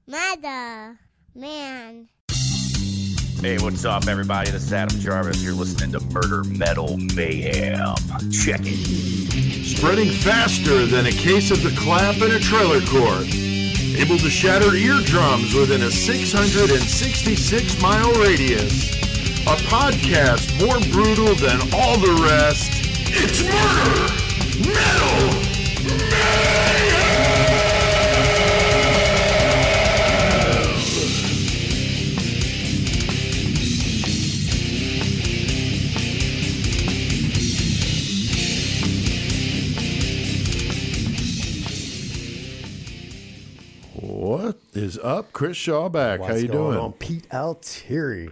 Mother, man. Hey, what's up, everybody? This is Adam Jarvis. You're listening to Murder Metal Mayhem. Check it. Spreading faster than a case of the clap in a trailer court. Able to shatter eardrums within a 666-mile radius. A podcast more brutal than all the rest. It's Murder Metal Mayhem! What is up? Chris Shawback. How you doing? On Pete Altieri.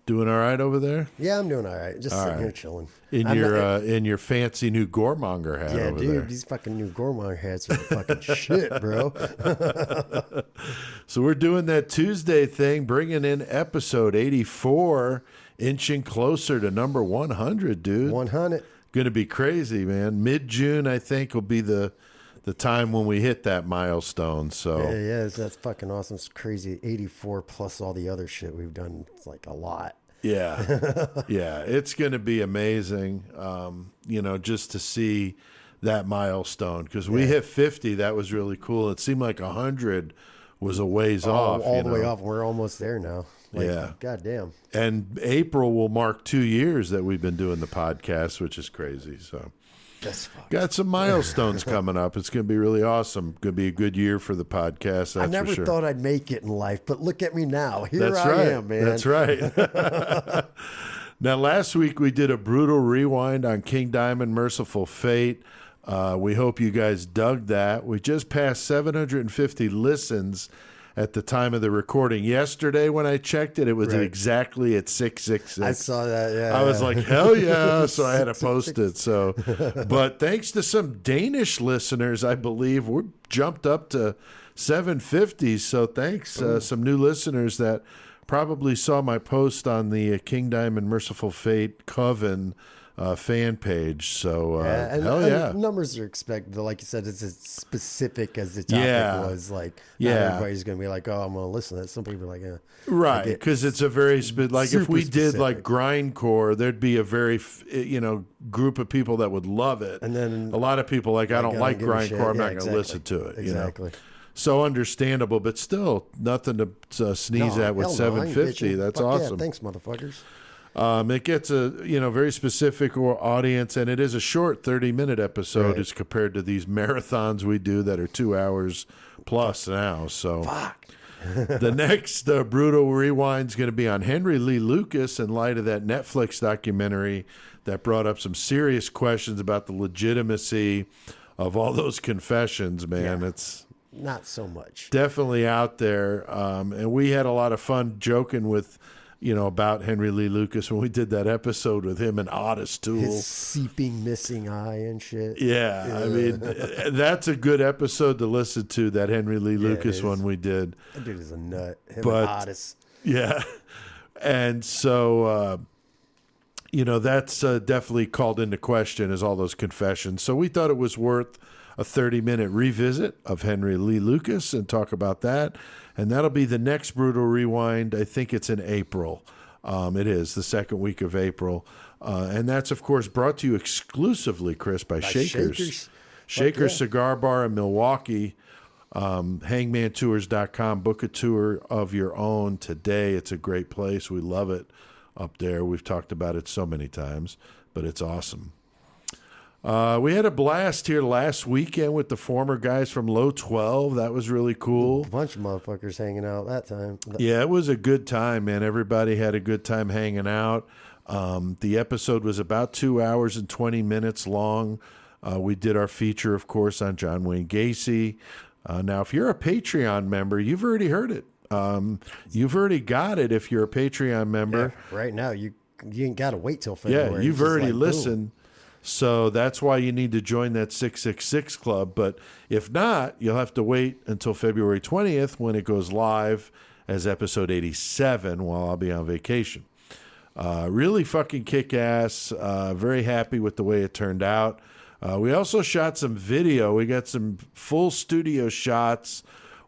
Doing all right over there? Yeah, I'm doing all right. Just sitting here chilling. In your fancy new Goremonger hat over dude, there. These fucking new Goremonger hats are fucking shit, bro. So we're doing that Tuesday thing, bringing in episode 84, inching closer to number 100, dude. 100. Going to be crazy, man. Mid-June, I think, will be the time when we hit that milestone. So Yeah, that's fucking awesome. It's crazy. 84 plus all the other shit we've done. It's like a lot. Yeah. Yeah, it's going to be amazing, just to see that milestone. Because we hit 50, that was really cool. It seemed like 100 was a ways off. All the way off. We're almost there now. Yeah. Goddamn. And April will mark 2 years that we've been doing the podcast, which is crazy. So got some milestones coming up. It's going to be really awesome. Going to be a good year for the podcast. I never thought I'd make it in life, but look at me now. Here I am, man. That's right. Now, last week we did a brutal rewind on King Diamond, Merciful Fate. We hope you guys dug that. We just passed 750 listens at the time of the recording. Yesterday when I checked it, it was exactly at 666. I saw that, yeah. I was like, hell yeah. So I had to post it. So, but thanks to some Danish listeners, I believe, we jumped up to 750. So thanks, some new listeners that probably saw my post on the King Diamond Merciful Fate Coven fan page. So and numbers are expected. Like you said, it's as specific as the topic was. Like, not everybody's gonna be like, oh, I'm gonna listen to that. Some people are like, right, because it's a very like if we did like grindcore, there'd be a very group of people that would love it, and then a lot of people like, I don't like grindcore. I'm not gonna listen to it. Exactly. So understandable, but still nothing to sneeze at with 750. That's awesome. Yeah, thanks, motherfuckers. It gets a very specific audience, and it is a short 30-minute episode as compared to these marathons we do that are 2 hours plus now. So the next brutal rewind is going to be on Henry Lee Lucas in light of that Netflix documentary that brought up some serious questions about the legitimacy of all those confessions. Man, it's not so much definitely out there, and we had a lot of fun joking with about Henry Lee Lucas when we did that episode with him and Otis Toole. His seeping missing eye and shit. Yeah, I mean, that's a good episode to listen to, that Henry Lee Lucas one we did. That dude is a nut. Him and Otis. Yeah. And so, that's definitely called into question, is all those confessions. So we thought it was worth a 30-minute revisit of Henry Lee Lucas and talk about that. And that'll be the next brutal rewind. I think it's in April. It is the second week of April. And that's, of course, brought to you exclusively, Chris, by Shakers. Shakers Cigar Bar in Milwaukee. Hangmantours.com. Book a tour of your own today. It's a great place. We love it up there. We've talked about it so many times, but it's awesome. We had a blast here last weekend with the former guys from Low 12. That was really cool. A bunch of motherfuckers hanging out that time. Yeah, it was a good time, man. Everybody had a good time hanging out. The episode was about 2 hours and 20 minutes long. We did our feature, of course, on John Wayne Gacy. Now, if you're a Patreon member, you've already heard it. You've already got it if you're a Patreon member. Yeah, right now, you ain't got to wait till February. Yeah, you've already listened. Boom. So that's why you need to join that 666 club. But if not, you'll have to wait until February 20th when it goes live as episode 87 while I'll be on vacation. Really fucking kick-ass. Very happy with the way it turned out. We also shot some video. We got some full studio shots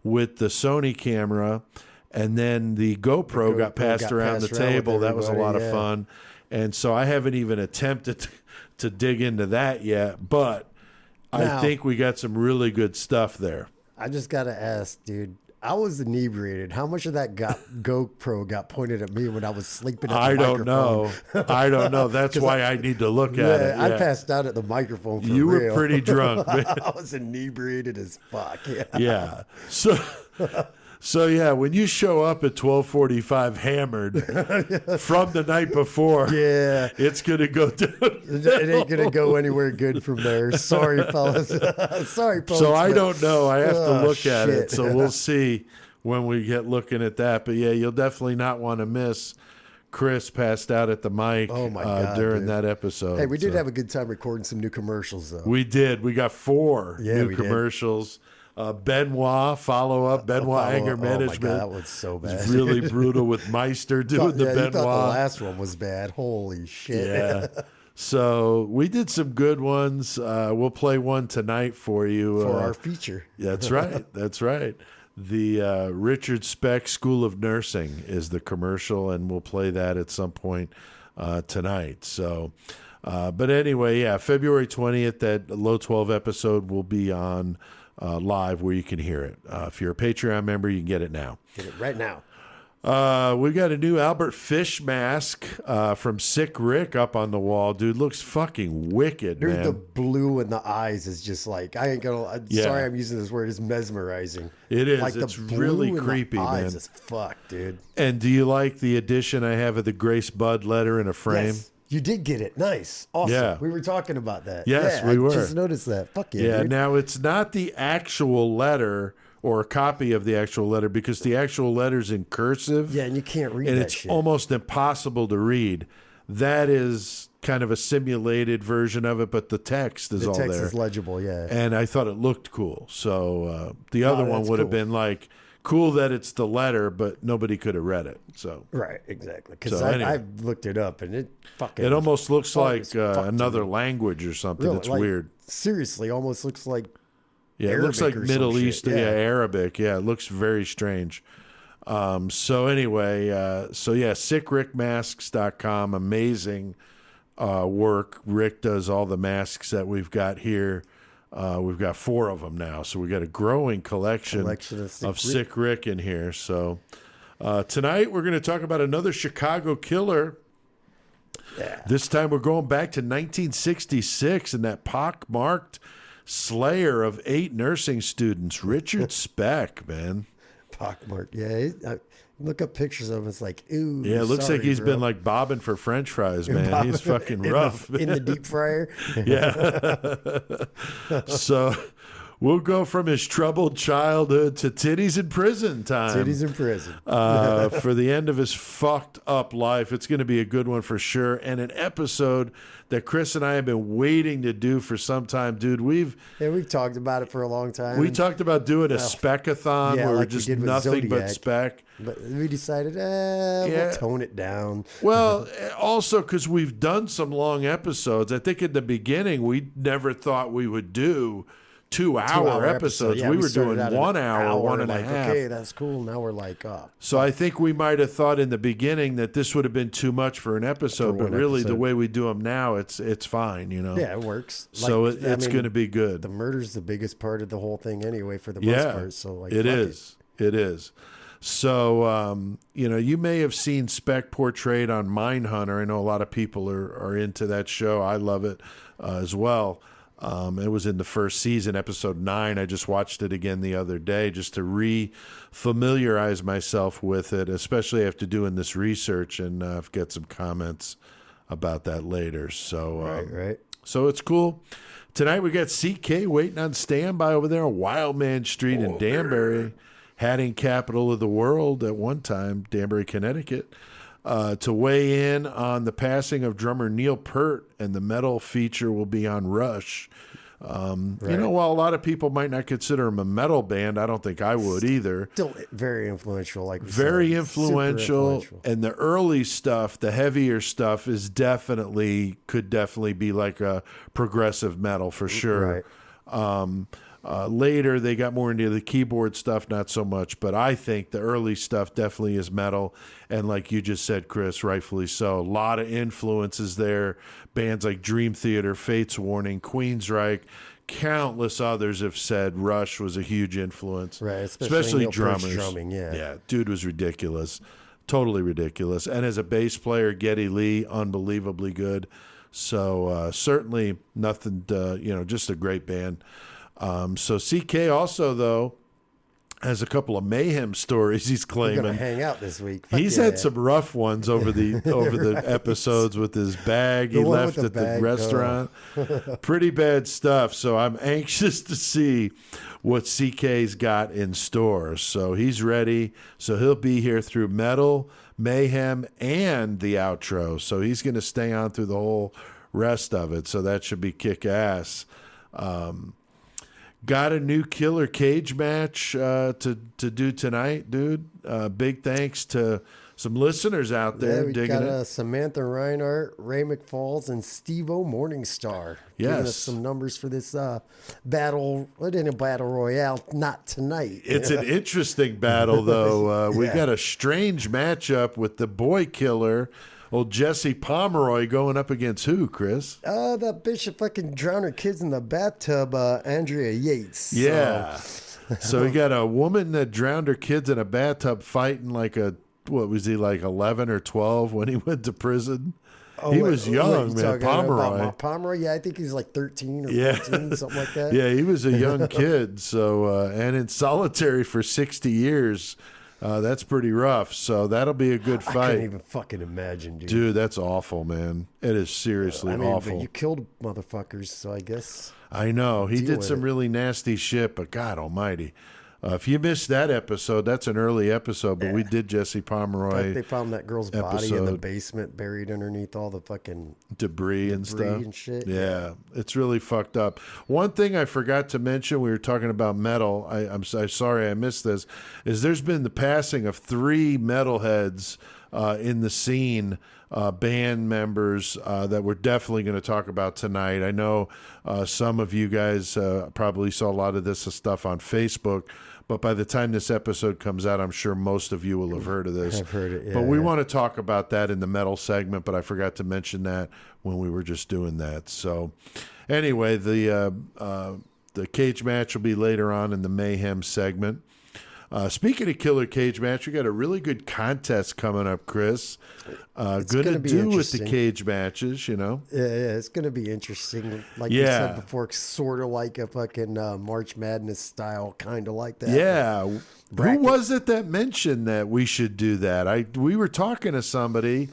with the Sony camera, and then the GoPro got passed around the table. That was a lot of fun. And so I haven't even attempted to dig into that yet, but I think we got some really good stuff there. I just got to ask, dude. I was inebriated. How much of that GoPro got pointed at me when I was sleeping at the microphone? I don't know. That's why I need to look at it. I passed out at the microphone for You real. were pretty drunk, man. I was inebriated as fuck. Yeah. So yeah, when you show up at 12:45 hammered from the night before, it's gonna go down. It ain't gonna go anywhere good from there. Sorry, fellas. Sorry, folks. So I don't know. I have to look at it. So we'll see when we get looking at that. But yeah, you'll definitely not want to miss Chris passed out at the mic during that episode. Hey, we did have a good time recording some new commercials, though. We did. We got 4 new commercials. Benoit follow-up, Anger Management. Oh my God, that was so bad. It's really brutal with Meister doing the Benoit. You thought the last one was bad. Holy shit. Yeah. So we did some good ones. We'll play one tonight for you. For our feature. That's right. That's right. The Richard Speck School of Nursing is the commercial, and we'll play that at some point tonight. So, but anyway, yeah, February 20th, that Low 12 episode will be on live where you can hear it. If you're a Patreon member, you can get it now. Get it right now. We got a new Albert Fish mask from Sick Rick up on the wall. Dude, looks fucking wicked, Dude, man. the blue in the eyes is just like, I ain't gonna, sorry I'm using this word, it's mesmerizing. It is. Like it's the blue really in creepy, the eyes man. is fuck, dude. And do you like the edition I have of the Grace Budd letter in a frame? Yes, you did get it. Nice. Awesome. Yeah. We were talking about that. Yes, yeah, we were. I just noticed that. Fuck yeah. Yeah, dude. now it's not the actual letter or a copy of the actual letter because the actual letter's in cursive. Yeah, and you can't read and that it's shit. almost impossible to read. That is kind of a simulated version of it, but the text is all there. The text is legible, yeah. And I thought it looked cool. So the other one would have been like, cool that it's the letter, but nobody could have read it. So right, exactly. Because So anyway. I've looked it up, and it fucking... it almost looks fuck like is fucked another to me. language or something. Really, It's like, weird. Seriously, almost looks like... Yeah, it looks like Arabic or some Middle shit, Eastern, yeah. Arabic. Yeah, it looks very strange. So anyway, sickrickmasks.com, amazing work. Rick does all the masks that we've got here. We've got 4 of them now, so we got a growing collection of Sick Rick in here. So tonight we're going to talk about another Chicago killer. Yeah. This time we're going back to 1966 and that pockmarked slayer of 8 nursing students, Richard Speck, man. Pockmarked. Yeah, I look up pictures of him. It's like, ooh. Yeah, it looks sorry, like he's bro. been like bobbing for French fries, man. He's fucking rough. In the deep fryer. Yeah. So we'll go from his troubled childhood to titties in prison time. Titties in prison. For the end of his fucked up life. It's going to be a good one for sure. And an episode that Chris and I have been waiting to do for some time, dude. We've talked about it for a long time. We talked about doing a Speckathon where we're like just we did with nothing but Zodiac. Speck. But we decided, we'll tone it down. Well, also because we've done some long episodes. I think in the beginning we never thought we would do 2-hour episodes. Yeah, we were doing started out 1 hour, one and a half. Okay, that's cool. Now we're like, So I think we might have thought in the beginning that this would have been too much for an episode, but really the way we do them now, it's fine, you know. Yeah, it works. So it's going to be good. The murder's the biggest part of the whole thing anyway, for the most part. So like, it is. It is. So, you may have seen Speck portrayed on Mindhunter. I know a lot of people are into that show. I love it as well. It was in the first season, episode 9. I just watched it again the other day just to re-familiarize myself with it, especially after doing this research, and I've got some comments about that later. So, right. So it's cool. Tonight we got CK waiting on standby over there on Wildman Street in Danbury, hatting capital of the world at one time, Danbury, Connecticut. To weigh in on the passing of drummer Neil Peart, and the metal feature will be on Rush. While a lot of people might not consider him a metal band, I don't think I would either. Still very influential, Very influential, and the early stuff, the heavier stuff, could definitely be like a progressive metal for sure. Right. Later, they got more into the keyboard stuff, not so much. But I think the early stuff definitely is metal. And like you just said, Chris, rightfully so. A lot of influences there. Bands like Dream Theater, Fates Warning, Queensryche, countless others have said Rush was a huge influence. Right, especially Neil Peart's drummers. drumming, Yeah, dude was ridiculous. Totally ridiculous. And as a bass player, Geddy Lee, unbelievably good. So certainly nothing, just a great band. So CK also, though, has a couple of Mayhem stories he's We're claiming. gonna hang out this week. Fuck He's yeah. had some rough ones over the episodes with his bag he The one left with at the the bag, restaurant. Pretty bad stuff. So I'm anxious to see what CK's got in store. So he's ready. So he'll be here through Metal, Mayhem, and the outro. So he's going to stay on through the whole rest of it. So that should be kick-ass. Got a new killer cage match to do tonight, dude. Big thanks to some listeners out there we digging got it. Samantha Reinhardt, Ray McFalls, and Steve-O Morningstar. Giving us Yes. some numbers for this battle. It ain't a battle royale, not tonight. It's an interesting battle, though. We Yeah. got a strange matchup with the boy killer, old Jesse Pomeroy, going up against who, Chris? That bitch that fucking drowned her kids in the bathtub, Andrea Yates. Yeah. So we got a woman that drowned her kids in a bathtub fighting like what was he, like 11 or 12 when he went to prison? He was young, you man. talking Pomeroy. about Pomeroy? Yeah, I think he's like 13 or Yeah. 14, something like that. Yeah, he was a young kid. So, and in solitary for 60 years. That's pretty rough. So that'll be a good I fight. can't even fucking imagine, dude. Dude, that's awful, man. It is seriously I mean, awful. but you killed motherfuckers, so I guess. I know. He Deal did with some it. really nasty shit, but God almighty. If you missed that episode, that's an early episode, but we did Jesse Like Pomeroy they found that girl's body in the episode. basement, buried underneath all the fucking debris and stuff. and shit. Yeah, it's really fucked up. One thing I forgot to mention, we were talking about metal. I'm sorry I missed this. Is there's been the passing of 3 metalheads in the scene, band members that we're definitely going to talk about tonight. I know some of you guys probably saw a lot of this stuff on Facebook. But by the time this episode comes out, I'm sure most of you will have heard of this. I've heard it, yeah, but we yeah. want to talk about that in the metal segment, but I forgot to mention that when we were just doing that. So anyway, the cage match will be later on in the Mayhem segment. Speaking of killer cage match, we got a really good contest coming up, Chris. Good to gonna be do with the interesting. cage matches, you know. Yeah, it's gonna be interesting. Like Yeah. you said before, sort of like a fucking March Madness style, kind of like that. Yeah. Bracket. Who was it that mentioned that we should do that? We were talking to somebody,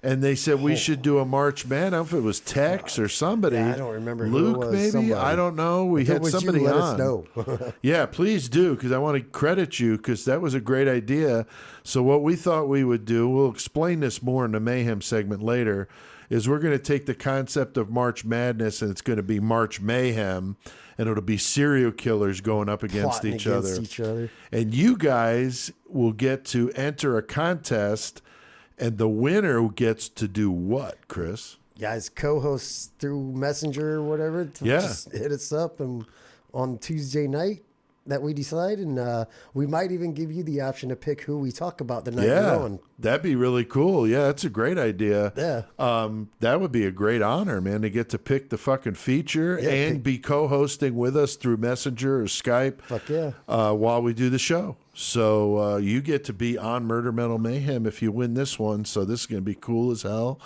and they said we should do a March Madness. I don't know if it was Tex or somebody. Yeah, I don't remember who it Luke, was, maybe? somebody. I don't know. We If it had was you, somebody let on. us know. Yeah, please do, because I want to credit you, because that was a great idea. So what we thought we would do, we'll explain this more in the Mayhem segment later, is we're going to take the concept of March Madness, and it's going to be March Mayhem, and it'll be serial killers going up against Plotting each against other. each other. And you guys will get to enter a contest, and the winner gets to do what, Chris? Guys, co-hosts through Messenger or whatever. Yeah. Just hit us up and on Tuesday night that we decide, and we might even give you the option to pick who we talk about the night we're Yeah, on. that'd be really cool. Yeah, that's a great idea. Yeah. That would be a great honor, man, to get to pick the fucking feature Yeah, and be co-hosting with us through Messenger or Skype. Fuck yeah. While we do the show. So you get to be on Murder Metal Mayhem if you win this one. So this is going to be cool as hell.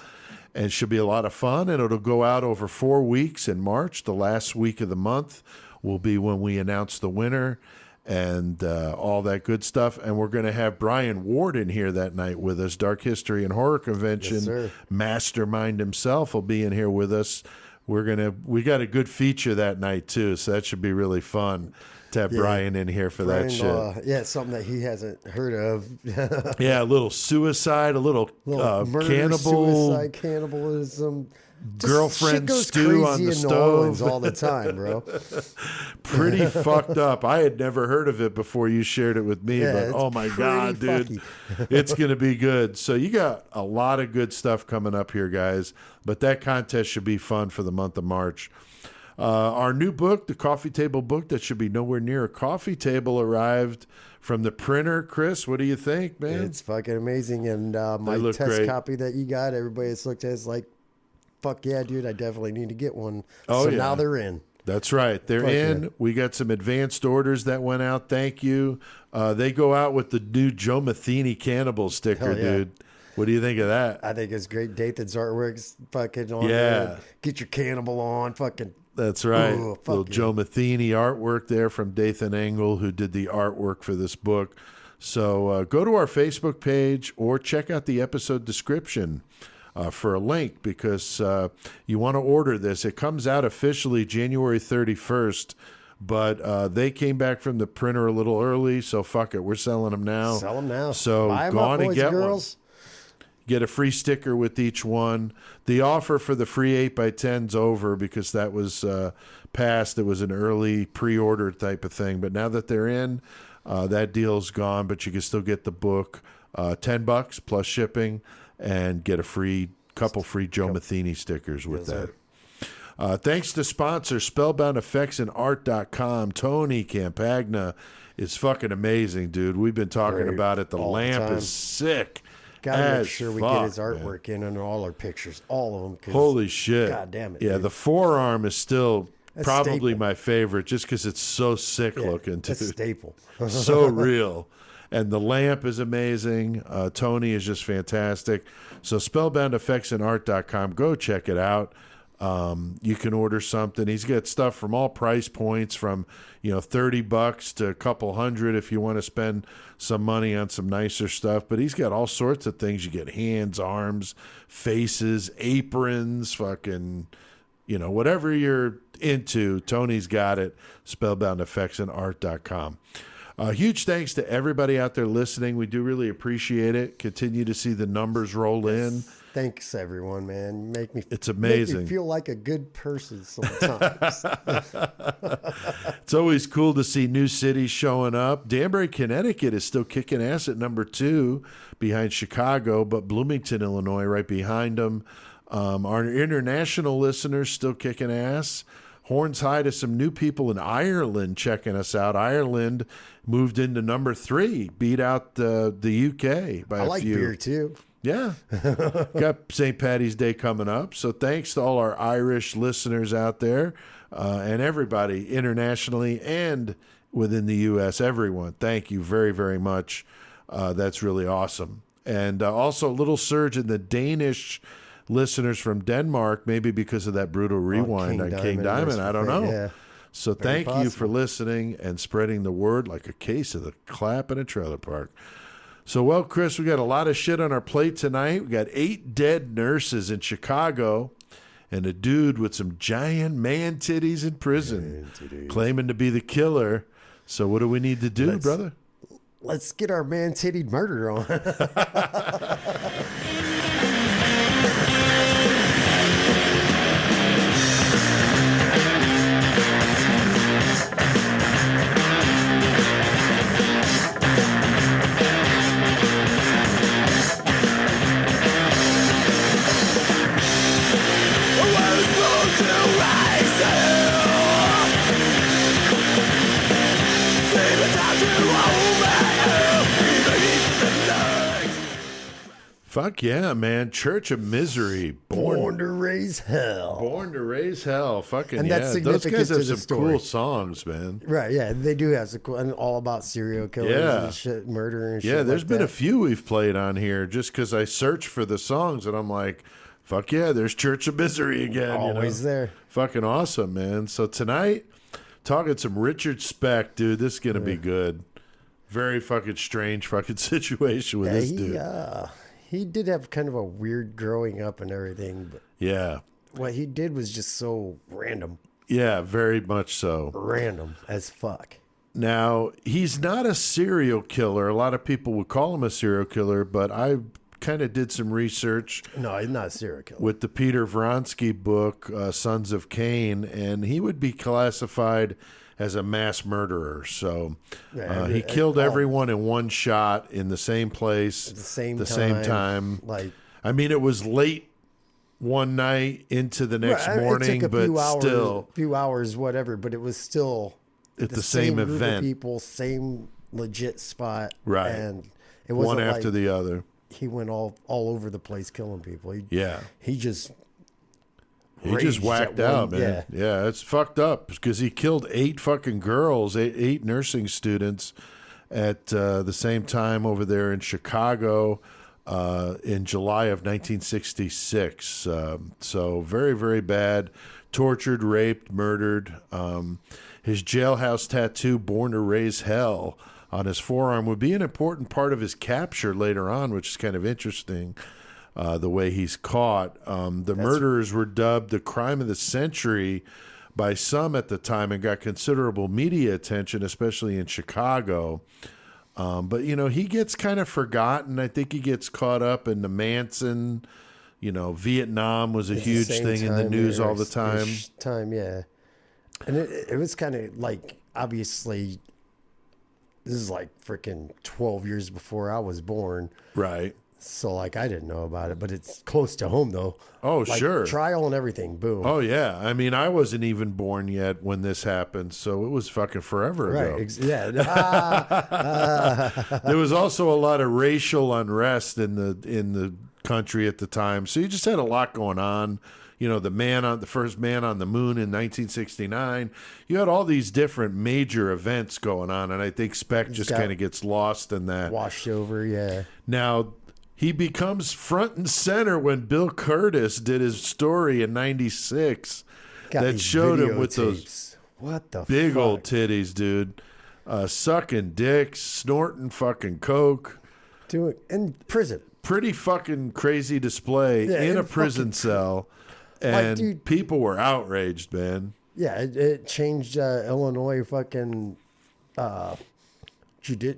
And should be a lot of fun. And it'll go out over 4 weeks in March. The last week of the month will be when we announce the winner and all that good stuff. And we're going to have Brian Ward in here that night with us. Dark History and Horror Convention Yes, sir. mastermind himself will be in here with us. We got a good feature that night too. So that should be really fun to have Brian in here for that shit. Yeah, something that he hasn't heard of. Yeah, a little suicide, a little Murder, cannibal, suicide, cannibalism. Just girlfriend shit goes stew crazy on the in New Orleans stove. all the time, bro. pretty fucked up. I had never heard of it before you shared it with me, Yeah, but it's oh my pretty God, dude. It's going to be good. So you got a lot of good stuff coming up here, guys, but that contest should be fun for the month of March. Our new book, the coffee table book that should be nowhere near a coffee table, arrived from the printer. Chris, what do you think, man? It's fucking amazing. And my test great. copy that you got, everybody that's looked at it's like, fuck yeah, dude, I definitely need to get one. Oh, so yeah. now they're in. That's right. They're in. Yeah. We got some advanced orders that went out. Thank you. They go out with the new Joe Matheny Cannibal sticker, dude. What do you think of that? I think it's great. Dathan's artwork's fucking on there. Get your cannibal on. Fucking. That's right. Ooh, little Joe Matheny artwork there from Dathan Engel, who did the artwork for this book. So go to our Facebook page or check out the episode description for a link, because you want to order this. It comes out officially January 31st, but they came back from the printer a little early, so fuck it. We're selling them now. Sell them now. So go on and get one. Get a free sticker with each one. The offer for the free 8x10's over because that was passed. It was an early pre-order type of thing. But now that they're in, that deal's gone, but you can still get the book. $10 plus shipping, and get a couple free Joe Matheny stickers with that. Thanks to sponsor spellboundeffectsandart.com. Tony Campagna is fucking amazing, dude. We've been talking about it. The lamp is sick. Gotta make sure we get his artwork in on all our pictures, all of them. Holy shit. God damn it. Yeah, dude. the forearm is still probably my favorite, just because it's so sick looking. That's a staple. So real. And the lamp is amazing. Tony is just fantastic. So spellboundeffectsandart.com. Go check it out. You can order something. He's got stuff from all price points, from $30 to a couple $100 if you want to spend some money on some nicer stuff. But he's got all sorts of things. You get hands, arms, faces, aprons, fucking whatever you're into. Tony's got it. Spellboundeffectsandart.com. Huge thanks to everybody out there listening. We do really appreciate it. Continue to see the numbers roll in. Thanks, everyone, man. It's amazing. Make me feel like a good person sometimes. It's always cool to see new cities showing up. Danbury, Connecticut is still kicking ass at number 2 behind Chicago, but Bloomington, Illinois, right behind them. Our international listeners still kicking ass. Horns high to some new people in Ireland checking us out. Ireland moved into number 3, beat out the UK by a few. I like beer, too. Yeah. Got St. Paddy's Day coming up. So thanks to all our Irish listeners out there and everybody internationally and within the U.S. Everyone, thank you very, very much. That's really awesome. And also a little surge in the Danish listeners from Denmark, maybe because of that brutal rewind on King Diamond. I don't know. Yeah. So thank you for listening and spreading the word like a case of the clap in a trailer park. So, well, Chris, we got a lot of shit on our plate tonight. We got 8 dead nurses in Chicago and a dude with some giant man titties in prison claiming to be the killer. So what do we need to do, brother? Let's get our man tittied murder on. Fuck yeah, man. Church of Misery. Born to Raise Hell. Born to Raise Hell. Fucking and that's Those guys have some story. cool songs, man. Right, yeah. They do have some cool, and all about serial killers and shit, murder and shit. Yeah, there's like been that. a few we've played on here just because I searched for the songs and I'm like, fuck yeah, there's Church of Misery again. Always there. Fucking awesome, man. So tonight, talking some Richard Speck, dude. This is going to be good. Very fucking strange fucking situation with this dude. He did have kind of a weird growing up and everything, but what he did was just so random. Yeah, very much so. Random as fuck. Now, he's not a serial killer. A lot of people would call him a serial killer, but I kind of did some research. No, he's not a serial killer. With the Peter Vronsky book, Sons of Cain, and he would be classified as a mass murderer. So he killed everyone in one shot in the same place at the same time. Like, I mean, it was late one night into the next morning, it took a but few hours, whatever. But it was still at the same group event, of people, same legit spot, right? And it wasn't one after like the other. He went all over the place killing people. He just whacked out, man. Yeah, it's fucked up because he killed 8 fucking girls, eight nursing students at the same time over there in Chicago in July of 1966. So very, very bad. Tortured, raped, murdered. His jailhouse tattoo, "Born to Raise Hell," on his forearm would be an important part of his capture later on, which is kind of interesting. The way he's caught. The murderers were dubbed the crime of the century by some at the time and got considerable media attention, especially in Chicago. But, he gets kind of forgotten. I think he gets caught up in the Manson. Vietnam was a huge thing in the news all the time. Yeah. And it was kind of like, obviously, this is like freaking 12 years before I was born. Right. So, like, I didn't know about it, but it's close to home, though. Oh, like, sure. Trial and everything, boom. Oh, yeah. I mean, I wasn't even born yet when this happened, so it was fucking forever ago. Right, yeah. There was also a lot of racial unrest in the country at the time, so you just had a lot going on. The first man on the moon in 1969. You had all these different major events going on, and I think Speck just kind of gets lost in that. Washed over, yeah. Now, he becomes front and center when Bill Curtis did his story in 96 that showed him with those big old titties, dude. Sucking dicks, snorting fucking coke. In prison. Pretty fucking crazy display in a prison cell. And people were outraged, man. Yeah, it changed Illinois fucking...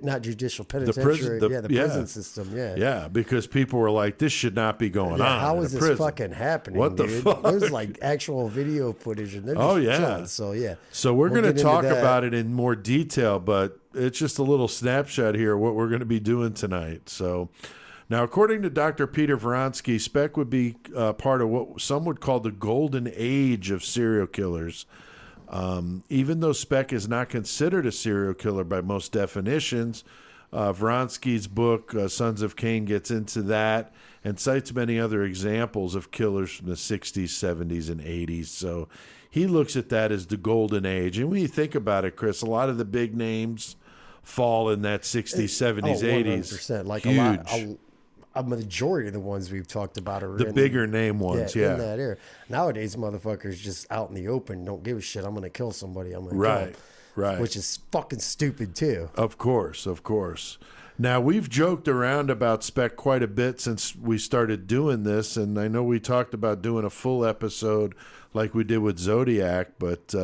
not judicial, penitentiary. The prison system. Yeah. Yeah, because people were like, this should not be going on. How is this fucking happening? What the fuck? There's like actual video footage and they're just chilling. So yeah. So we're going to talk about it in more detail, but it's just a little snapshot here of what we're going to be doing tonight. So now, according to Dr. Peter Vronsky, Speck would be part of what some would call the golden age of serial killers. Even though Speck is not considered a serial killer by most definitions, Vronsky's book, Sons of Cain, gets into that and cites many other examples of killers from the 60s, 70s, and 80s. So he looks at that as the golden age. And when you think about it, Chris, a lot of the big names fall in that 60s, 70s, 80s. 100%. Like huge. A majority of the ones we've talked about are the bigger name ones, in that era. Nowadays, motherfuckers just out in the open, don't give a shit. I'm going to kill somebody. I'm going to kill them. Right. Which is fucking stupid, too. Of course. Now, we've joked around about Speck quite a bit since we started doing this, and I know we talked about doing a full episode like we did with Zodiac, but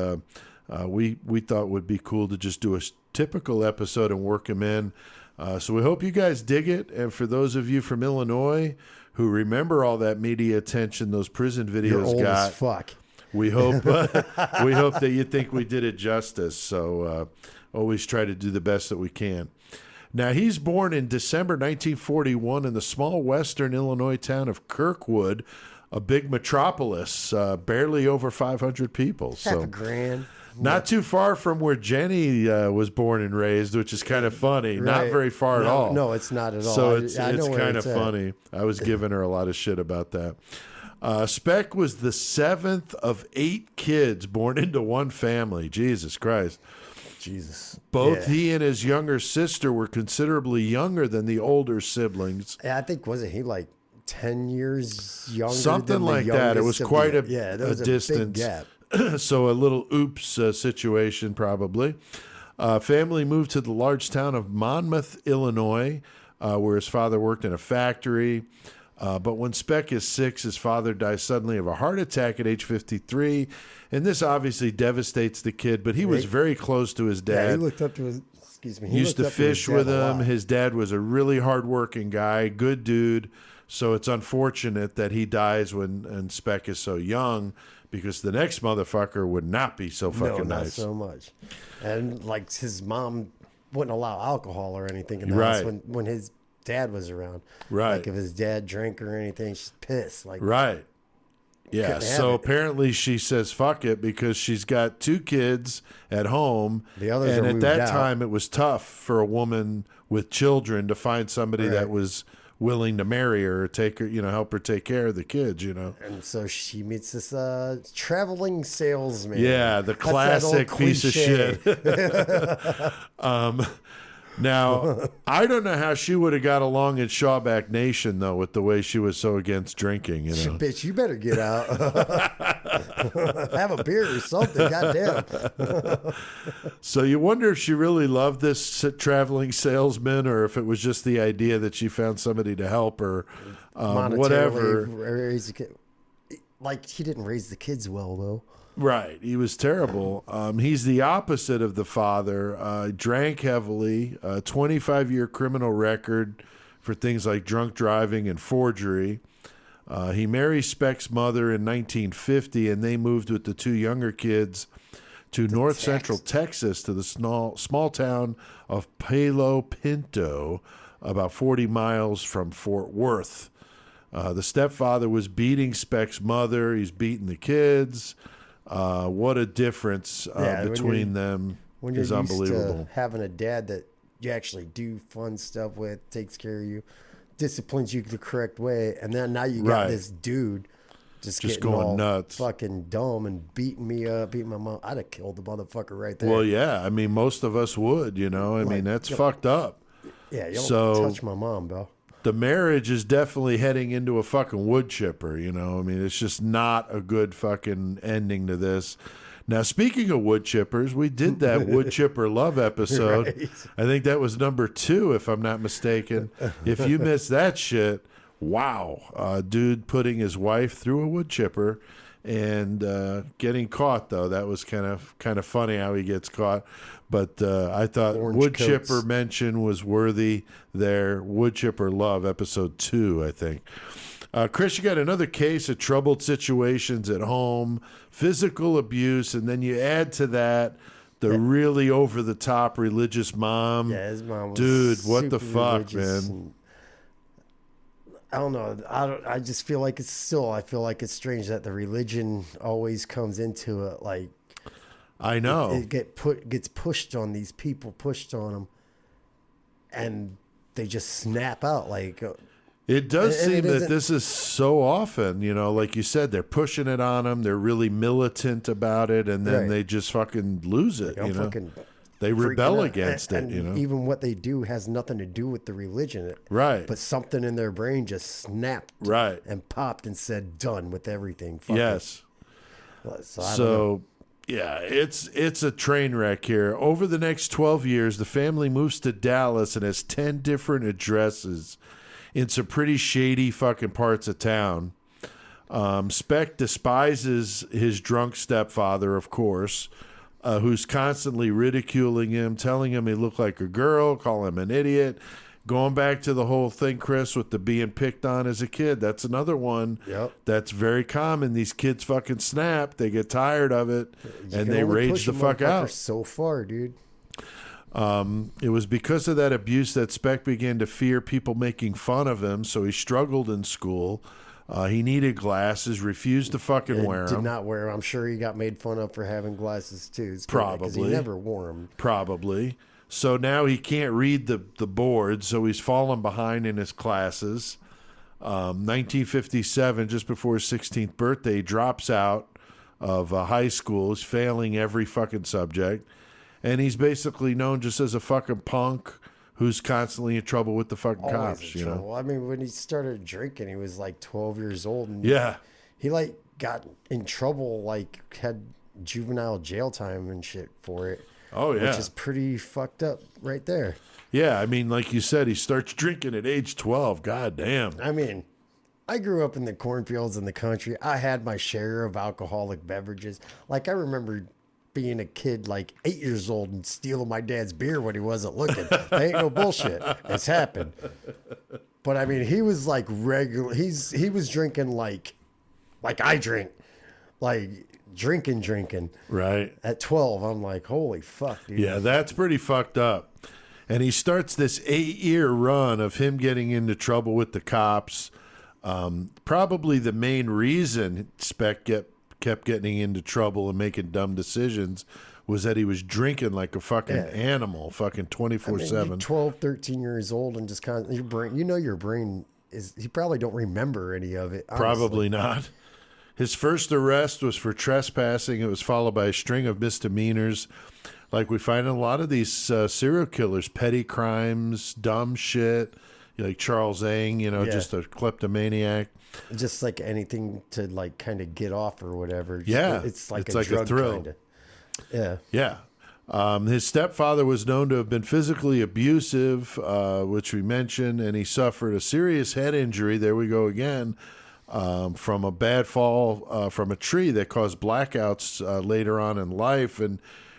we thought it would be cool to just do a typical episode and work him in. So we hope you guys dig it. And for those of you from Illinois who remember all that media attention those prison videos You're old got, as fuck. we hope that you think we did it justice. So always try to do the best that we can. Now, he's born in December 1941 in the small western Illinois town of Kirkwood, a big metropolis, barely over 500 people. Half a grand. Not too far from where Jenny was born and raised, which is kind of funny. Right. Not very far at all. No, it's not at all. So it's kind of funny. I was giving her a lot of shit about that. Speck was the 7th of 8 kids born into one family. Jesus Christ. Jesus. Both he and his younger sister were considerably younger than the older siblings. Yeah, I think, wasn't he like 10 years younger? Something than like that. It was quite a distance. Big gap. So a little oops situation probably. Family moved to the large town of Monmouth, Illinois, where his father worked in a factory. But when Speck is 6, his father dies suddenly of a heart attack at age 53. And this obviously devastates the kid, but he was very close to his dad. Yeah, he looked up to his, he used to fish with him. His dad was a really hardworking guy, good dude. So it's unfortunate that he dies when Speck is so young, because the next motherfucker would not be so fucking nice. Not so much. And like his mom wouldn't allow alcohol or anything in the house when his dad was around. Right. Like if his dad drank or anything, she's pissed. Like right. Yeah, so apparently she says fuck it because she's got 2 kids at home. The others and are at moved that out. time it was tough for a woman with children to find somebody that was willing to marry her or take her, help her take care of the kids, And so she meets this traveling salesman. Yeah, the That's that old classic piece of cliche. shit. Now, I don't know how she would have got along in Shawback Nation, though, with the way she was so against drinking, Bitch, you better get out. Have a beer or something, goddamn. So you wonder if she really loved this traveling salesman or if it was just the idea that she found somebody to help her, whatever. Raise the kid. Like, he didn't raise the kids well, though. Right. He was terrible. He's the opposite of the father. Drank heavily, 25-year criminal record for things like drunk driving and forgery. He married Speck's mother in 1950, and they moved with the 2 younger kids to north central Texas to the small town of Palo Pinto, about 40 miles from Fort Worth. The stepfather was beating Speck's mother. He's beating the kids. What a difference between them is unbelievable. To having a dad that you actually do fun stuff with, takes care of you, disciplines you the correct way, and then now you got this dude just getting going all nuts, fucking dumb and beating me up, beating my mom. I'd have killed the motherfucker right there. Well, yeah, I mean, most of us would, I mean, that's fucked up. Yeah, you don't touch my mom, bro. The marriage is definitely heading into a fucking wood chipper, I mean, it's just not a good fucking ending to this. Now, speaking of wood chippers, we did that wood chipper love episode. Right. I think that was number 2, if I'm not mistaken. If you missed that shit, wow. Dude putting his wife through a wood chipper and getting caught, though. That was kind of funny how he gets caught. But I thought Orange wood coats. chipper mention was worthy there. Wood chipper love, episode 2, I think. Chris, you got another case of troubled situations at home, physical abuse, and then you add to that the really over-the-top religious mom. Yeah, his mom was Dude, what the super fuck, religious, man? I don't know. I just feel like I feel like it's strange that the religion always comes into it. Like, I know. It gets pushed on these people, pushed on them, and they just snap out. Like, It does and seem it that isn't- this is so often, like you said, they're pushing it on them. They're really militant about it, and then Right. they just fucking lose it. I'm fucking They freaking rebel out. against it. And even what they do has nothing to do with the religion. Right. But something in their brain just snapped. Right. And popped and said, "Done with everything." Fuck Yes. it. So, I don't know. So yeah, it's a train wreck here. Over the next 12 years, the family moves to Dallas and has 10 different addresses in some pretty shady fucking parts of town. Speck despises his drunk stepfather, of course, who's constantly ridiculing him, telling him he looked like a girl, calling him an idiot. Going back to the whole thing, Chris, with the being picked on as a kid, that's another one that's very common. These kids fucking snap. They get tired of it, and they rage the fuck out. So far, dude. It was because of that abuse that Speck began to fear people making fun of him, so he struggled in school. He needed glasses, refused to fucking wear Did them. not wear them. I'm sure he got made fun of for having glasses too. It's Probably. because he never wore them. Probably. So now he can't read the board, so he's fallen behind in his classes. 1957, just before his 16th birthday, he drops out of high school. He's failing every fucking subject. And he's basically known just as a fucking punk who's constantly in trouble with the fucking Always cops, in trouble. I mean, when he started drinking, he was like 12 years old. And Yeah. he like got in trouble, like had juvenile jail time and shit for it. Oh, yeah. Which is pretty fucked up right there. Yeah, I mean, like you said, he starts drinking at age 12. God damn. I mean, I grew up in the cornfields in the country. I had my share of alcoholic beverages. Like, I remember being a kid, like 8 years old, and stealing my dad's beer when he wasn't looking. That ain't no bullshit. It's happened. But I mean, he was like regular. He was drinking like I drink, like drinking. Right. At 12, I'm like, holy fuck, dude. Yeah, that's pretty fucked up. And he starts this 8-year run of him getting into trouble with the cops. Probably the main reason Speck kept getting into trouble and making dumb decisions was that he was drinking like a fucking animal, fucking 24/7. You're 12, 13 years old and just kind of, your brain is, you probably don't remember any of it. Honestly. Probably not. His first arrest was for trespassing. It was followed by a string of misdemeanors. Like we find in a lot of these serial killers, petty crimes, dumb shit, like Charles Ang, just a kleptomaniac. Just like anything to like kind of get off or whatever. It's like a drug thrill. Kinda. Yeah. Yeah. His stepfather was known to have been physically abusive, which we mentioned, and he suffered a serious head injury. There we go again. From a bad fall from a tree that caused blackouts later on in life. And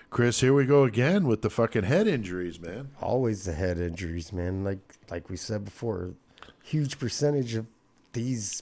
Chris, here we go again with the fucking head injuries, man. Always the head injuries, man. Like we said before, huge percentage of these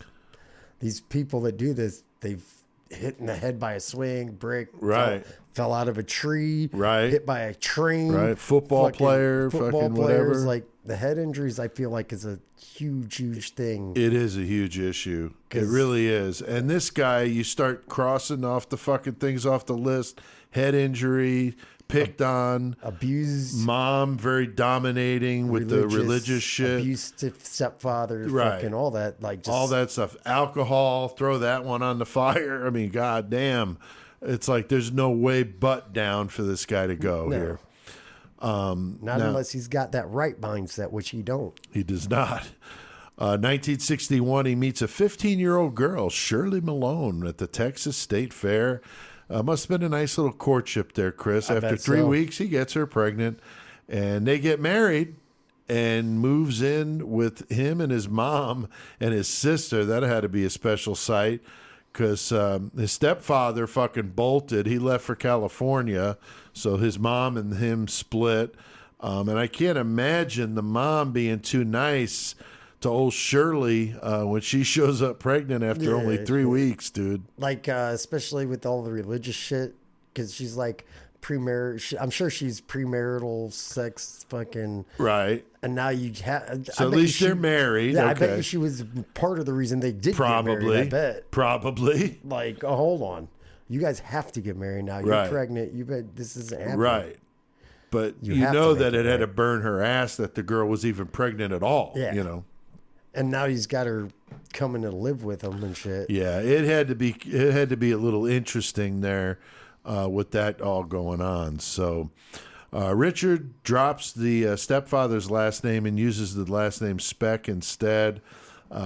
people that do this, they've hit in the head by a swing, brick, right? Fell out of a tree, right? Hit by a train, right? Football players, whatever. Like the head injuries, I feel like is a huge thing. It is a huge issue. It really is. And this guy, you start crossing off the fucking things off the list: head injury, picked on, abused, mom, very dominating with the religious shit, abusive stepfather, right? Fucking all that, like just, all that stuff. Alcohol, throw that one on the fire. I mean, goddamn, it's like there's no way but down for this guy to go here. Not unless he's got that right mindset, which he don't. He does not. 1961, he meets a 15-year-old girl, Shirley Malone, at the Texas State Fair. Must have been a nice little courtship there, Chris. After 3 weeks, he gets her pregnant, and they get married and moves in with him and his mom and his sister. That had to be a special sight because his stepfather fucking bolted. He left for California, so his mom and him split. And I can't imagine the mom being too nice to old Shirley when she shows up pregnant after only 3 weeks, dude. Like, especially with all the religious shit, because she's like premarital. I'm sure she's premarital sex, fucking right. And now you have. So at least they're married. Yeah, okay. I bet you she was part of the reason they did probably get married. I bet. Probably. Like, oh, hold on, you guys have to get married now. You're pregnant. You bet this isn't happening. Right. But you know that it had to burn her ass that the girl was even pregnant at all. Yeah. And now he's got her coming to live with him and shit. Yeah, it had to be a little interesting there with that all going on. So Richard drops the stepfather's last name and uses the last name Speck instead.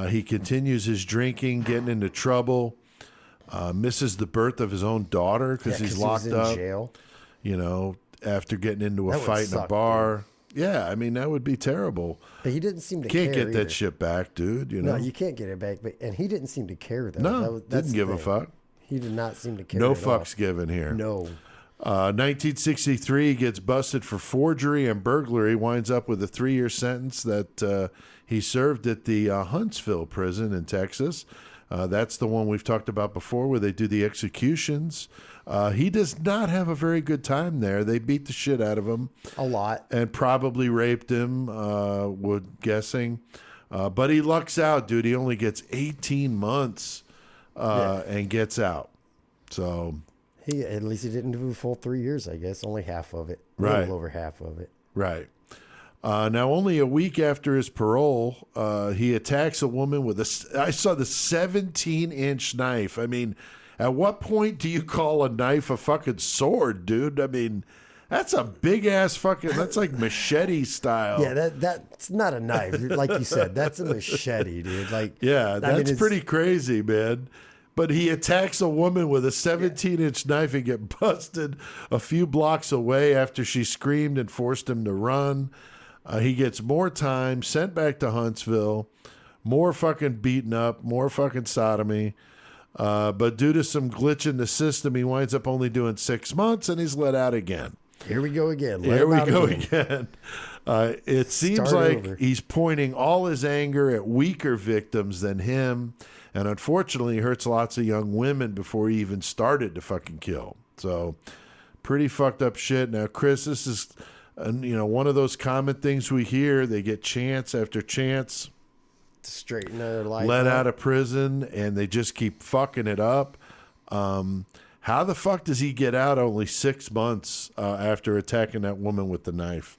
He continues his drinking, getting into trouble. Misses the birth of his own daughter because he's locked up. Jail. After getting into a fight in a bar. Dude. Yeah, I mean, that would be terrible. But he didn't seem to care. Can't get that shit back, dude. No, you can't get it back. And he didn't seem to care, though. No, didn't give a fuck. He did not seem to care. No fucks given here. No. 1963, gets busted for forgery and burglary, winds up with a 3-year sentence that he served at the Huntsville prison in Texas. That's the one we've talked about before where they do the executions. He does not have a very good time there. They beat the shit out of him. A lot. And probably raped him, guessing. But he lucks out, dude. He only gets 18 months and gets out. So at least he didn't do a full 3 years, I guess. Only half of it. Right. A little over half of it. Right. Now, only a week after his parole, he attacks a woman with I saw the 17-inch knife. I mean, at what point do you call a knife a fucking sword, dude? I mean, that's a big-ass fucking, that's like machete style. Yeah, that's not a knife. Like you said, that's a machete, dude. Like, yeah, that's pretty crazy, man. But he attacks a woman with a 17-inch knife and get busted a few blocks away after she screamed and forced him to run. He gets more time, sent back to Huntsville, more fucking beaten up, more fucking sodomy. But due to some glitch in the system, he winds up only doing 6 months and he's let out again. Here we go again. It seems like he's pointing all his anger at weaker victims than him, and unfortunately hurts lots of young women before he even started to fucking kill. So pretty fucked up shit. Now, Chris, this is one of those common things we hear. They get chance after chance to straighten their life. let out of prison, and they just keep fucking it up. How the fuck does he get out only 6 months after attacking that woman with the knife?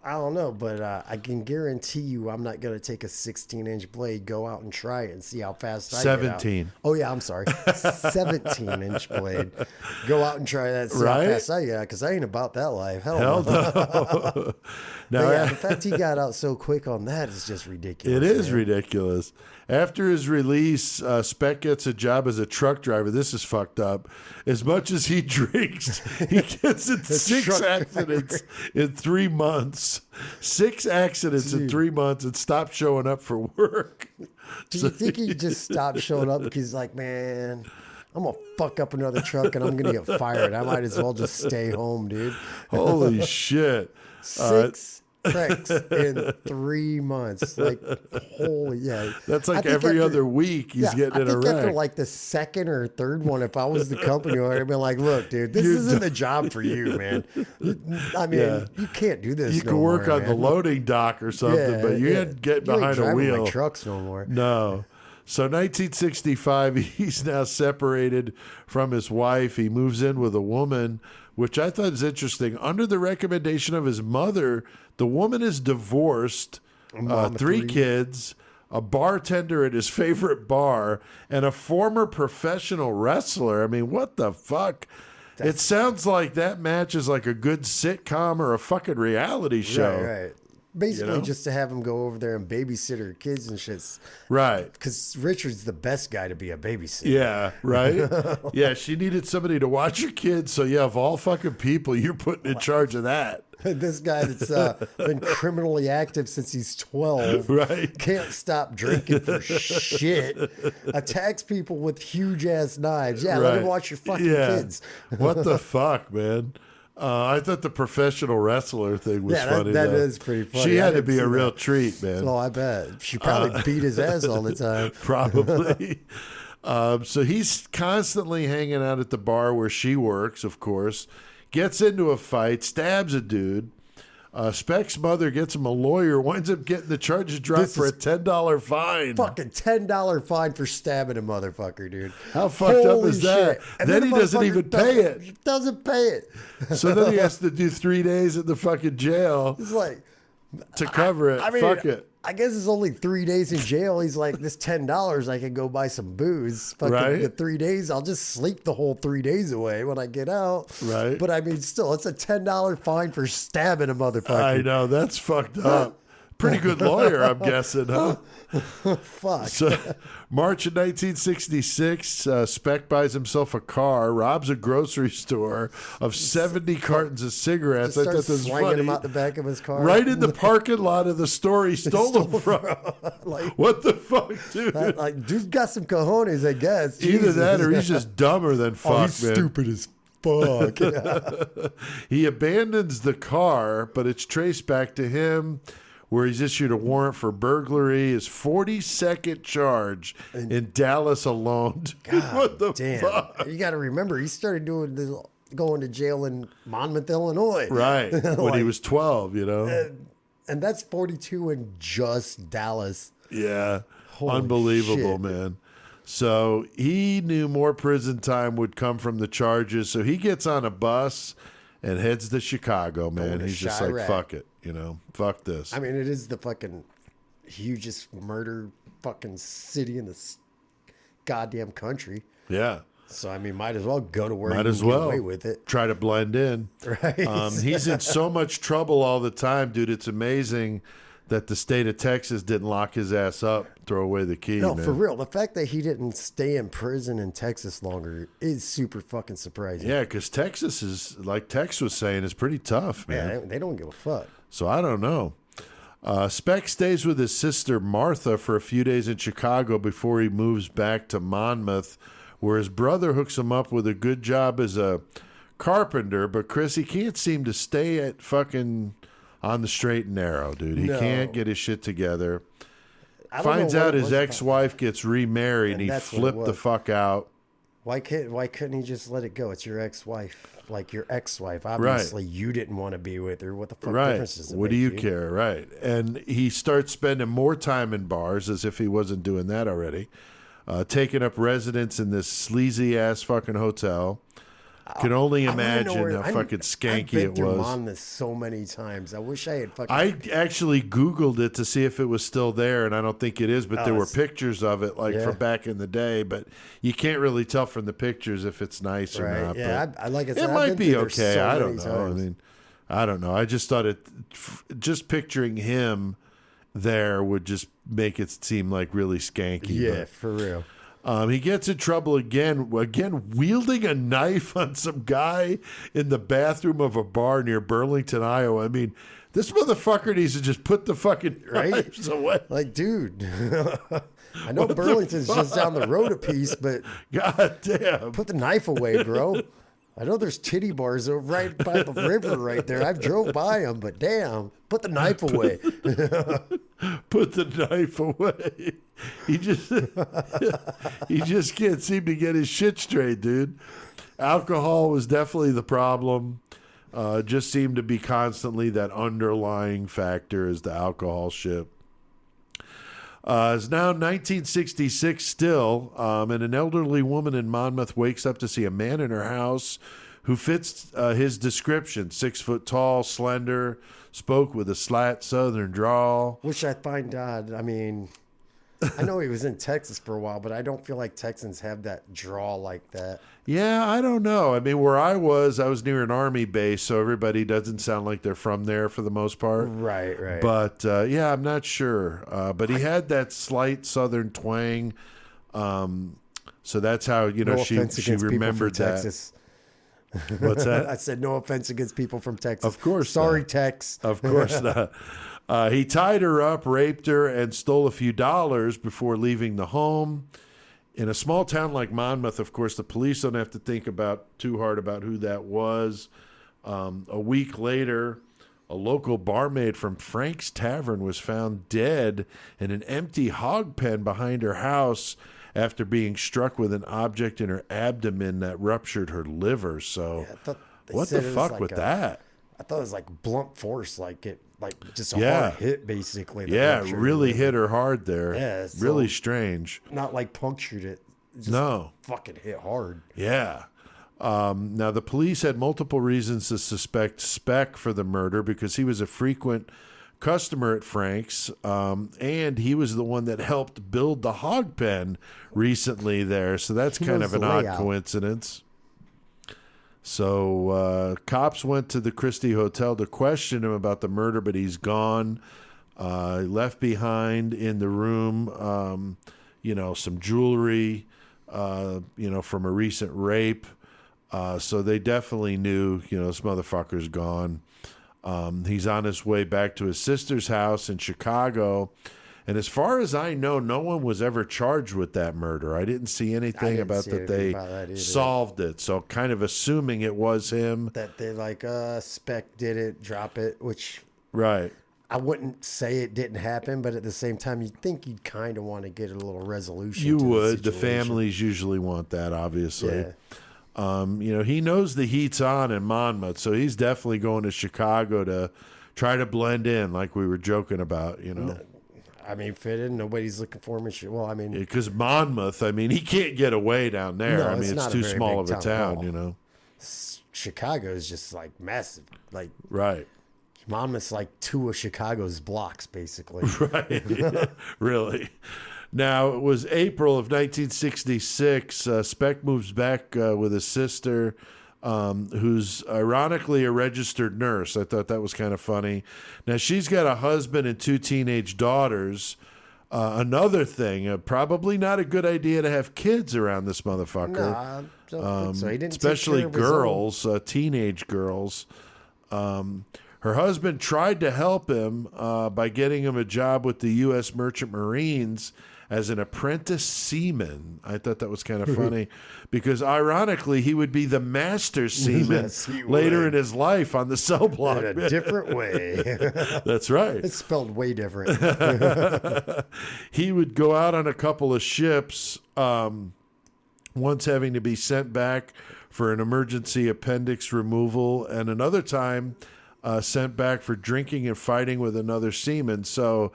I don't know, but I can guarantee you I'm not going to take a 16-inch blade, go out and try it and see how fast I get out. 17. Oh, yeah, I'm sorry. 17-inch blade. Go out and try that, see Right? how fast I get out, because I ain't about that life. Hell no. no. Now, But yeah, the fact he got out so quick on that is just ridiculous. it is man. ridiculous. After his release, Speck gets a job as a truck driver. This is fucked up. As much as he drinks, he gets in 6 accidents in 3 months. 6 accidents in 3 months and stopped showing up for work. Do you think he just stopped showing up because he's like, man, I'm going to fuck up another truck and I'm going to get fired. I might as well just stay home, dude. Holy shit. 6 tracks in 3 months. Like, holy, yeah. That's I like think every after- other week he's getting in a after wreck. like the second or third one, if I was the company owner, I'd be like, look, dude, this isn't the job for you, man. I mean, you can't do this You no can work more, on the man. loading dock or something, but you ain't getting You ain't behind a driving wheel. my trucks no more. No. So 1965, he's now separated from his wife. He moves in with a woman, which I thought is interesting. Under the recommendation of his mother, the woman is divorced, mom of 3 3. kids, a bartender at his favorite bar, and a former professional wrestler. I mean, what the fuck? It sounds like that match is like a good sitcom or a fucking reality show. Right. Basically, know? just to have him go over there and babysit her kids and shit. Right. Because Richard's the best guy to be a babysitter. Yeah, right? Yeah, she needed somebody to watch her kids. So, yeah, of all fucking people, you're putting in charge of that. This guy that's been criminally active since he's 12. Right. Can't stop drinking for shit. Attacks people with huge ass knives. Yeah, let him Right. watch your fucking Yeah. kids. What the fuck, man? I thought the professional wrestler thing was Yeah, funny. that though. is pretty funny. She I had to didn't be see a real that. treat, man. Oh, I bet. She probably beat his ass all the time. Probably. So he's constantly hanging out at the bar where she works, of course, gets into a fight, stabs a dude. Speck's mother gets him a lawyer, winds up getting the charges dropped This for a is $10 fine. Fucking $10 fine for stabbing a motherfucker, dude. How fucked up Holy is that? shit. And Then the he doesn't motherfucker even pay it. Doesn't pay it. So then he has to do 3 days in the fucking jail It's like, to cover it. I mean, Fuck it. I guess it's only 3 days in jail. He's like, this $10, I can go buy some booze. Fucking Right. the 3 days, I'll just sleep the whole 3 days away when I get out. Right. But I mean, still, it's a $10 fine for stabbing a motherfucker. I know, that's fucked up. Pretty good lawyer, I'm guessing, huh? Fuck. So, March of 1966, Speck buys himself a car, robs a grocery store of 70 cartons of cigarettes. Just I thought starts this was slanging funny. them out the back of his car. Right in the parking lot of the store he stole them from. Like, What the fuck, dude? like, dude's got some cojones, I guess. Either Jesus. that or he's just dumber than fuck, Oh, he's man. stupid as fuck. He abandons the car, but it's traced back to him, where he's issued a warrant for burglary, his 42nd charge in Dallas alone. Dude, what the Damn. fuck? You got to remember, he started doing this, going to jail in Monmouth, Illinois. Right, when he Like, was 12, you know? And that's 42 in just Dallas. Yeah, Holy unbelievable, shit. man. So he knew more prison time would come from the charges, so he gets on a bus and heads to Chicago, man. Going to He's just Chirac. like, fuck it, you know? Fuck this. I mean, it is the fucking hugest murder fucking city in this goddamn country. Yeah. So, I mean, might as well go to where Might you as can well get away with it. try to blend in. Right. He's in so much trouble all the time, dude. It's amazing that the state of Texas didn't lock his ass up, throw away the key. No, man. for real. The fact that he didn't stay in prison in Texas longer is super fucking surprising. Yeah, because Texas is, like Tex was saying, is pretty tough, man. Yeah, they don't give a fuck. So I don't know. Speck stays with his sister Martha for a few days in Chicago before he moves back to Monmouth, where his brother hooks him up with a good job as a carpenter. But Chris, he can't seem to stay at fucking on the straight and narrow, dude. He No. can't get his shit together. I don't know Finds what out it his was about- ex-wife gets remarried and he that's what it flipped the was. fuck out. Why couldn't he just let it go? It's your ex-wife, like your ex-wife. Obviously, you didn't want to be with her. What the fuck difference does it What do make you care? Right. And he starts spending more time in bars, as if he wasn't doing that already. Taking up residence in this sleazy ass fucking hotel. Can only imagine how fucking skanky I've been it through was. Monmouth so many times. I wish I had fucking. I actually Googled it to see if it was still there, and I don't think it is, but there were pictures of it from back in the day, but you can't really tell from the pictures if it's nice or not. Yeah, I like I said, it I've might been be through okay. there so I don't many know. times. I mean, I don't know. I just thought just picturing him there would just make it seem like really skanky. Yeah, for real. He gets in trouble again wielding a knife on some guy in the bathroom of a bar near Burlington, Iowa. I mean, this motherfucker needs to just put the fucking knives away. Like, dude, I know Burlington's just down the road a piece, but God damn. put the knife away, bro. I know there's titty bars over right by the river right there. I've drove by them, but damn, put the knife away. Put the knife away. He just can't seem to get his shit straight, dude. Alcohol was definitely the problem. Just seemed to be constantly that underlying factor is the alcohol shit. It's now 1966 still, and an elderly woman in Monmouth wakes up to see a man in her house who fits his description. 6 foot tall, slender, spoke with a slight southern drawl. Which I find odd. I mean, I know he was in Texas for a while, but I don't feel like Texans have that draw like that. Yeah, I don't know. I mean, where I was near an army base, so everybody doesn't sound like they're from there for the most part. Right. But, yeah, I'm not sure. But he had that slight southern twang. So that's how, No she offense against remembered people from that. Texas. What's that? I said no offense against people from Texas. Of course Sorry, not. Tex. Of course not. He tied her up, raped her, and stole a few dollars before leaving the home. In a small town like Monmouth, of course, the police don't have to think too hard about who that was. A week later, a local barmaid from Frank's Tavern was found dead in an empty hog pen behind her house after being struck with an object in her abdomen that ruptured her liver. So, what the fuck with that? I thought it was like blunt force, just a hard hit, basically. Yeah, really hit her hard there. Yeah, it's really strange. Not like punctured it. Just fucking hit hard. Yeah. Now, the police had multiple reasons to suspect Speck for the murder because he was a frequent customer at Frank's, and he was the one that helped build the hog pen recently there. So that's kind of an odd coincidence. So cops went to the Christie Hotel to question him about the murder, but he's gone. Left behind in the room, some jewelry, from a recent rape. So they definitely knew, this motherfucker's gone. He's on his way back to his sister's house in Chicago. And as far as I know, no one was ever charged with that murder. I didn't see anything about that they solved it. So kind of assuming it was him. That they Speck did it, drop it, which right. I wouldn't say it didn't happen, but at the same time, you'd think you'd kind of want to get a little resolution. You would. The families usually want that, obviously. Yeah. He knows the heat's on in Monmouth, so he's definitely going to Chicago to try to blend in, like we were joking about, fit in. Nobody's looking for him. Because Monmouth, he can't get away down there. No, it's too small of a town, Chicago is just massive. Right. Monmouth's like 2 of Chicago's blocks, basically. Right. Really. Now, it was April of 1966. Speck moves back with his sister, who's ironically a registered nurse. I thought that was kind of funny. Now, she's got a husband and 2 teenage daughters. Another thing, probably not a good idea to have kids around this motherfucker. No, I don't think so. He didn't especially take care of girls, teenage girls. Her husband tried to help him by getting him a job with the U.S. Merchant Marines as an apprentice seaman. I thought that was kind of funny because, ironically, he would be the master seaman later in his life on the cell block. In a different way. That's right. It's spelled way different. He would go out on a couple of ships once having to be sent back for an emergency appendix removal, and another time sent back for drinking and fighting with another seaman. So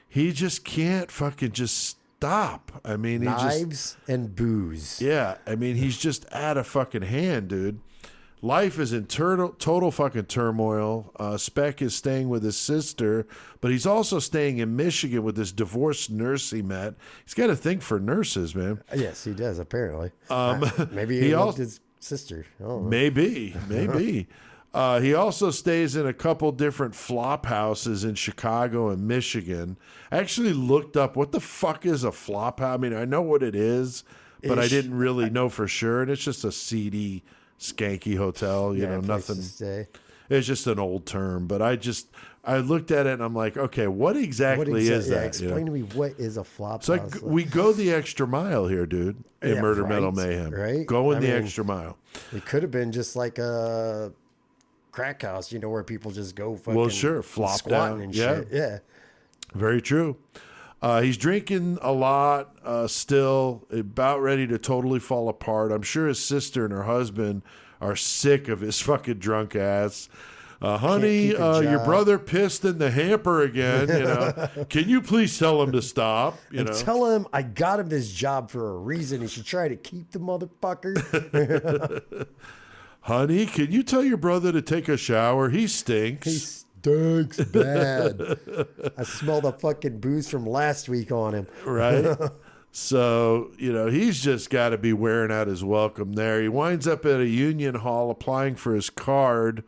he just can't fucking just stop. I mean, Knives and booze. yeah, I mean, he's just out of fucking hand, dude. Life is in total fucking turmoil. Speck is staying with his sister, but he's also staying in Michigan with this divorced nurse he met. He's got a thing for nurses, man. Yes, he does, apparently. Maybe he he loved also- his sister. I don't know. Maybe. He also stays in a couple different flop houses in Chicago and Michigan. I actually looked up what the fuck is a flop house. I mean, I know what it is, but I didn't really know for sure. And it's just a seedy, skanky hotel. You know, place nothing. to stay. It's just an old term. But I looked at it and I'm like, okay, what exactly is that? Explain to me, what is a flop So house? we go the extra mile here, dude, in Yeah, Murder right, Metal Mayhem. right? Going I the mean, extra mile. It could have been just like a crack house, where people just go fucking Well, sure, flop squatting down. and Yeah. shit. Yeah. Very true. He's drinking a lot still, about ready to totally fall apart. I'm sure his sister and her husband are sick of his fucking drunk ass. Honey, keep a your job. brother pissed in the hamper again. Can you please tell him to stop? And tell him I got him this job for a reason. He should try to keep the motherfucker. Honey, can you tell your brother to take a shower? He stinks. He stinks bad. I smell the fucking booze from last week on him. Right? So, he's just got to be wearing out his welcome there. He winds up at a union hall applying for his card,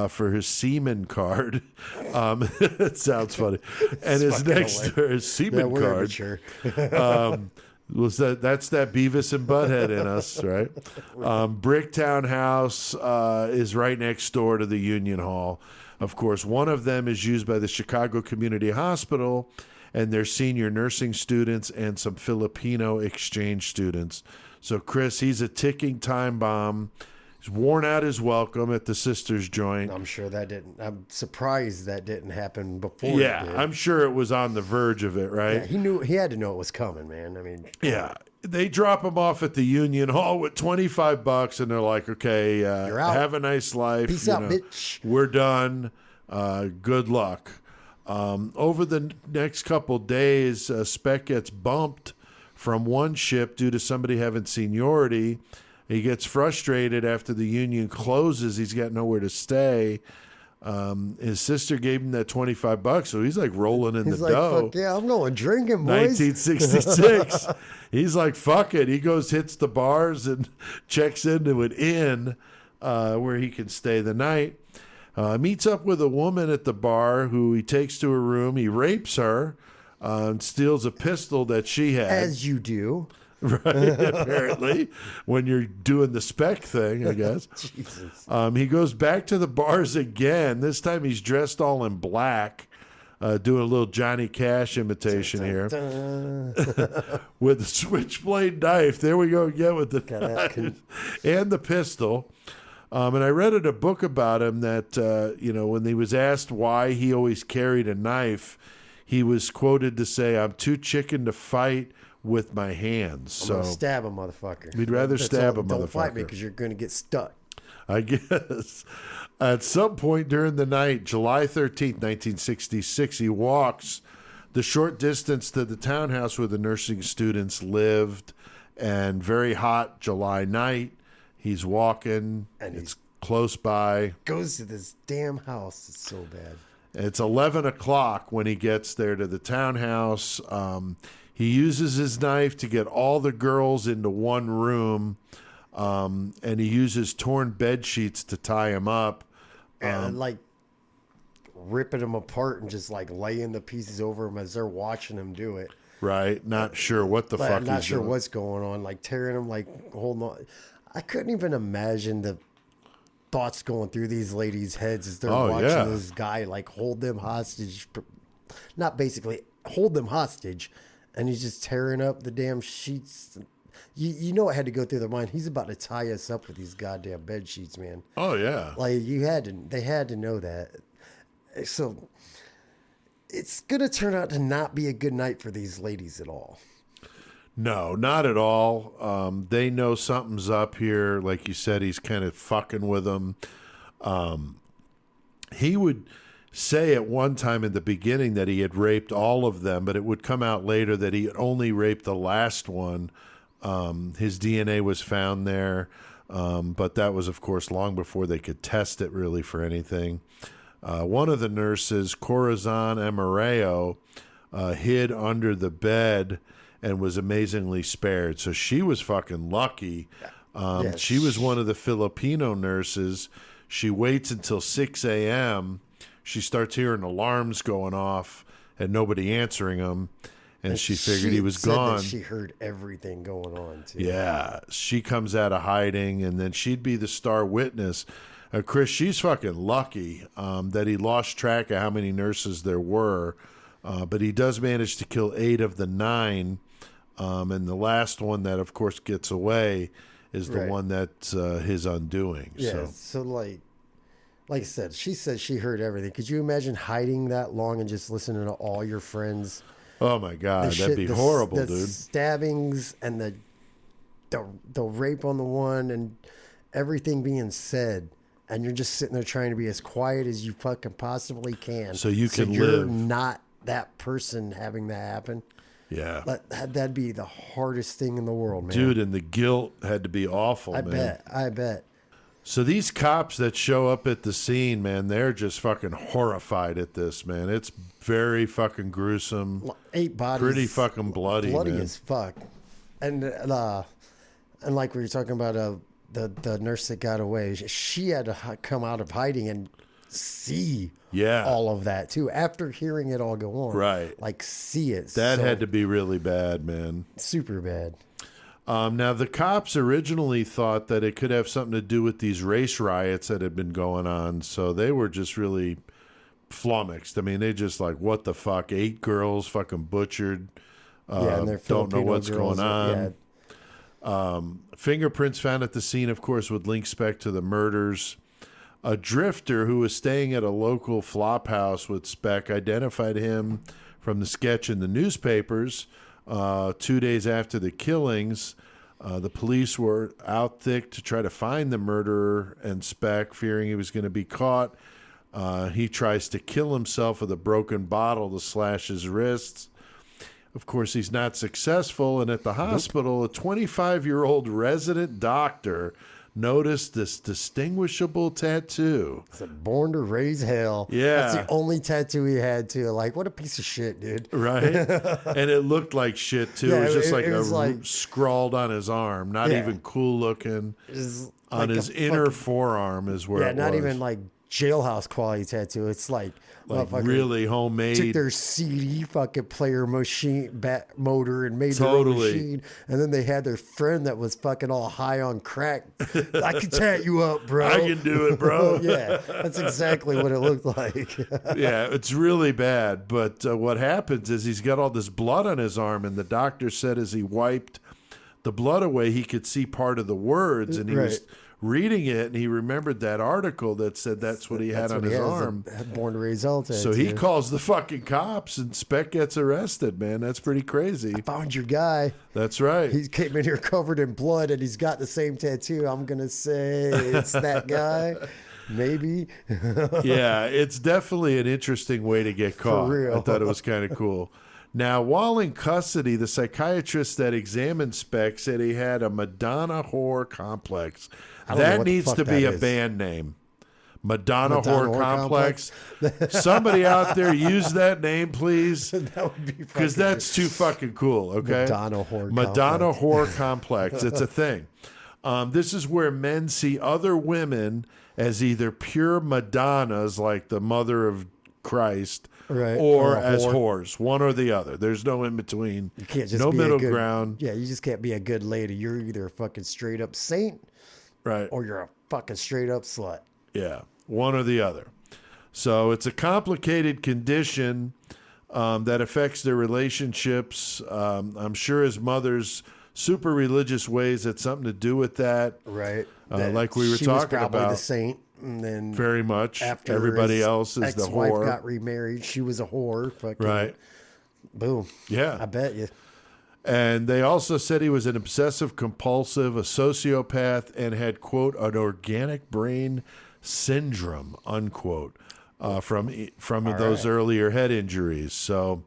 for his seaman card. It sounds funny. And his seaman card. Sure. That's that Beavis and Butthead in us, right? Bricktown House is right next door to the Union Hall. Of course, one of them is used by the Chicago Community Hospital and their senior nursing students and some Filipino exchange students. So, Chris, he's a ticking time bomb. He's worn out his welcome at the sister's joint. I'm surprised that didn't happen before. Yeah, it did. I'm sure it was on the verge of it, right? Yeah, he had to know it was coming, man. I mean, Yeah. They drop him off at the Union Hall with $25, and they're like, okay, You're out. have a nice life. Peace out, bitch. We're done. Good luck. Over the next couple days, Speck gets bumped from one ship due to somebody having seniority. He gets frustrated after the Union closes. He's got nowhere to stay. His sister gave him that $25, so he's like rolling in he's the like, dough. fuck yeah, I'm going drinking, boys. 1966. He's like, fuck it. He goes, hits the bars, and checks into an inn where he can stay the night. Meets up with a woman at the bar who he takes to her room. He rapes her and steals a pistol that she had. As you do. Right, apparently, when you're doing the Speck thing, I guess. Jesus. He goes back to the bars again. This time he's dressed all in black, doing a little Johnny Cash imitation here. With a switchblade knife. There we go again with the knife and the pistol. And I read in a book about him that, when he was asked why he always carried a knife, he was quoted to say, "I'm too chicken to fight with my hands." I'm So gonna stab a motherfucker. we'd rather stab a Don't fight me motherfucker. because you're gonna get stuck. I guess. At some point during the night, July 13th, 1966, he walks the short distance to the townhouse where the nursing students lived. And very hot July night, he's walking. And it's close by. Goes to this damn house. It's so bad. It's 11 o'clock when he gets there to the townhouse. He uses his knife to get all the girls into one room. And he uses torn bed sheets to tie him up. And like ripping them apart and just like laying the pieces over them as they're watching him do it. Right? Not sure what the fuck I'm not he's sure doing. what's going on. Like tearing them, like holding on. I couldn't even imagine the thoughts going through these ladies' heads as they're watching this guy like hold them hostage. Not basically hold them hostage. And he's just tearing up the damn sheets. You know it had to go through their mind. He's about to tie us up with these goddamn bed sheets, man. Oh, yeah. Like they had to know that. So it's gonna turn out to not be a good night for these ladies at all. No, not at all. They know something's up here. Like you said, he's kind of fucking with them. He would say at one time in the beginning that he had raped all of them, but it would come out later that he had only raped the last one. His DNA was found there, but that was, of course, long before they could test it really for anything. One of the nurses, Corazon Amareo, hid under the bed and was amazingly spared. So she was fucking lucky. Yes. She was one of the Filipino nurses. She waits until 6 a.m. She starts hearing alarms going off and nobody answering them. And she figured he was said gone. That she heard everything going on, too. Yeah. She comes out of hiding, and then she'd be the star witness. Chris, she's fucking lucky that he lost track of how many nurses there were. But he does manage to kill 8 of the 9. And the last one that, of course, gets away is the one that's his undoing. Yeah, so like I said, she said she heard everything. Could you imagine hiding that long and just listening to all your friends? Oh, my God. That'd be horrible, the dude. stabbings and the rape on the one and everything being said. And you're just sitting there trying to be as quiet as you fucking possibly can. So you can you're live. not that person having that happen. Yeah. That'd be the hardest thing in the world, man. Dude, and the guilt had to be awful, man. I bet. So these cops that show up at the scene, man, they're just fucking horrified at this, man. It's very fucking gruesome. 8 bodies. Pretty fucking bloody, man. As fuck. And like we were talking about the nurse that got away, she had to come out of hiding and see all of that too after hearing it all go on. Right. Like see it. That had to be really bad, man. Super bad. Now, the cops originally thought that it could have something to do with these race riots that had been going on, so they were just really flummoxed. I mean, they just like, what the fuck? 8 girls fucking butchered. And they're don't know Filipino what's girls going on. Fingerprints found at the scene, of course, would link Speck to the murders. A drifter who was staying at a local flop house with Speck identified him from the sketch in the newspapers 2 days after the killings. The police were out thick to try to find the murderer, and Speck, fearing he was going to be caught, he tries to kill himself with a broken bottle to slash his wrists. Of course, he's not successful, and at the hospital, a 25-year-old resident doctor noticed this distinguishable tattoo. It's a born to raise hell. Yeah. That's the only tattoo he had, too. Like, what a piece of shit, dude. Right? And it looked like shit, too. Yeah, it was just it was like scrawled on his arm. Not even cool looking. On his inner forearm is where it was. Yeah, not even like jailhouse quality tattoo. It's like really homemade. Took their CD fucking player machine motor and made Totally. their own machine, and then they had their friend that was fucking all high on crack. I can tat you up, bro. I can do it, bro. Yeah, that's exactly what it looked like. Yeah, it's really bad. But what happens is he's got all this blood on his arm, and the doctor said as he wiped the blood away, he could see part of the words, and he was reading it, and he remembered that article that said that's what he had on his arm. Born to raise hell tattoo. So he calls the fucking cops, and Speck gets arrested, man. That's pretty crazy. I found your guy. That's right. He came in here covered in blood, and he's got the same tattoo. I'm going to say it's that guy. Maybe. Yeah, it's definitely an interesting way to get caught. For real. I thought it was kind of cool. Now, while in custody, the psychiatrist that examined Speck said he had a Madonna whore complex. That needs to be a band name. Madonna whore complex. Somebody out there use that name, please. That would be because that's too fucking cool. Okay, Madonna whore complex. It's a thing. This is where men see other women as either pure Madonnas, like the Mother of Christ, or as whores, one or the other. There's no in between. You can't just no be middle a good, ground. Yeah, you just can't be a good lady. You're either a fucking straight up saint, right, or you're a fucking straight up slut. Yeah, one or the other. So it's a complicated condition that affects their relationships. I'm sure his mother's super religious ways had something to do with that. Right. Like we were she talking was probably about. The saint. And then very much. After everybody else is the ex-wife whore. Got remarried. She was a whore. Fucking, right. Boom. Yeah. I bet you. And they also said he was an obsessive compulsive, a sociopath, and had, quote, an organic brain syndrome, unquote, from those earlier head injuries. So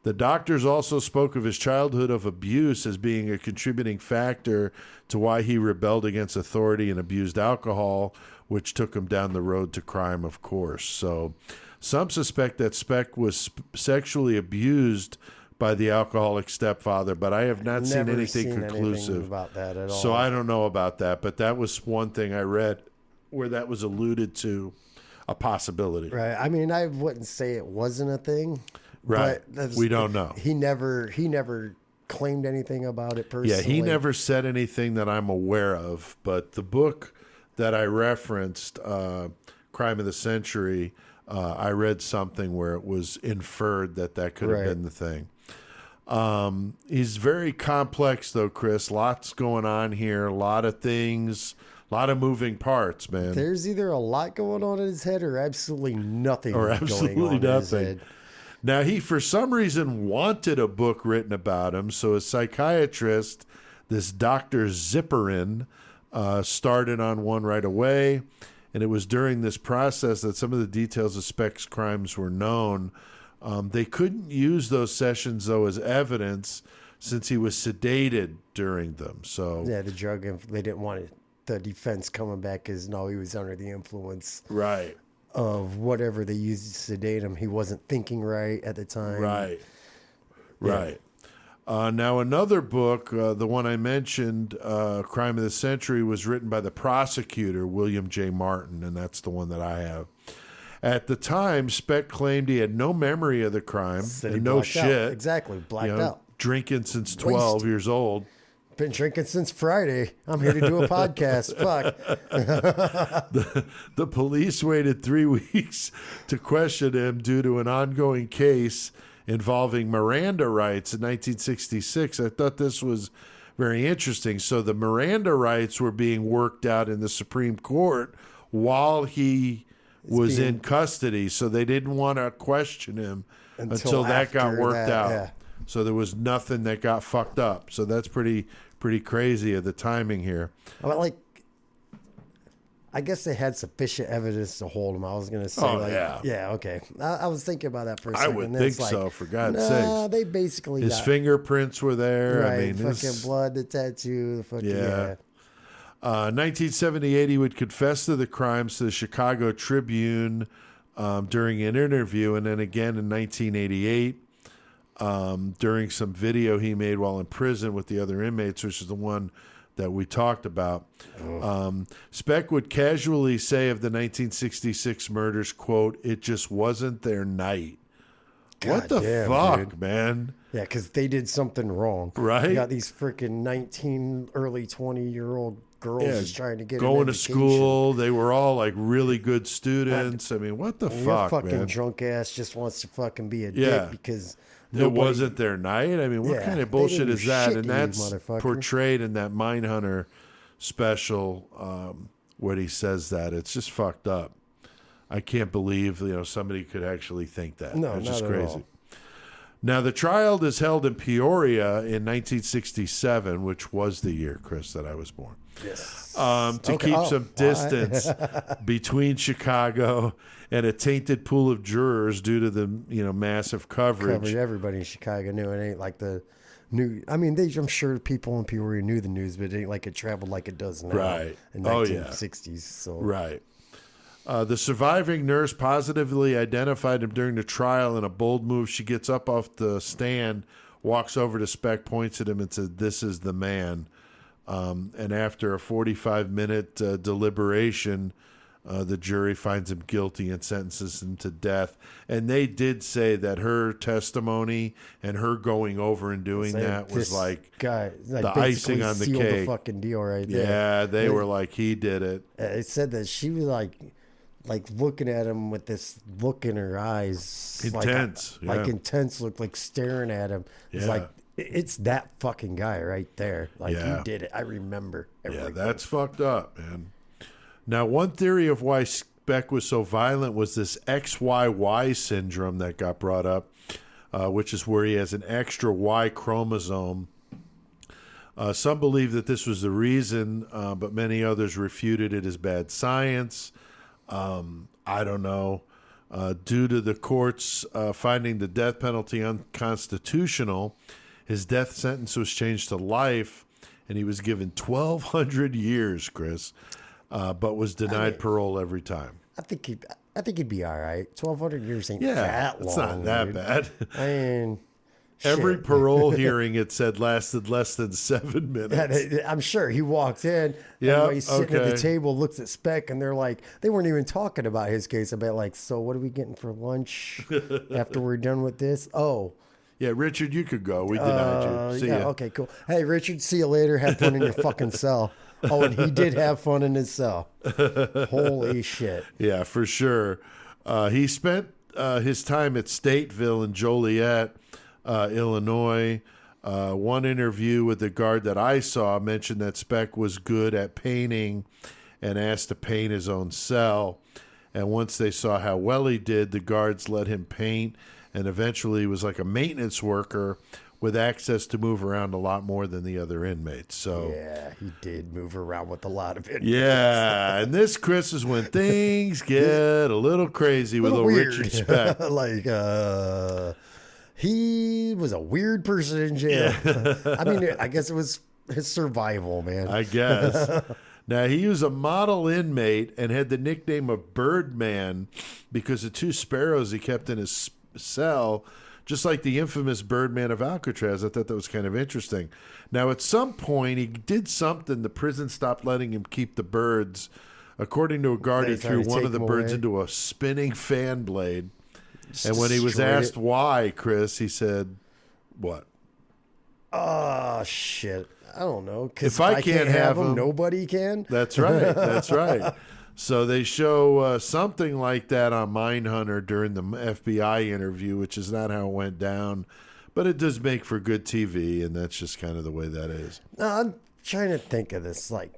the doctors also spoke of his childhood of abuse as being a contributing factor to why he rebelled against authority and abused alcohol, which took him down the road to crime, of course. So some suspect that Speck was sexually abused by the alcoholic stepfather, but I have not seen anything conclusive about that at all. So I don't know about that, but that was one thing I read where that was alluded to, a possibility. Right. I mean, I wouldn't say it wasn't a thing. Right. But We don't know. He never claimed anything about it personally. Yeah, he never said anything that I'm aware of, but the book that I referenced, Crime of the Century, I read something where it was inferred that could have been the thing. He's very complex, though, Chris. Lots going on here. A lot of things, a lot of moving parts, man. There's either a lot going on in his head or absolutely nothing going on in his head. Now, he, for some reason, wanted a book written about him, so a psychiatrist, this Dr. Zipperin, started on one right away, and it was during this process that some of the details of Speck's crimes were known. They couldn't use those sessions, though, as evidence since he was sedated during them. So yeah, the drug, they didn't want the defense coming back as, no, he was under the influence of whatever they used to sedate him. He wasn't thinking right at the time. Right. Now, another book, the one I mentioned, Crime of the Century, was written by the prosecutor, William J. Martin, and that's the one that I have. At the time, Speck claimed he had no memory of the crime, and no shit. Out. Exactly, blacked out. Drinking since 12 years old. Been drinking since Friday. I'm here to do a podcast. Fuck. The police waited 3 weeks to question him due to an ongoing case involving Miranda rights in 1966. I thought this was very interesting. So the Miranda rights were being worked out in the Supreme Court while he was in custody. So they didn't want to question him until that got worked out. Yeah. So there was nothing that got fucked up. So that's pretty crazy of the timing here. I guess they had sufficient evidence to hold him. I was going to say, yeah, okay. I was thinking about that for a second. I would think so, for God's sakes. They basically his fingerprints were there. Right, I mean, fucking blood, the tattoo, the fucking 1978, he would confess to the crimes to the Chicago Tribune during an interview, and then again in 1988 during some video he made while in prison with the other inmates, which is the one that we talked about. Speck would casually say of the 1966 murders, quote, "It just wasn't their night." What the fuck, dude, man? Yeah, because they did something wrong. Right? You got these freaking 19, early 20-year-old girls just trying to get going to school. They were all like really good students. I mean, what the fuck, your fucking man? Drunk ass just wants to fucking be a dick because it wasn't their night. I mean, what kind of bullshit is that? And that's portrayed in that Mindhunter special when he says that. It's just fucked up. I can't believe somebody could actually think that. No, it's just not crazy. at all. Now, the trial is held in Peoria in 1967, which was the year, Chris, that I was born. Yes. To keep some distance between Chicago and a tainted pool of jurors due to the massive coverage. Everybody in Chicago knew it ain't like the new. I mean, I'm sure people in Peoria knew the news, but it ain't like it traveled like it does now. Right. In 1960s. So. Right. The surviving nurse positively identified him during the trial. In a bold move, she gets up off the stand, walks over to Speck, points at him, and says, "This is the man." And after a 45-minute deliberation, the jury finds him guilty and sentences him to death. And they did say that her testimony and her going over and doing that was like the icing on the cake. The fucking deal right there. Yeah, they were like, he did it. It said that she was like looking at him with this look in her eyes. Intense. Like intense look, like staring at him. It's like, it's that fucking guy right there. Like, he did it. I remember everything. Yeah, that's fucked up, man. Now, one theory of why Speck was so violent was this XYY syndrome that got brought up. which is where he has an extra Y chromosome. Some believe that this was the reason, but many others refuted it as bad science. I don't know. Due to the courts finding the death penalty unconstitutional, his death sentence was changed to life, and he was given 1,200 years, Chris, but was denied parole every time. I think he'd be all right. 1,200 years ain't Yeah, that long. it's not that dude. bad. I mean, Every shit. parole hearing, it said, lasted less than 7 minutes. I'm sure he walked in. Yeah, and he's sitting at the okay. table, looks at Speck, and they're like, they weren't even talking about his case. About like, so what are we getting for lunch after we're done with this? Oh, Yeah, Richard, you could go. We denied you. See yeah, ya. okay, cool. Hey, Richard, see you later. Have fun in your fucking cell. Oh, and he did have fun in his cell. Holy shit. Yeah, for sure. He spent his time at Stateville in Joliet, Illinois. One interview with the guard that I saw mentioned that Speck was good at painting and asked to paint his own cell. And once they saw how well he did, the guards let him paint, and eventually he was like a maintenance worker with access to move around a lot more than the other inmates. So Yeah, he did move around with a lot of it. yeah, and this, Chris, is when things get a little crazy with little Weird. Richard Speck. Like, he was a weird person in jail. I mean, I guess it was his survival, man. I guess. Now, he was a model inmate and had the nickname of Birdman because of 2 sparrows he kept in his cell, just like the infamous Birdman of Alcatraz. I thought that was kind of interesting. Now, at some point, he did something. The prison stopped letting him keep the birds. According to a guard, he They threw tried to one take of the them birds away. into a spinning fan blade. And when he was Destroyed asked it. why, Chris, he said, what? Oh, shit. I don't know. 'Cause If I can't have 'em, nobody can. That's right. That's right. So they show something like that on Mindhunter during the FBI interview, which is not how it went down. But it does make for good TV, and that's just kind of the way that is. No, I'm trying to think of this. Like,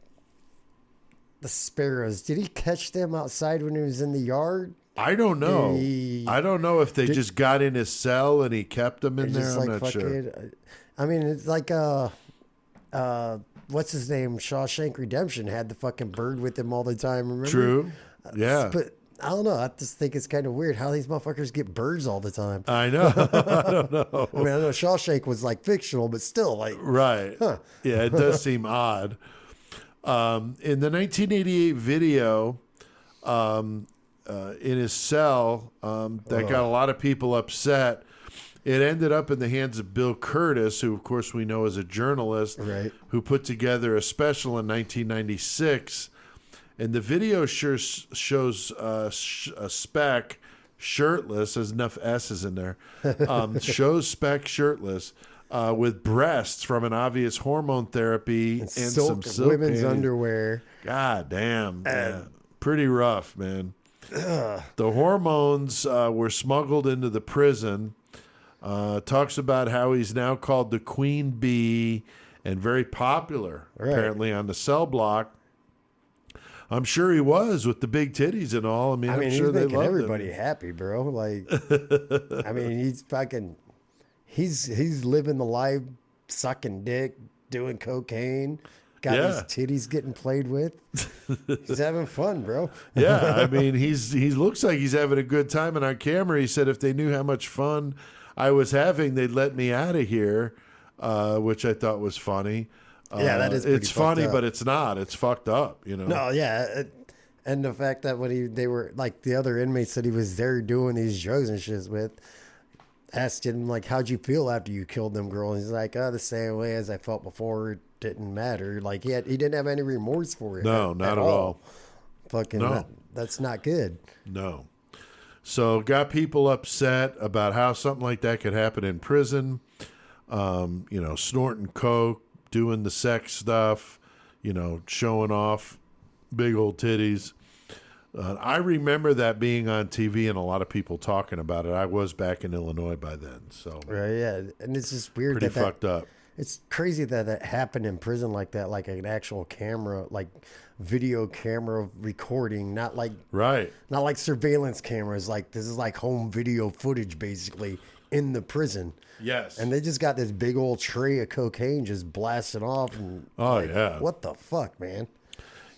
the sparrows. Did he catch them outside when he was in the yard? I don't know. He- I don't know if they just got in his cell and he kept them in They're there. just I'm like not sure. fucking. I mean, it's like what's his name? Shawshank Redemption had the fucking bird with him all the time. Remember? True. Yeah. But I don't know. I just think it's kind of weird how these motherfuckers get birds all the time. I know. I don't know. I mean, I know Shawshank was like fictional, but still, like, Right. Yeah, it does seem odd. In the 1988 video, in his cell, that got a lot of people upset. It ended up in the hands of Bill Curtis, who, of course, we know is a journalist, Right. who put together a special in 1996. And the video sure shows Speck shirtless. There's enough S's in there. Shows Speck shirtless with breasts from an obvious hormone therapy and some silk women's panties. underwear. God damn. Yeah. Pretty rough, man. The hormones were smuggled into the prison. Talks about how he's now called the Queen Bee and very popular, apparently, on the cell block. I'm sure he was with the big titties and all. I mean, I'm sure he's they making loved everybody him. happy, bro. Like, I mean, he's fucking, he's living the life, sucking dick, doing cocaine, got Yeah. his titties getting played with. He's having fun, bro. Yeah, I mean, he looks like he's having a good time. And on camera, he said if they knew how much fun I was having, they'd let me out of here, which I thought was funny. Yeah, that is pretty It's fucked funny, up. but it's not. It's fucked up, you know. No, yeah. And the fact that when they were like the other inmates that he was there doing these drugs and shit with, asked him like, how'd you feel after you killed them girls? He's like, the same way as I felt before. It didn't matter. Like he didn't have any remorse for it. No, not at all. Fucking, No. that's not good. No. So got people upset about how something like that could happen in prison. Snorting coke, doing the sex stuff, showing off big old titties. I remember that being on TV and a lot of people talking about it. I was back in Illinois by then, so Right? Yeah, and it's just weird pretty that fucked up. it's crazy that happened in prison like that, like an actual camera, like video camera recording, not like Right. surveillance cameras. Like this is like home video footage basically in the prison. Yes. And they just got this big old tray of cocaine just blasting off. And yeah. What the fuck, man?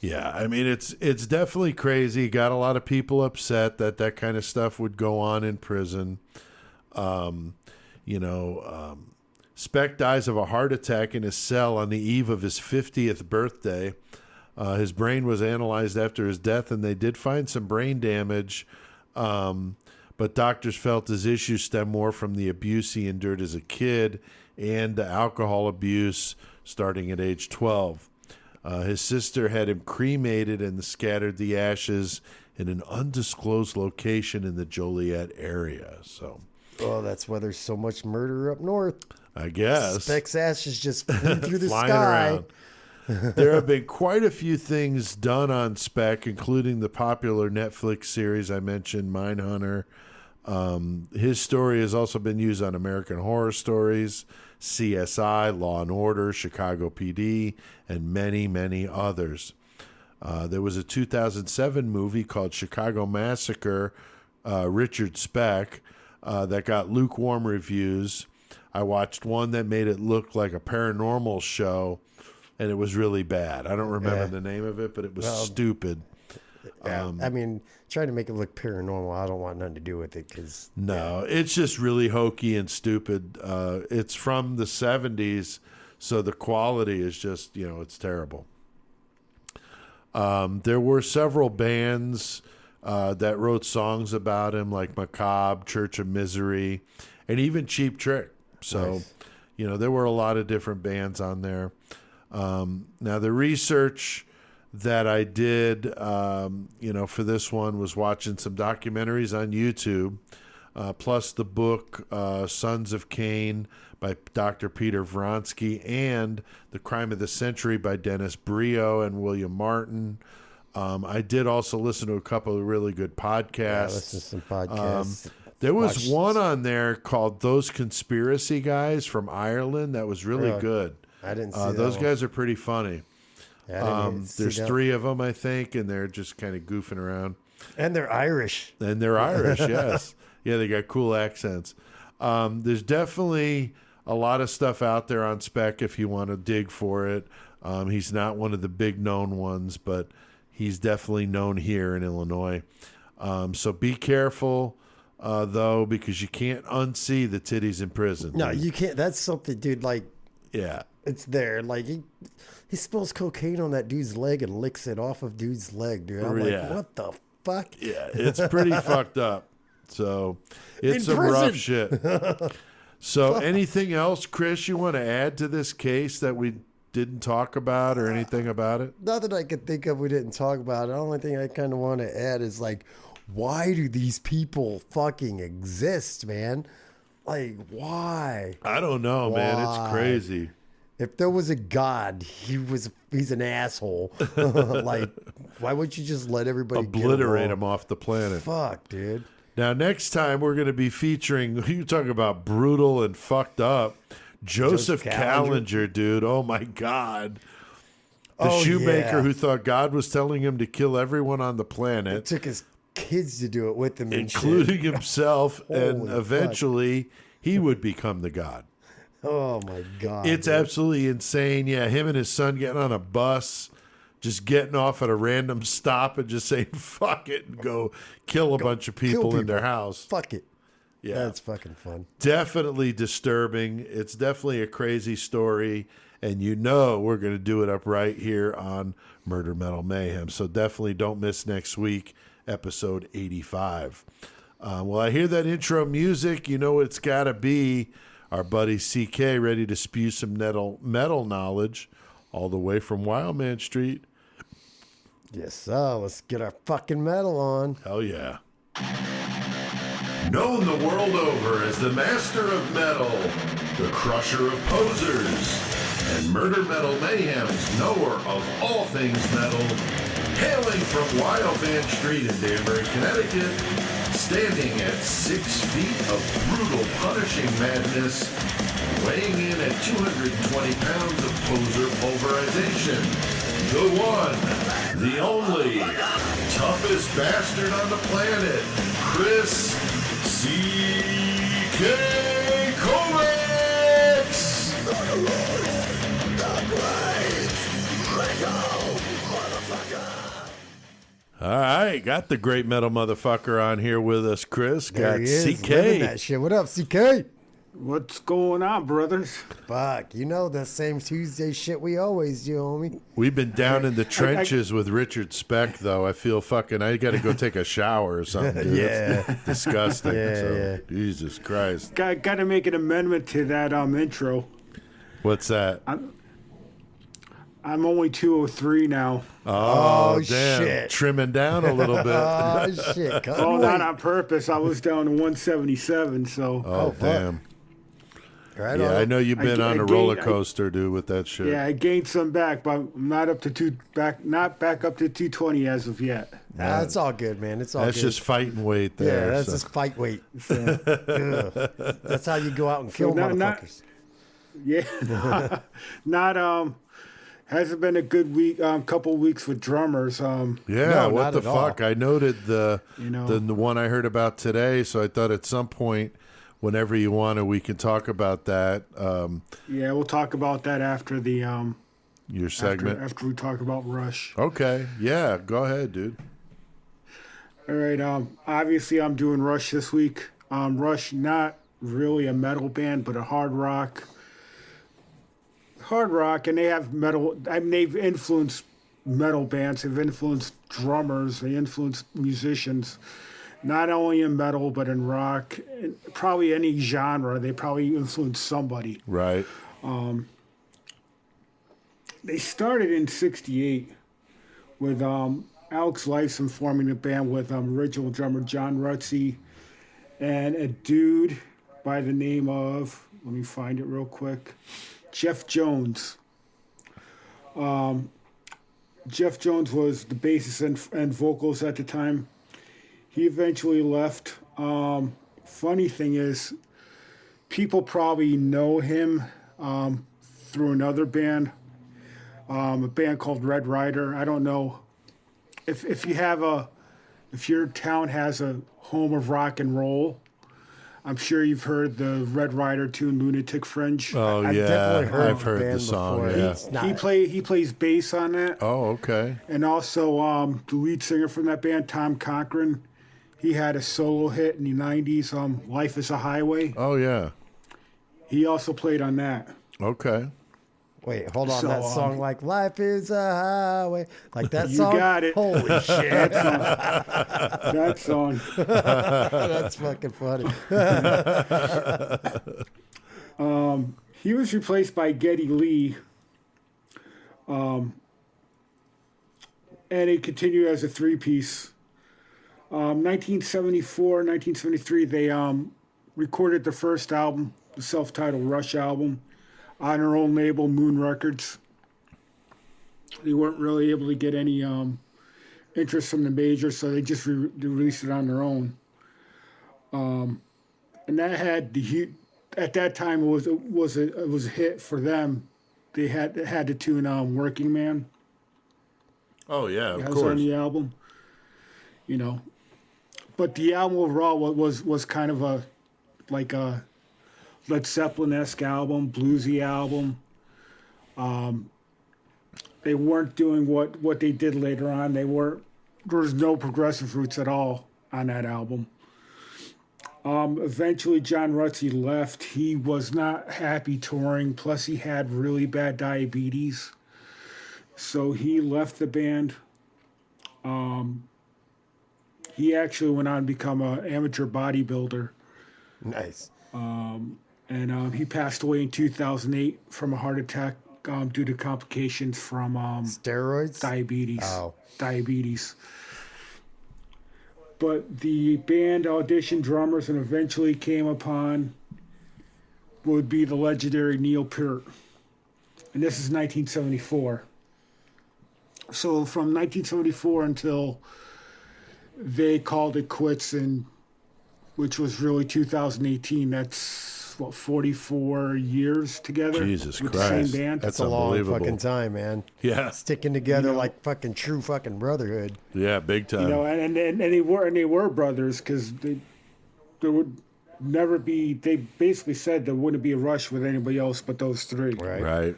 Yeah, I mean, it's definitely crazy. Got a lot of people upset that kind of stuff would go on in prison. Speck dies of a heart attack in his cell on the eve of his 50th birthday. His brain was analyzed after his death, and they did find some brain damage. But doctors felt his issues stem more from the abuse he endured as a kid and the alcohol abuse starting at age 12. His sister had him cremated and scattered the ashes in an undisclosed location in the Joliet area. So, that's why there's so much murder up north. I guess. Speck's ashes just flew through the Flying sky. around. There have been quite a few things done on Speck, including the popular Netflix series I mentioned, Mindhunter. His story has also been used on American Horror Stories, CSI, Law and Order, Chicago PD, and many, many others. There was a 2007 movie called Chicago Massacre, Richard Speck, that got lukewarm reviews. I watched one that made it look like a paranormal show, and it was really bad. I don't remember the name of it, but it was stupid. Yeah, I mean, trying to make it look paranormal, I don't want nothing to do with it. It's just really hokey and stupid. It's from the 70s, so the quality is just, it's terrible. There were several bands that wrote songs about him, like Macabre, Church of Misery, and even Cheap Trick. So, nice. There were a lot of different bands on there. Now, the research that I did, for this one was watching some documentaries on YouTube, plus the book Sons of Cain by Dr. Peter Vronsky and The Crime of the Century by Dennis Brio and William Martin. I did also listen to a couple of really good podcasts. Yeah, listen to some podcasts. There was one on there called Those Conspiracy Guys from Ireland that was really good. I didn't see that those one. guys are pretty funny. Yeah, There's 3 of them, I think, and they're just kind of goofing around. And they're Irish. And they're Irish, yes. Yeah, they got cool accents. There's definitely a lot of stuff out there on Speck if you want to dig for it. He's not one of the big known ones, but he's definitely known here in Illinois. So be careful, though, because you can't unsee the titties in prison. No, you can't. That's something, dude, yeah. It's there. He spills cocaine on that dude's leg and licks it off of dude's leg, dude. I'm like, what the fuck? Yeah, it's pretty fucked up. So it's some rough shit. So anything else, Chris, you want to add to this case that we didn't talk about or anything about it? Not that I could think of we didn't talk about it. The only thing I kind of want to add is why do these people fucking exist, man? Why? I don't know, man. It's crazy. If there was a God, he's an asshole. Why would you just let everybody obliterate him off the planet? Fuck, dude. Now, next time we're going to be featuring, you talk about brutal and fucked up, Joseph Callinger, dude. Oh, my God. The shoemaker who thought God was telling him to kill everyone on the planet. It took his kids to do it with him, including himself, and Holy eventually he would become the God. Oh, my God. It's absolutely insane. Yeah, him and his son getting on a bus, just getting off at a random stop and just saying, fuck it, and go kill a bunch of people in their house. Fuck it. Yeah. That's fucking fun. Definitely disturbing. It's definitely a crazy story, and we're going to do it up right here on Murder Metal Mayhem. So definitely don't miss next week, episode 85. Well, I hear that intro music. You know it's got to be our buddy CK ready to spew some metal knowledge all the way from Wildman Street. Yes, sir. Let's get our fucking metal on. Hell yeah. Known the world over as the master of metal, the crusher of posers, and Murder Metal Mayhem's knower of all things metal, hailing from Wildman Street in Danbury, Connecticut, standing at 6 feet of brutal, punishing madness, weighing in at 220 pounds of poser pulverization, the one, the only, toughest bastard on the planet, Chris C.K. right, got the great metal motherfucker on here with us, Chris. There Got he is, CK. living that shit. What up, CK? What's going on, brothers? Fuck, you know the same Tuesday shit we always do, homie. We've been down in the trenches with Richard Speck, though. I feel I got to go take a shower or something, dude. Yeah. It's disgusting. Yeah. Jesus Christ. Got to make an amendment to that intro. What's that? I'm only 203 now. Oh, damn. shit. Trimming down a little bit. Oh, shit. Cut Oh, weight. not on purpose. I was down to 177, so. Oh, fuck. damn. Right Yeah, on. I know you've been on a gained- roller coaster, dude, with that shit. Yeah, I gained some back, but I'm not up to not back up to 220 as of yet. Nah, it's all good, man. It's all That's good. just fighting weight yeah, there. that's so. just fight weight. Ugh. That's how you go out and kill not- motherfuckers. Yeah, not hasn't been a good week. Couple weeks with drummers. Yeah, No, what not the at all. fuck? I noted the know. the one I heard about today, so I thought at some point, whenever you want to, we can talk about that. Yeah, we'll talk about that after the Your segment. after we talk about Rush. Okay, yeah, go ahead, dude. All right. Obviously, I'm doing Rush this week. Rush, not really a metal band, but a hard rock, and they have metal. I mean, they've influenced metal bands. They've influenced drummers. They influenced musicians, not only in metal but in rock. And probably any genre. They probably influenced somebody. Right. They started in '68 with Alex Lifeson forming the band with original drummer John Rutsey and a dude by the name of, let me find it real quick, Jeff Jones. Jeff Jones was the bassist and vocals at the time. He eventually left. Funny thing is, people probably know him through another band, a band called Red Rider. I don't know if your town has a home of rock and roll. I'm sure you've heard the Red Rider tune "Lunatic Fringe." Oh I've yeah, definitely heard I've the heard the band song. before. Yeah. It's not- He plays bass on that, Oh, okay. and also the lead singer from that band, Tom Cochran. He had a solo hit in the '90s, "Life Is a Highway." Oh yeah. He also played on that. Okay. Wait, hold on. So, That song, like "Life Is a Highway," like that You song. got it. Holy shit, That song. that's fucking funny. He was replaced by Geddy Lee. And it continued as a three-piece. 1974, 1973, they recorded the first album, the self-titled Rush album, on their own label, Moon Records. They weren't really able to get any interest from the majors, so they just released it on their own. And that had at that time it was a hit for them. They had the tune "Working Man." Oh yeah, of That was course. on the album, But the album overall was kind of a Led Zeppelin-esque album, bluesy album. They weren't doing what they did later on. There was no progressive roots at all on that album. Eventually, John Rutsey left. He was not happy touring. Plus, he had really bad diabetes. So he left the band. He actually went on to become an amateur bodybuilder. Nice. And he passed away in 2008 from a heart attack due to complications from Steroids. diabetes. Oh. Diabetes. But the band auditioned drummers and eventually came upon would be the legendary Neil Peart. And this is 1974. So from 1974 until they called it quits, which was really 2018, that's, 44 years together Jesus with Christ. the same band. That's It's a long unbelievable. fucking time, man. Yeah. Sticking together like fucking true fucking brotherhood. Yeah, big time. And they were brothers because there would never be. They basically said there wouldn't be a Rush with anybody else but those three. Right. Right.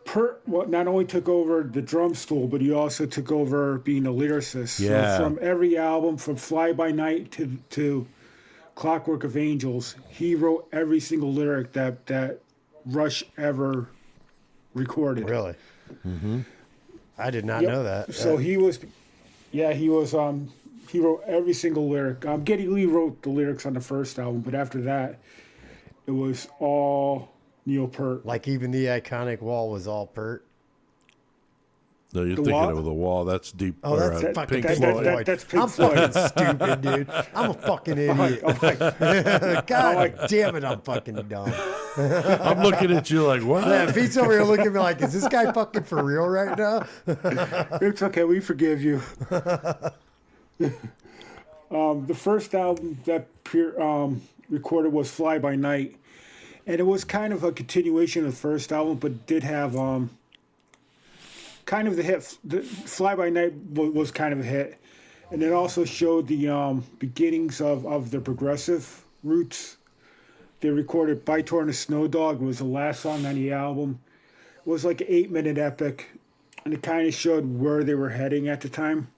Peart not only took over the drum stool, but he also took over being a lyricist. Yeah. So from every album, from Fly By Night to Clockwork of Angels, he wrote every single lyric that Rush ever recorded. Really? Mm-hmm. I did not know that. So he was he wrote every single lyric. Geddy Lee wrote the lyrics on the first album, but after that, it was all Neil Peart. Like even the iconic wall was all Peart. No, you're The thinking what? of The Wall. That's deep. Oh, that's or, fucking Pink Pink Floyd. Floyd. That's Pink I'm Floyd. fucking stupid, dude. I'm a fucking idiot. God damn it, I'm fucking dumb. I'm looking at you like, what? Yeah, Pete's over here looking at me like, is this guy fucking for real right now? It's okay, we forgive you. The first album that Peart recorded was Fly By Night, and it was kind of a continuation of the first album, but did have kind of the hit. The Fly By Night was kind of a hit, and it also showed the beginnings of their progressive roots. They recorded By Tor and a Snow Dog was the last song on the album. It was like an 8-minute epic, and it kind of showed where they were heading at the time.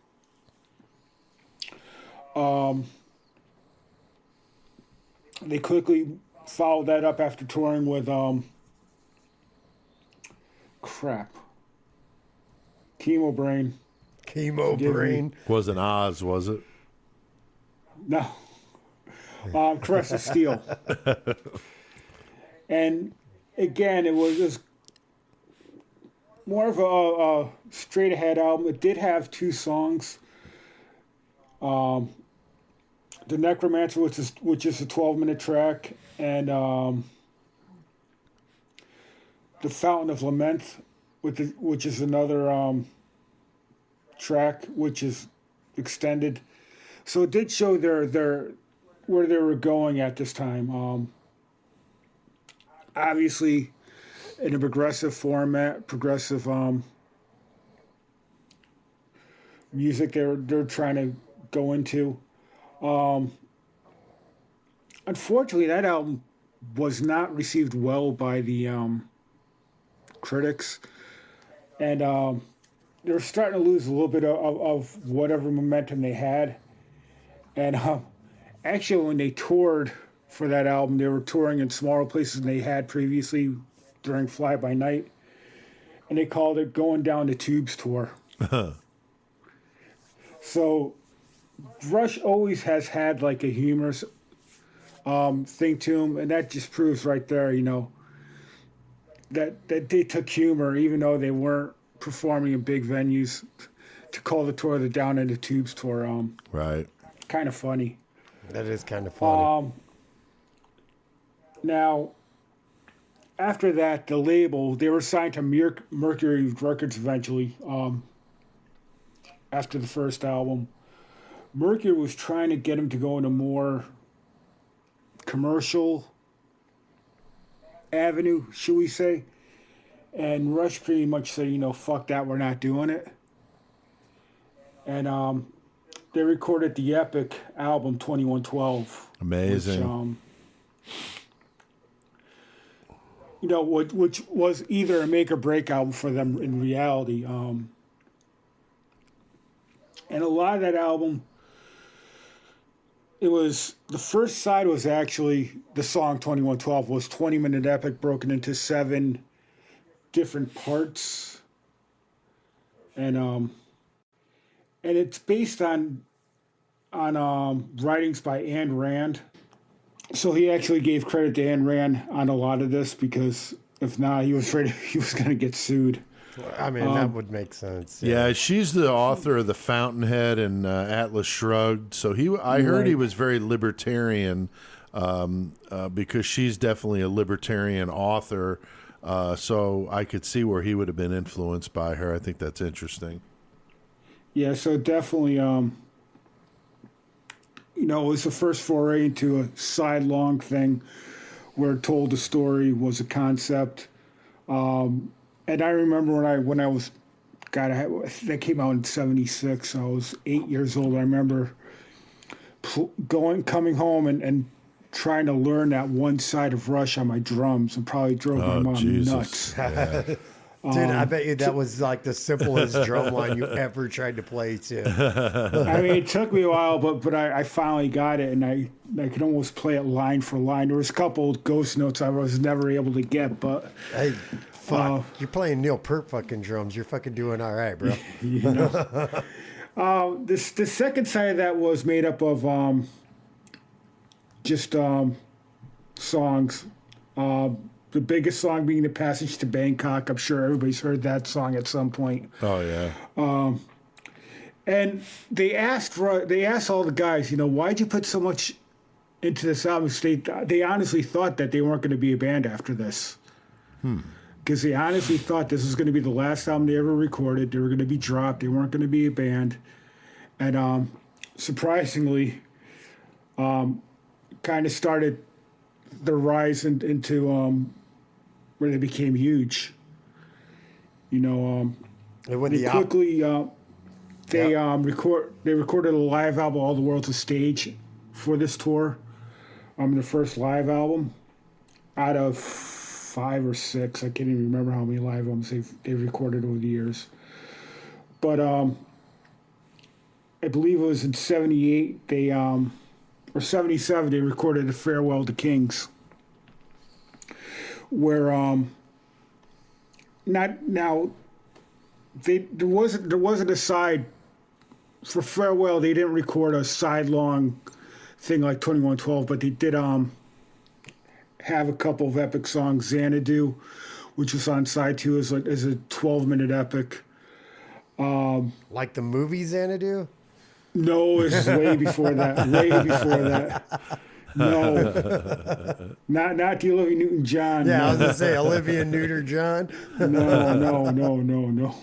They quickly followed that up after touring with Chemo Brain. Chemo brain. Wasn't Oz, was it? No. Caress of Steel. And again, it was just more of a straight ahead album. It did have 2 songs. The Necromancer, which is a 12-minute track, and The Fountain of Lament, which is another track, which is extended. So it did show their where they were going at this time. Obviously, in a progressive format, progressive music they're trying to go into. Unfortunately, that album was not received well by the critics, and they were starting to lose a little bit of whatever momentum they had. And actually, when they toured for that album, they were touring in smaller places than they had previously during Fly By Night, and they called it Going Down the Tubes Tour. So Rush always has had like a humorous thing to him, and that just proves right there, that they took humor, even though they weren't performing in big venues, to call the tour the Down in the Tubes Tour. Right. Kind of funny. That is kind of funny. Now, after that, the label, they were signed to Mercury Records eventually, after the first album. Mercury was trying to get him to go in a more commercial avenue, should we say. And Rush pretty much said, fuck that, we're not doing it. And they recorded the epic album 2112. Amazing. Which was either a make or break album for them in reality. And a lot of that album, it was, the first side was actually the song 2112 was 20-minute epic broken into 7 different parts. And it's based on writings by Ayn Rand. So he actually gave credit to Ayn Rand on a lot of this, because if not, he was afraid he was going to get sued. I mean, that would make sense. Yeah, she's the author of The Fountainhead and Atlas Shrugged. So I heard he was very libertarian, because she's definitely a libertarian author. So I could see where he would have been influenced by her. I think that's interesting. Yeah, so definitely, it was the first foray into a sidelong thing where Told a Story was a concept. And I remember when I was, that came out in 76, so I was 8 years old. I remember coming home and trying to learn that one side of Rush on my drums, and probably drove my mom nuts. Yeah. Dude, I bet you that was like the simplest drum line you ever tried to play too. I mean, it took me a while, but I finally got it, and I could almost play it line for line. There was a couple of ghost notes I was never able to get, but Hey, fuck, you're playing Neil Peart fucking drums. You're fucking doing all right, bro. you know. The second side of that was made up of just songs. The biggest song being The Passage to Bangkok. I'm sure everybody's heard that song at some point. Oh yeah. And they asked all the guys, why'd you put so much into this album? They honestly thought that they weren't going to be a band after this. Because they honestly thought this was going to be the last album they ever recorded. They were going to be dropped. They weren't going to be a band. And surprisingly, kind of started their rise into where they became huge. And when They quickly they recorded a live album, All the World's a Stage, for this tour. Their first live album out of 5 or 6. I can't even remember how many live albums they've recorded over the years. But I believe it was in '78 or '77 they recorded a Farewell to Kings, where there wasn't a side for Farewell. They didn't record a sidelong thing like 2112, but they did have a couple of epic songs. Xanadu, which was on side 2, is a 12-minute epic. like the movie Xanadu? No, it's way before that. Way before that. No, not the Olivia Newton-John. Yeah, no. I was gonna say Olivia Newton-John. No.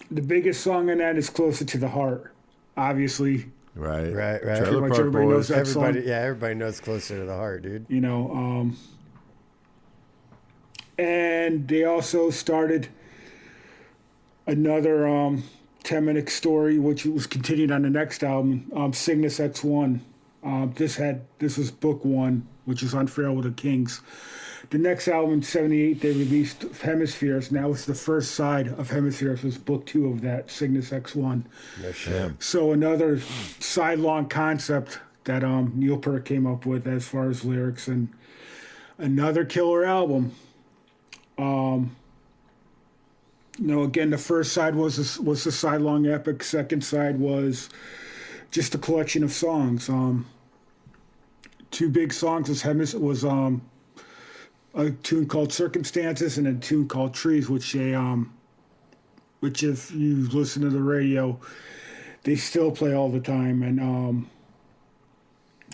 The biggest song on that is "Closer to the Heart." Obviously, Right. Right. Trailer Pretty much Park everybody knows Boys. that. Everybody knows Closer to the Heart, dude. And they also started another 10-minute story, which was continued on the next album, Cygnus X1. This was book 1, which is on Farewell to Kings. The next album in '78, they released Hemispheres, and that was the first side of Hemispheres, was book 2 of that, Cygnus X1. No shit. So another sidelong concept that Neil Peart came up with as far as lyrics, and another killer album. Again, the first side was the sidelong epic. Second side was just a collection of songs. 2 big songs was a tune called Circumstances and a tune called Trees, which if you listen to the radio, they still play all the time. And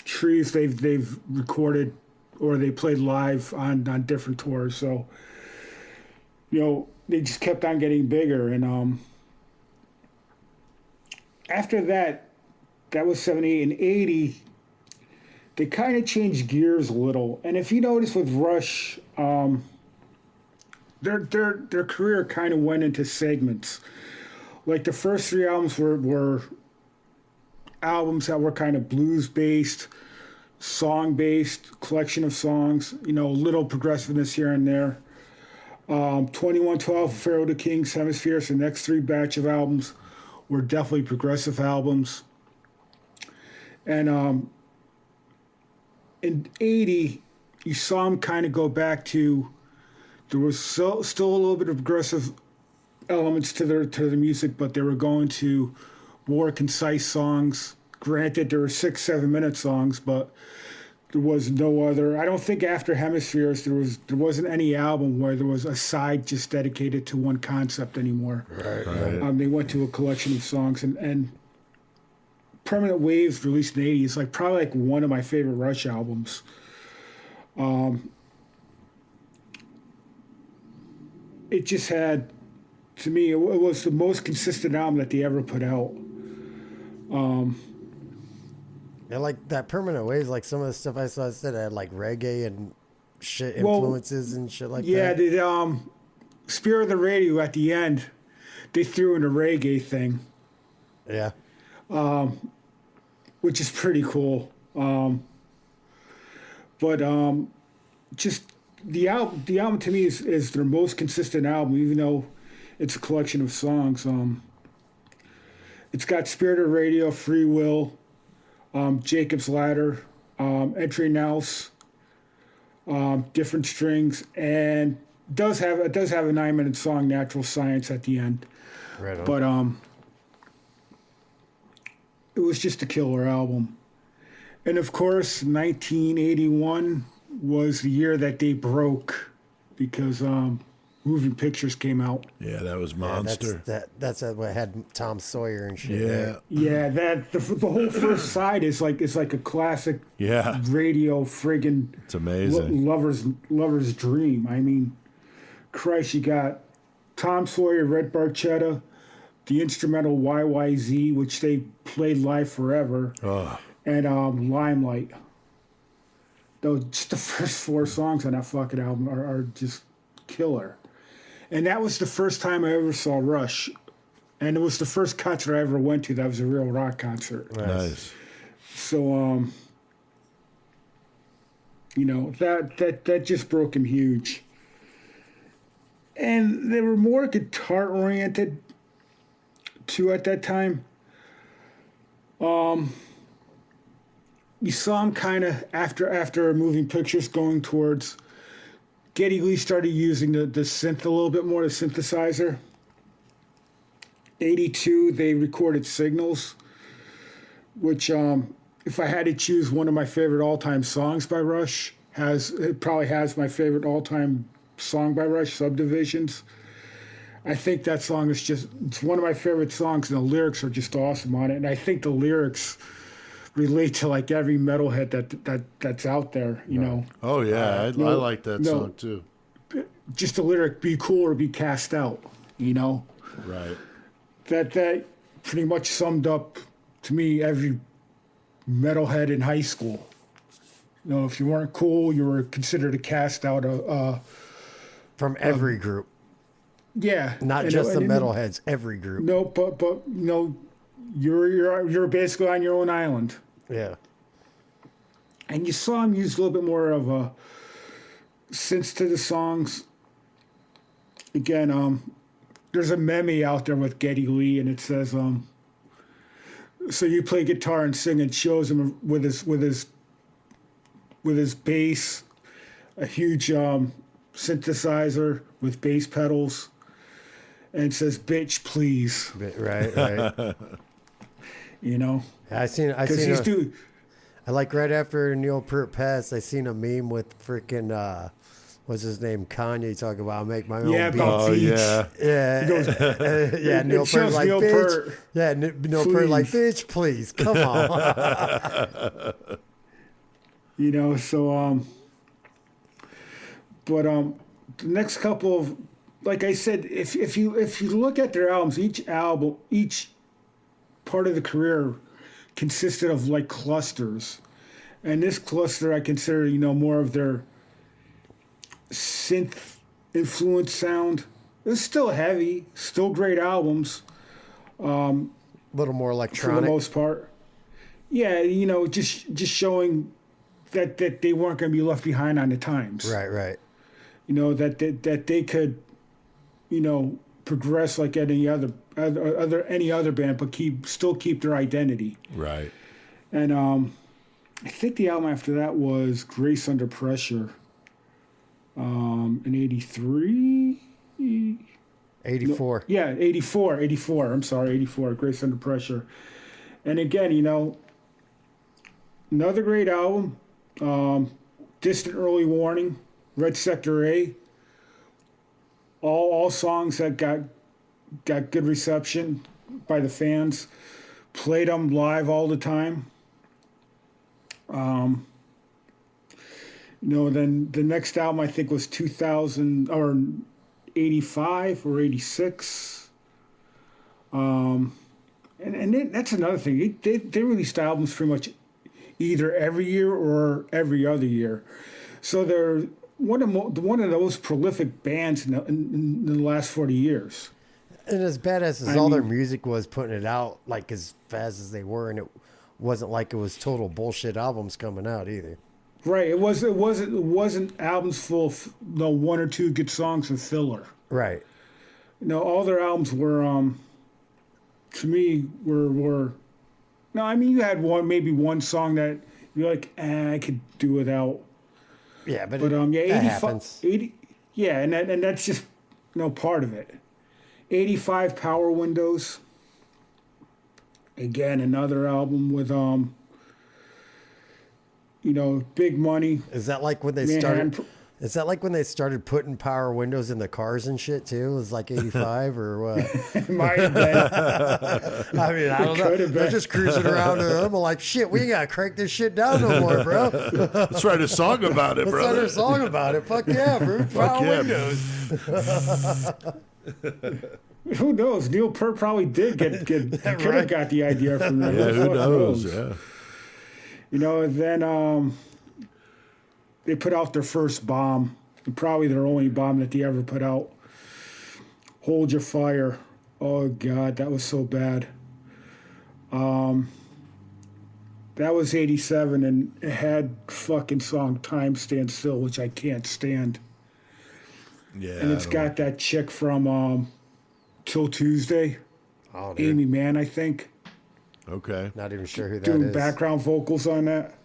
Trees they've recorded or they played live on different tours. So they just kept on getting bigger. And after that was '78 and '80. They kind of changed gears a little. And if you notice with Rush, their career kind of went into segments. Like the first 3 albums were albums that were kind of blues-based, song-based, collection of songs, a little progressiveness here and there. 2112, Pharaoh to Kings, Hemispheres, the next 3 batch of albums were definitely progressive albums. And in '80, you saw them kind of go back to, there was still a little bit of progressive elements to the music, but they were going to more concise songs. Granted, there were 6-7-minute songs, but there was no other. I don't think after Hemispheres there wasn't any album where there was a side just dedicated to one concept anymore. Right. They went to a collection of songs, and Permanent Waves, released in the '80s, probably one of my favorite Rush albums. It just had, to me, it was the most consistent album that they ever put out. Yeah, like that Permanent Waves, like some of the stuff I saw said had like reggae and shit influences and shit like that. Yeah, the Spirit of the Radio at the end, they threw in a reggae thing. Yeah. Which is pretty cool. But just the album to me is their most consistent album, even though it's a collection of songs. It's got Spirit of Radio, Free Will, Jacob's Ladder, Entry Nouse, Different Strings, and it does have a 9-minute song, Natural Science, at the end. Right on. But it was just a killer album. And of course, 1981 was the year that they broke because Moving Pictures came out. Yeah, that was Monster. That's what had Tom Sawyer and shit. Yeah. Right? Yeah, that the whole first side is like a classic Yeah. radio friggin' It's amazing. lover's dream. I mean, Christ, you got Tom Sawyer, Red Barchetta, the instrumental YYZ, which they played live forever, and Limelight. Though just the first 4 songs on that fucking album are just killer. And that was the first time I ever saw Rush. And it was the first concert I ever went to that was a real rock concert. Nice. So, that just broke him huge. And they were more guitar-oriented, too, at that time. You saw him kind of, after Moving Pictures, going towards... Geddy Lee started using the synth a little bit more, the synthesizer. 82, they recorded Signals, which, if I had to choose one of my favorite all-time songs by Rush, it probably has my favorite all-time song by Rush, Subdivisions. I think that song it's one of my favorite songs, and the lyrics are just awesome on it. And I think the lyrics relate to like every metalhead that's out there, you know. Oh yeah, I like that song too. Just the lyric, be cool or be cast out, you know. Right. That pretty much summed up to me every metalhead in high school. You know, if you weren't cool, you were considered a cast out From every group. Yeah. Not just the metalheads, every group. No, but no, you're basically on your own island. Yeah. And you saw him use a little bit more of a synths to the songs. Again, there's a meme out there with Geddy Lee, and it says, so you play guitar and sing, and shows him with his bass, a huge synthesizer with bass pedals, and it says, "Bitch, please." Right. You know, I seen. I like right after Neil Peart passed, I seen a meme with freaking what's his name, Kanye, talking about I'll make my own beats. About beats. Yeah. He goes, yeah, Neil Peart like Neil bitch. Peart, Yeah, Neil Peart like bitch, please, come on. You know, so but the next couple of, like I said, if you look at their albums, each part of the career consisted of like clusters, and this cluster I consider, you know, more of their synth influence sound. It's still heavy, still great albums. A little more electronic for the most part. Yeah, you know, just showing that they weren't going to be left behind on the times. Right. You know, that they could, you know, progress like any other band, but still keep their identity. Right. And I think the album after that was Grace Under Pressure. In 83? 84. No, yeah, 84. I'm sorry, 84. Grace Under Pressure. And again, you know, another great album. Distant Early Warning, Red Sector A. All songs that got good reception by the fans. Played them live all the time. You know, then the next album I think was 2000 or 85 or 86. And that's another thing. They released albums pretty much either every year or every other year. So they're one of those prolific bands in the last 40 years. And as badass as all their music was, putting it out like as fast as they were, and it wasn't like it was total bullshit albums coming out either. Right. It wasn't albums full of no one or two good songs and filler. Right. No, all their albums were to me were no, I mean you had maybe one song that you're like, I could do without. Yeah, but Yeah, that happens. 80, yeah, and that's just part of it. 85 Power Windows. Again, another album with big money. Is that like when they Man, started? Is that like when they started putting power windows in the cars and shit too? It was like 85 or what? Might have been. I mean, I don't know. They're just cruising around and I'm like, shit, we ain't gotta crank this shit down no more, bro. Let's write a song about it, Let's brother. write a song about it. Fuck yeah, bro. Power yeah. windows. Who knows? Neil Peart probably did could have got the idea from that. Yeah, who Fuck knows? Yeah. And then they put out their first bomb, and probably their only bomb that they ever put out. Hold Your Fire. Oh God, that was so bad. That was 87, and it had fucking song Time Stand Still, which I can't stand. Yeah. And it's got that chick from Till Tuesday, Oh, dude. Amy Mann, I think, Okay. Not even sure who that doing is. background vocals on that.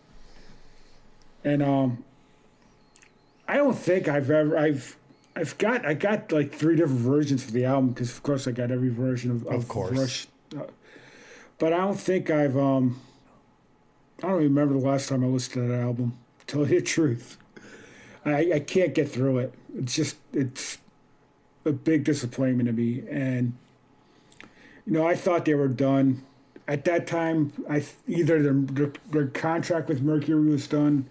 And I don't think I got like 3 different versions of the album because of course I got every version of course. Rush, but I don't think I don't remember the last time I listened to that album. To tell you the truth, I can't get through it. It's a big disappointment to me, and I thought they were done at that time. Either their contract with Mercury was done,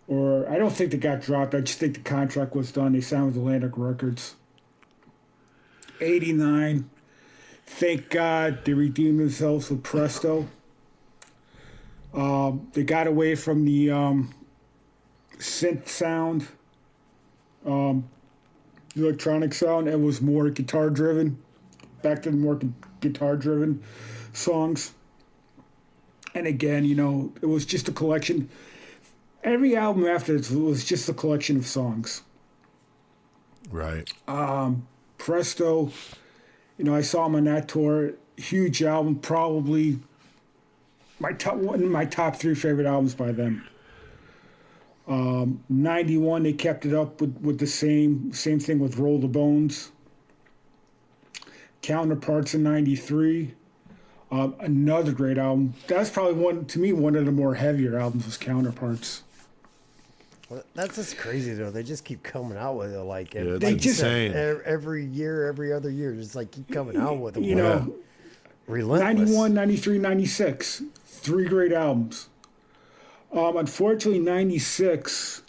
or I don't think they got dropped. I just think the contract was done. They signed with Atlantic Records. 89. Thank God they redeemed themselves with Presto. They got away from the synth sound, electronic sound, and was more guitar driven. Back to the more guitar driven songs. And again, it was just a collection. Every album after it was just a collection of songs. Right. Presto, I saw them on that tour. Huge album, probably one of my top 3 favorite albums by them. 91, they kept it up with the same thing with Roll the Bones. Counterparts in 93. Another great album. That's probably one of the more heavier albums was Counterparts. Well, that's just crazy though. They just keep coming out with it like it's like insane. every year, every other year, just like keep coming out with it. Relentless. 91, 93, 96. 3 great albums. Unfortunately, 96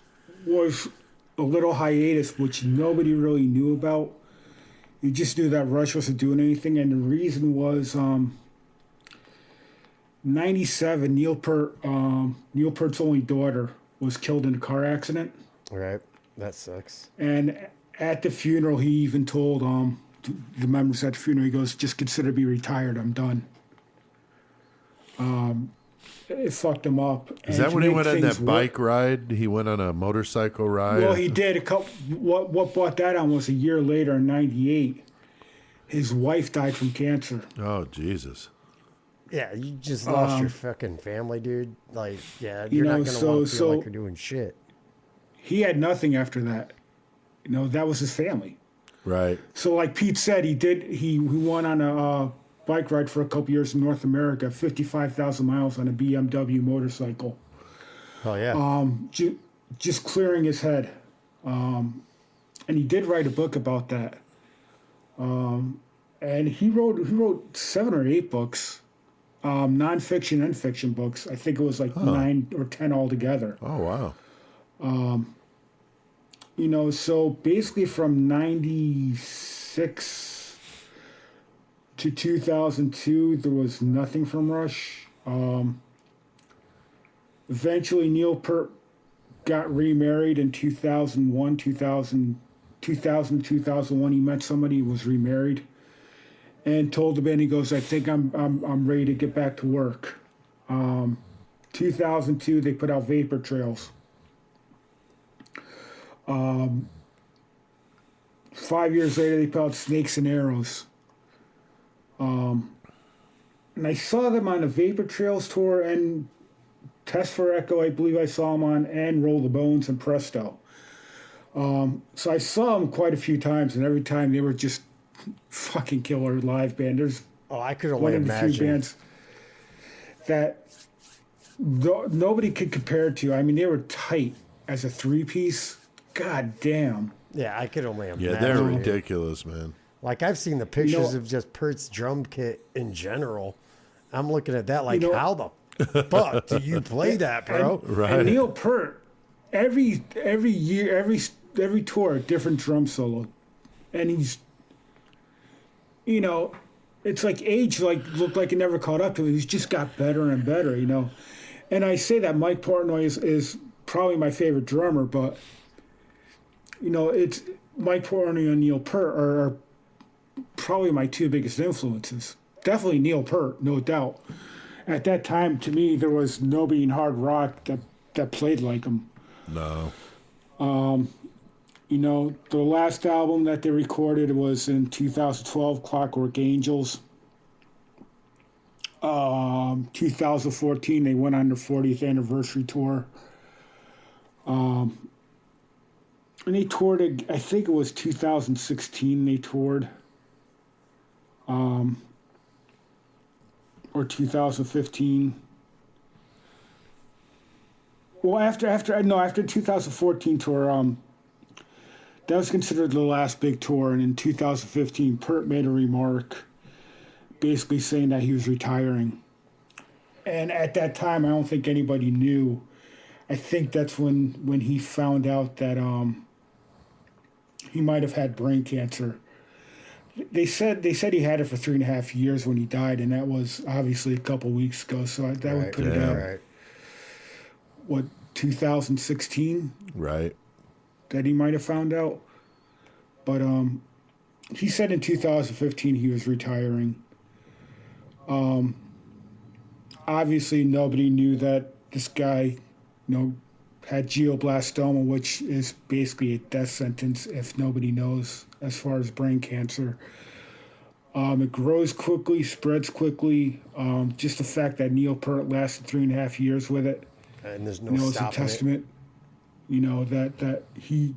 was a little hiatus, which nobody really knew about. You just knew that Rush wasn't doing anything, and the reason was 97, Neil Peart's only daughter was killed in a car accident. Right. That sucks. And at the funeral, he even told the members at the funeral, he goes, just consider me retired, I'm done. It fucked him up. Is that when he went on that bike ride? He went on a motorcycle ride? Well, he did. What brought that on was a year later in 98. His wife died from cancer. Oh, Jesus. Yeah, you just lost your fucking family, dude. Like, yeah, you're not going to want to feel like you're doing shit. He had nothing after that. That was his family. Right. So like Pete said, he went on a bike ride for a couple years in North America, 55,000 miles on a BMW motorcycle. Oh, yeah. Just clearing his head. And he did write a book about that. And he wrote 7 or 8 books. Nonfiction and fiction books. I think it was like 9 or 10 altogether. Oh, wow. So basically from 96 to 2002, there was nothing from Rush. Eventually, Neil Peart got remarried in 2001, 2001. He met somebody, was remarried, and told the band, he goes, I think I'm ready to get back to work. 2002, they put out Vapor Trails. 5 years later, they put out Snakes and Arrows. And I saw them on the Vapor Trails tour and Test for Echo, I believe I saw them on, and Roll the Bones and Presto. So I saw them quite a few times, and every time they were just fucking killer live band. There's I could one only of the few imagine. bands that nobody could compare to. I mean, they were tight as a three-piece. God damn. Yeah, I could only imagine. Yeah, they're dude. ridiculous, man. Like, I've seen the pictures know- of just Peart's drum kit in general. I'm looking at that like, You know- how the fuck do you play that, bro? Right. And Neil Peart, every year, every tour, a different drum solo, and he's, you know, it's like age looked like it never caught up to him. He's just got better and better, you know. And I say that Mike Portnoy is probably my favorite drummer, but you know, it's Mike Portnoy and Neil Peart are probably my two biggest influences. Definitely Neil Peart, no doubt. At that time, to me, there was nobody in hard rock that played like him. No. You know, the last album that they recorded was in 2012, Clockwork Angels. 2014, they went on their 40th anniversary tour. And they toured, I think it was 2016 they toured. Or 2015. Well, after 2014 tour, that was considered the last big tour, and in 2015, Peart made a remark basically saying that he was retiring. And at that time, I don't think anybody knew. I think that's when he found out that he might have had brain cancer. They said he had it for 3.5 years when he died, and that was obviously a couple weeks ago. So that would put it out. Right. What, 2016? Right. That he might have found out. But he said in 2015 he was retiring. Obviously, nobody knew that this guy, had glioblastoma, which is basically a death sentence if nobody knows as far as brain cancer. It grows quickly, spreads quickly. Just the fact that Neil Peart lasted 3.5 years with it, And there's no it's a stopping testament. That he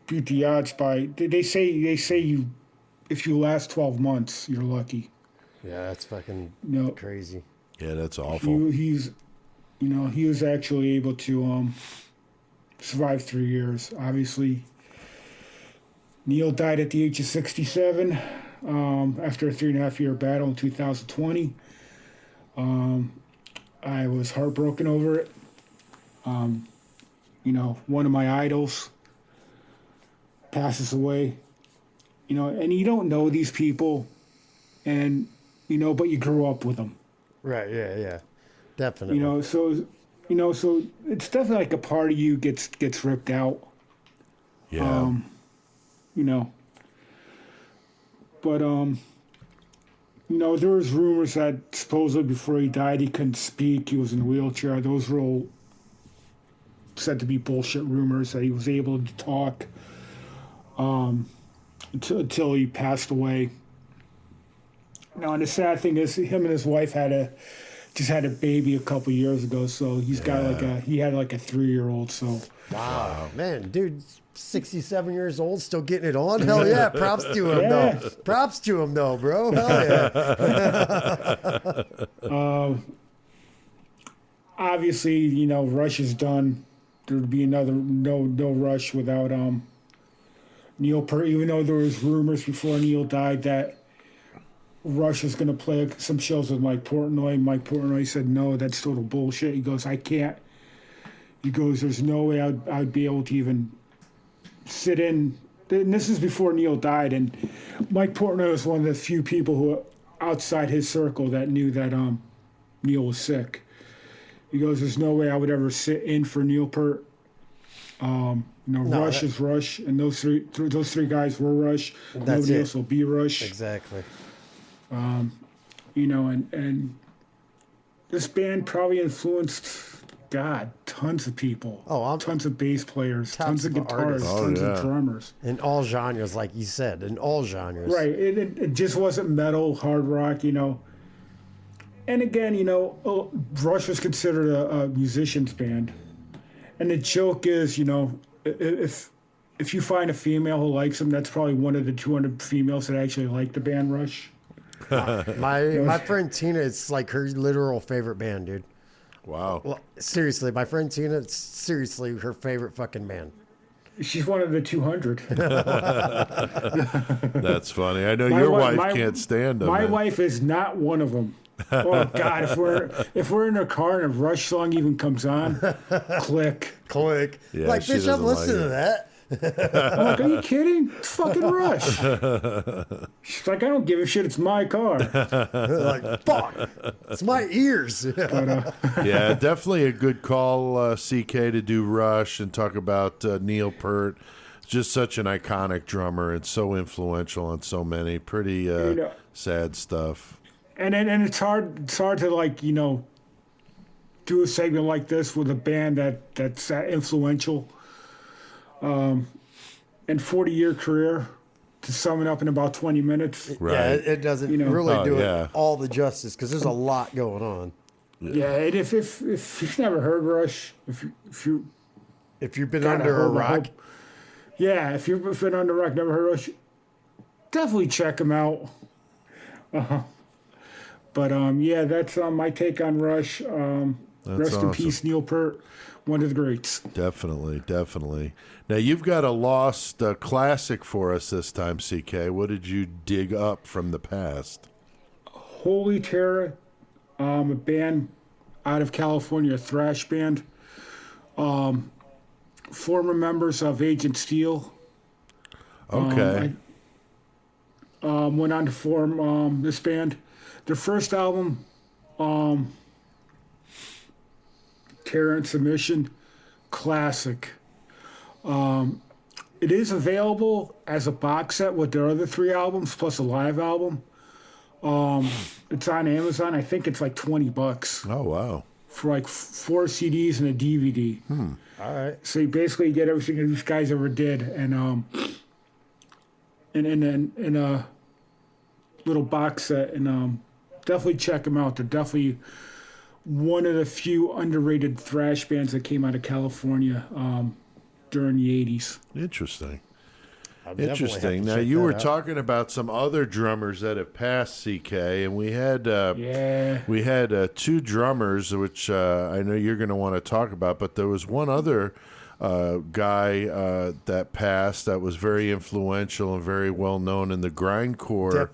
beat the odds by. They say you, if you last 12 months, you're lucky. it. Yeah, that's fucking crazy. Yeah, that's awful. He was actually able to survive 3 years. Obviously, Neil died at the age of 67 after a 3.5 year battle in 2020. I was heartbroken over it. One of my idols passes away. And you don't know these people, and but you grew up with them. Right, yeah. Definitely. So it's definitely like a part of you gets ripped out. Yeah. But there was rumors that supposedly before he died he couldn't speak. He was in a wheelchair. Those were all said to be bullshit rumors that he was able to talk until he passed away. And the sad thing is, him and his wife just had a baby a couple years ago, so he had like a 3-year-old. So wow, man, dude, 67 years old, still getting it on. Hell yeah, props to him though. Props to him though, bro. Hell yeah. Obviously, Rush is done. There'd be another no Rush without Neil Peart. Even though there was rumors before Neil died that Rush was going to play some shows with Mike Portnoy. Mike Portnoy said, no, that's total bullshit. He goes, I can't. He goes, there's no way I'd be able to even sit in. And this is before Neil died. And Mike Portnoy was one of the few people who, outside his circle, that knew that Neil was sick. He goes, there's no way I would ever sit in for Neil Peart. Rush is Rush. And those three guys were Rush. Nobody else will be Rush. Exactly. And this band probably influenced, God, tons of people. Tons of bass players, tons of guitarists, tons of drummers. In all genres, like you said, in all genres. Right. It just wasn't metal, hard rock, And again, Rush was considered a musician's band. And the joke is, if you find a female who likes them, that's probably one of the 200 females that actually like the band Rush. My friend Tina, it's like her literal favorite band, dude. Wow. Well, seriously, my friend Tina, it's seriously her favorite fucking band. She's one of the 200. That's funny. I know your wife can't stand them. My wife is not one of them. Oh God! If we're in a car and a Rush song even comes on, click. Yeah, Like, bitch, I'm listening to that. I'm like, are you kidding? It's fucking Rush. She's like, I don't give a shit. It's my car. Like, fuck. It's my ears. Yeah, definitely a good call, CK, to do Rush and talk about Neil Peart. Just such an iconic drummer and so influential on so many. Pretty sad stuff. And it's hard to do a segment like this with a band that's that influential. And 40-year career to sum it up in about 20 minutes. Right. Yeah, it doesn't really do it all the justice because there's a lot going on. Yeah, and if you've never heard Rush, if you've been under a rock, if you've been under a rock, never heard Rush, definitely check them out. But that's my take on Rush. Rest in peace, Neil Peart, one of the greats. Definitely. Now you've got a lost classic for us this time, CK. What did you dig up from the past? Holy Terror, a band out of California, a thrash band. Former members of Agent Steel. Okay. Went on to form this band. Their first album, Terror and Submission, classic. It is available as a box set with their other 3 albums plus a live album. It's on Amazon. I think it's like $20. Oh wow! For like 4 CDs and a DVD. All right. So you basically get everything these guys ever did, and in a little box set, and definitely check them out. They're definitely one of the few underrated thrash bands that came out of California during the 80s. Interesting. Interesting. Now you were talking about some other drummers that have passed, CK, and we had 2 drummers, which I know you're going to want to talk about, but there was one other guy that passed that was very influential and very well known in the grindcore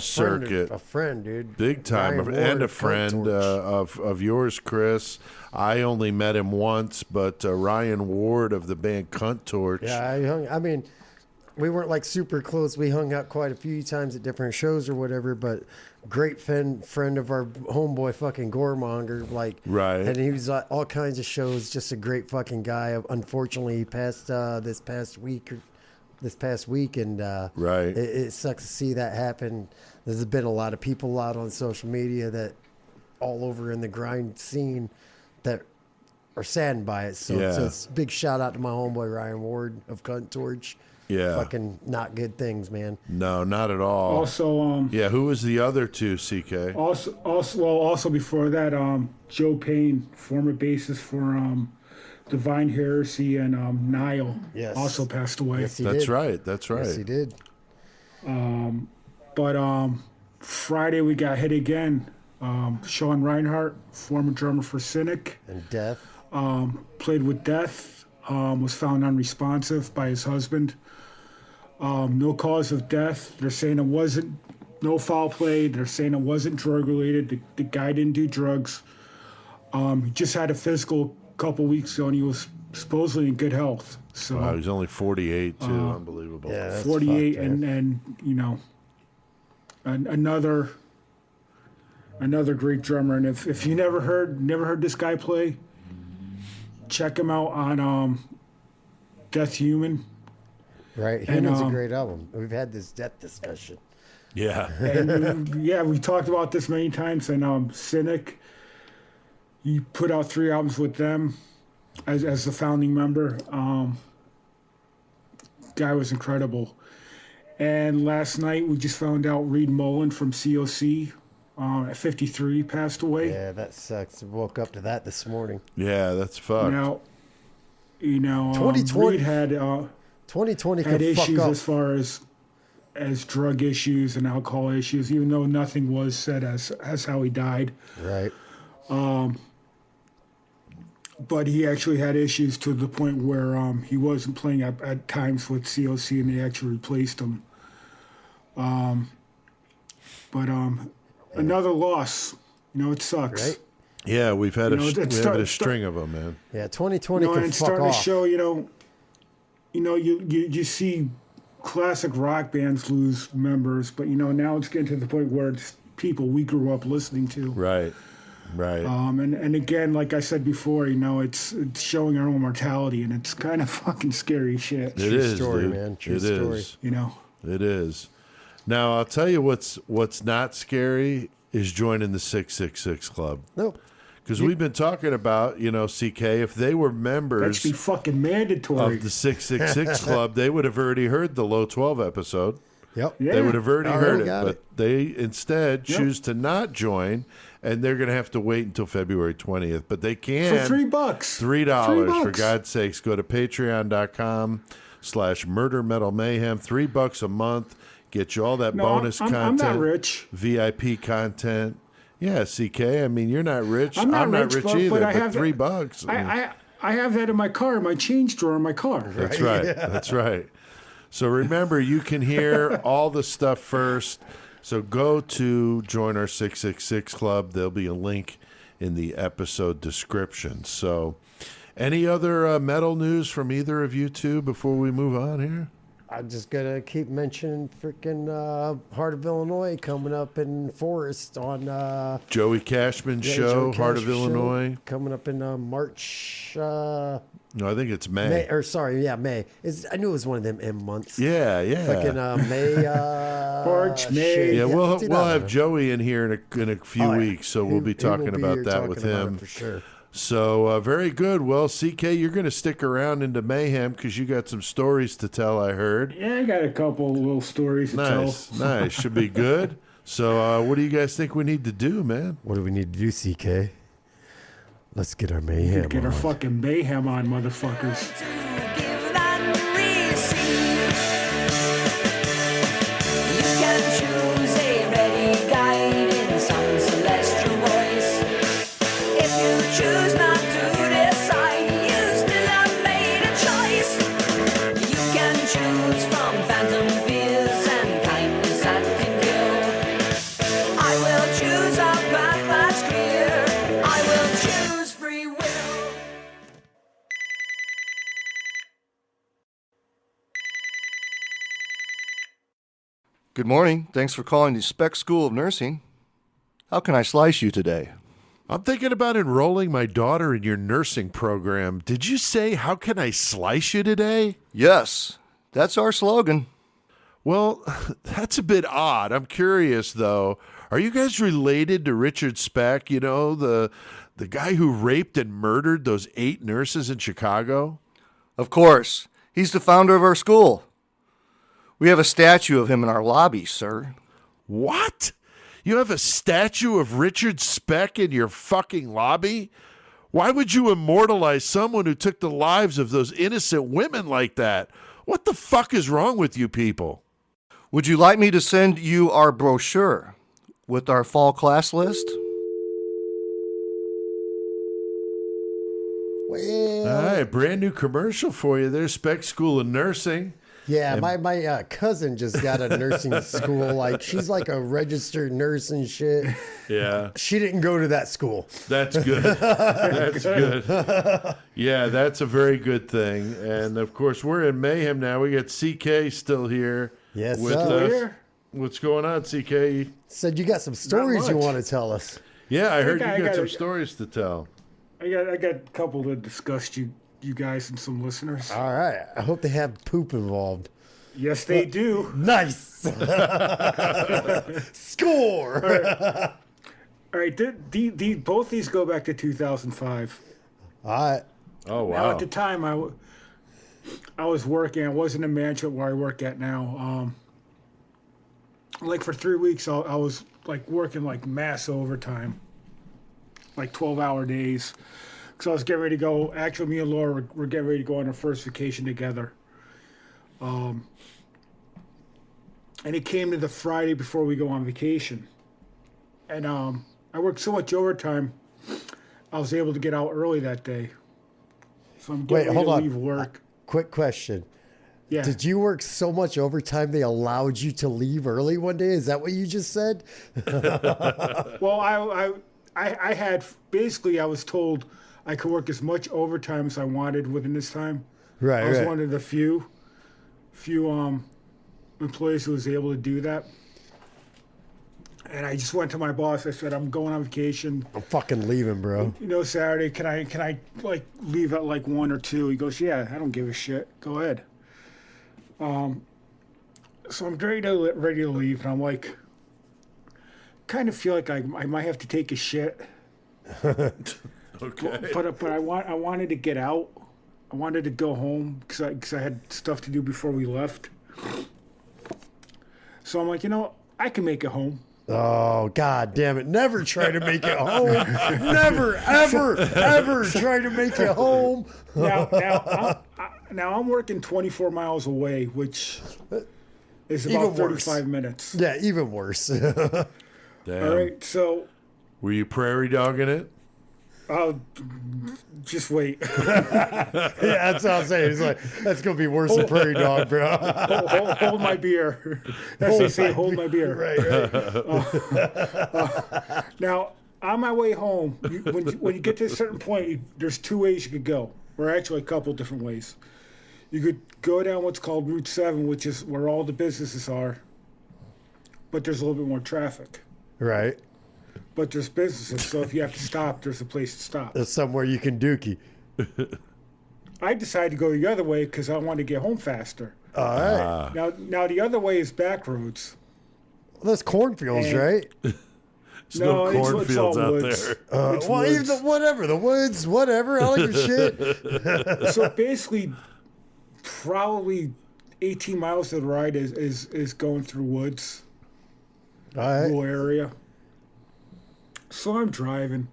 circuit. A friend, dude. Big time, and a friend of yours, Chris. I only met him once, but Ryan Ward of the band Cunt Torch. Yeah, we weren't like super close. We hung out quite a few times at different shows or whatever, but great friend of our homeboy fucking Goremonger. Right. And he was at all kinds of shows, just a great fucking guy. Unfortunately, he passed this past week, and right. It sucks to see that happen. There's been a lot of people out on social media that all over in the grind scene that are saddened by it. So it's a big shout out to my homeboy Ryan Ward of Cunt Torch. Yeah. Fucking not good things, man. No, not at all. Also, who was the other 2, CK? Also before that, Joe Payne, former bassist for Divine Heresy and Nile, also passed away. Yes, That's did. right. Yes, he did. But Friday we got hit again. Sean Reinhart, former drummer for Cynic, And Death. played with Death. Was found unresponsive by his husband. No cause of death. They're saying it wasn't no foul play. They're saying it wasn't drug related. The guy didn't do drugs. He just had a physical a couple weeks ago, and he was supposedly in good health. So Wow, he's only 48 too. Unbelievable. Yeah, that's 48, fucked, man. and another great drummer. And if you never heard this guy play, check him out on Death Human. Right. Human's a great album. We've had this Death discussion. Yeah. And we talked about this many times. And Cynic, He put out 3 albums with them as the founding member. Guy was incredible. And last night we just found out Reed Mullen from COC at 53 passed away. Yeah, that sucks. Woke up to that this morning. Yeah, that's fucked. Now, 2020 Reed had 2020 had could fuck issues up. as far as drug issues and alcohol issues, even though nothing was said as how he died. Right. But he actually had issues to the point where he wasn't playing at times with COC, and they actually replaced him. But another loss. It sucks. Right. Yeah, we've had it's a string of them, man. Yeah, 2020 And could it's fuck starting off. to show. You see classic rock bands lose members, but now it's getting to the point where it's people we grew up listening to. Right. Right. And again, like I said before, it's showing our own mortality, and it's kind of fucking scary shit. It is, story, dude. man. True It story. is. It It is. Now I'll tell you what's not scary is joining the 666 Club. Nope. Because we've been talking about, CK, if they were that members should be fucking mandatory. of the 666 Club, they would have already heard the Low 12 episode. Yep. Yeah. They would have already Already heard it, got but it. they instead Yep. choose to not join, and they're going to have to wait until February 20th. But they can. For $3. $3, for God's sakes. Go to patreon.com/Murder Metal Mayhem. $3 a month. Get you all that No, bonus I'm content. not rich. VIP content. Yeah, CK. I mean, you're not rich. I'm not rich rich, but either, I but have $3. I have that in my car, my change drawer in my car. That's right. That's right. So remember, you can hear all the stuff first. So go to join our 666 Club. There'll be a link in the episode description. So any other metal news from either of you two before we move on here? I'm just going to keep mentioning freaking Heart of Illinois coming up in Forest on Joey Cashman's show, Joe Heart of Cash show, Illinois. coming up in March. No, I think it's May. May. I knew it was one of them M months. Yeah. Fucking May. March, May. shit, Yeah, we'll do have that. Joey in here in a few Oh, yeah. weeks, so we'll be He will talking be about here that talking with about him. it for sure. So very good. Well, CK, you're going to stick around into Mayhem because you got some stories to tell, I heard. Yeah, I got a couple little stories to Nice. Should be good. So what do you guys think we need to do, man? What do we need to do, CK? Let's get our tell. mayhem Get our on. fucking mayhem on, motherfuckers. Give and receive. You can choose a ready guide in some celestial voice. If you choose not to decide, you still have made a choice. You can choose from phantom fears and kindness that can kill. I will choose a path that's clear. I will choose free will. Good morning. Thanks for calling the Speck School of Nursing. How can I slice you today? I'm thinking about enrolling my daughter in your nursing program. Did you say, how can I slice you today? Yes, that's our slogan. Well, that's a bit odd. I'm curious, though. Are you guys related to Richard Speck, the guy who raped and murdered those 8 nurses in Chicago? Of course. He's the founder of our school. We have a statue of him in our lobby, sir. What? You have a statue of Richard Speck in your fucking lobby? Why would you immortalize someone who took the lives of those innocent women like that? What the fuck is wrong with you people? Would you like me to send you our brochure with our fall class list? Well, All right, brand new commercial for you there, Speck School of Nursing. yeah, my cousin just got a nursing school. Like, she's like a registered nurse and shit. Yeah, She didn't go to that school. that's good. That's good. Yeah, that's a very good thing. And of course, we're in Mayhem now. We got CK still here. Yes, with sir. us. Here? What's going on, CK? Said you got some stories you much. want to tell us. Yeah, I heard I you got got some it. stories to tell. I got a couple to discuss you guys and some listeners. All right. I hope they have poop involved. Yes, they do. Nice. Score. All right, both these go back to 2005. All right. Oh Now, wow. at the time, I was working. I wasn't in management where I work at now. Like for 3 weeks, I was like working like mass overtime, like 12-hour days. Because I was getting ready to go. Actually, me and Laura were getting ready to go on our first vacation together. And it came to the Friday before we go on vacation. And I worked so much overtime, I was able to get out early that day. So I'm getting ready to leave work. Quick question. Yeah. Did you work so much overtime they allowed you to leave early one day? Is that what you just said? Well, I had basically I was told I could work as much overtime as I wanted within this time. Right, I was right. one of the few employees who was able to do that. And I just went to my boss. I said, I'm going on vacation. I'm fucking leaving, bro. You know, Saturday, can I like leave at like 1 or 2? He goes, yeah, I don't give a shit. Go ahead. So I'm ready to leave, and I'm like, kind of feel like I might have to take a shit. Okay. But I wanted to get out. I wanted to go home because I had stuff to do before we left. So I'm like, I can make it home. Oh, God damn it. Never try to make it home. Never, ever, ever try to make it home. Now I'm working 24 miles away, which is Even about worse. 35 minutes. Yeah, even worse. Damn. All right, so Were you prairie dogging it? I'll just wait. Yeah, that's what I'm saying. It's like, that's going to be worse than prairie dog, bro. hold my beer. As they say, hold my beer. Right. Now, on my way home, when you get to a certain point, there's 2 ways you could go, or actually a couple different ways. You could go down what's called Route 7, which is where all the businesses are, but there's a little bit more traffic. Right. But there's businesses, so if you have to stop, there's a place to stop. There's somewhere you can dookie. I decided to go the other way because I wanted to get home faster. All right. Now the other way is back roads. Well, that's cornfields, And- right? There's no it's cornfields all out woods. there. It's Well, even woods. the woods, whatever. I like your shit. So basically, probably 18 miles of the ride is going through woods, All right. rural area. So I'm driving,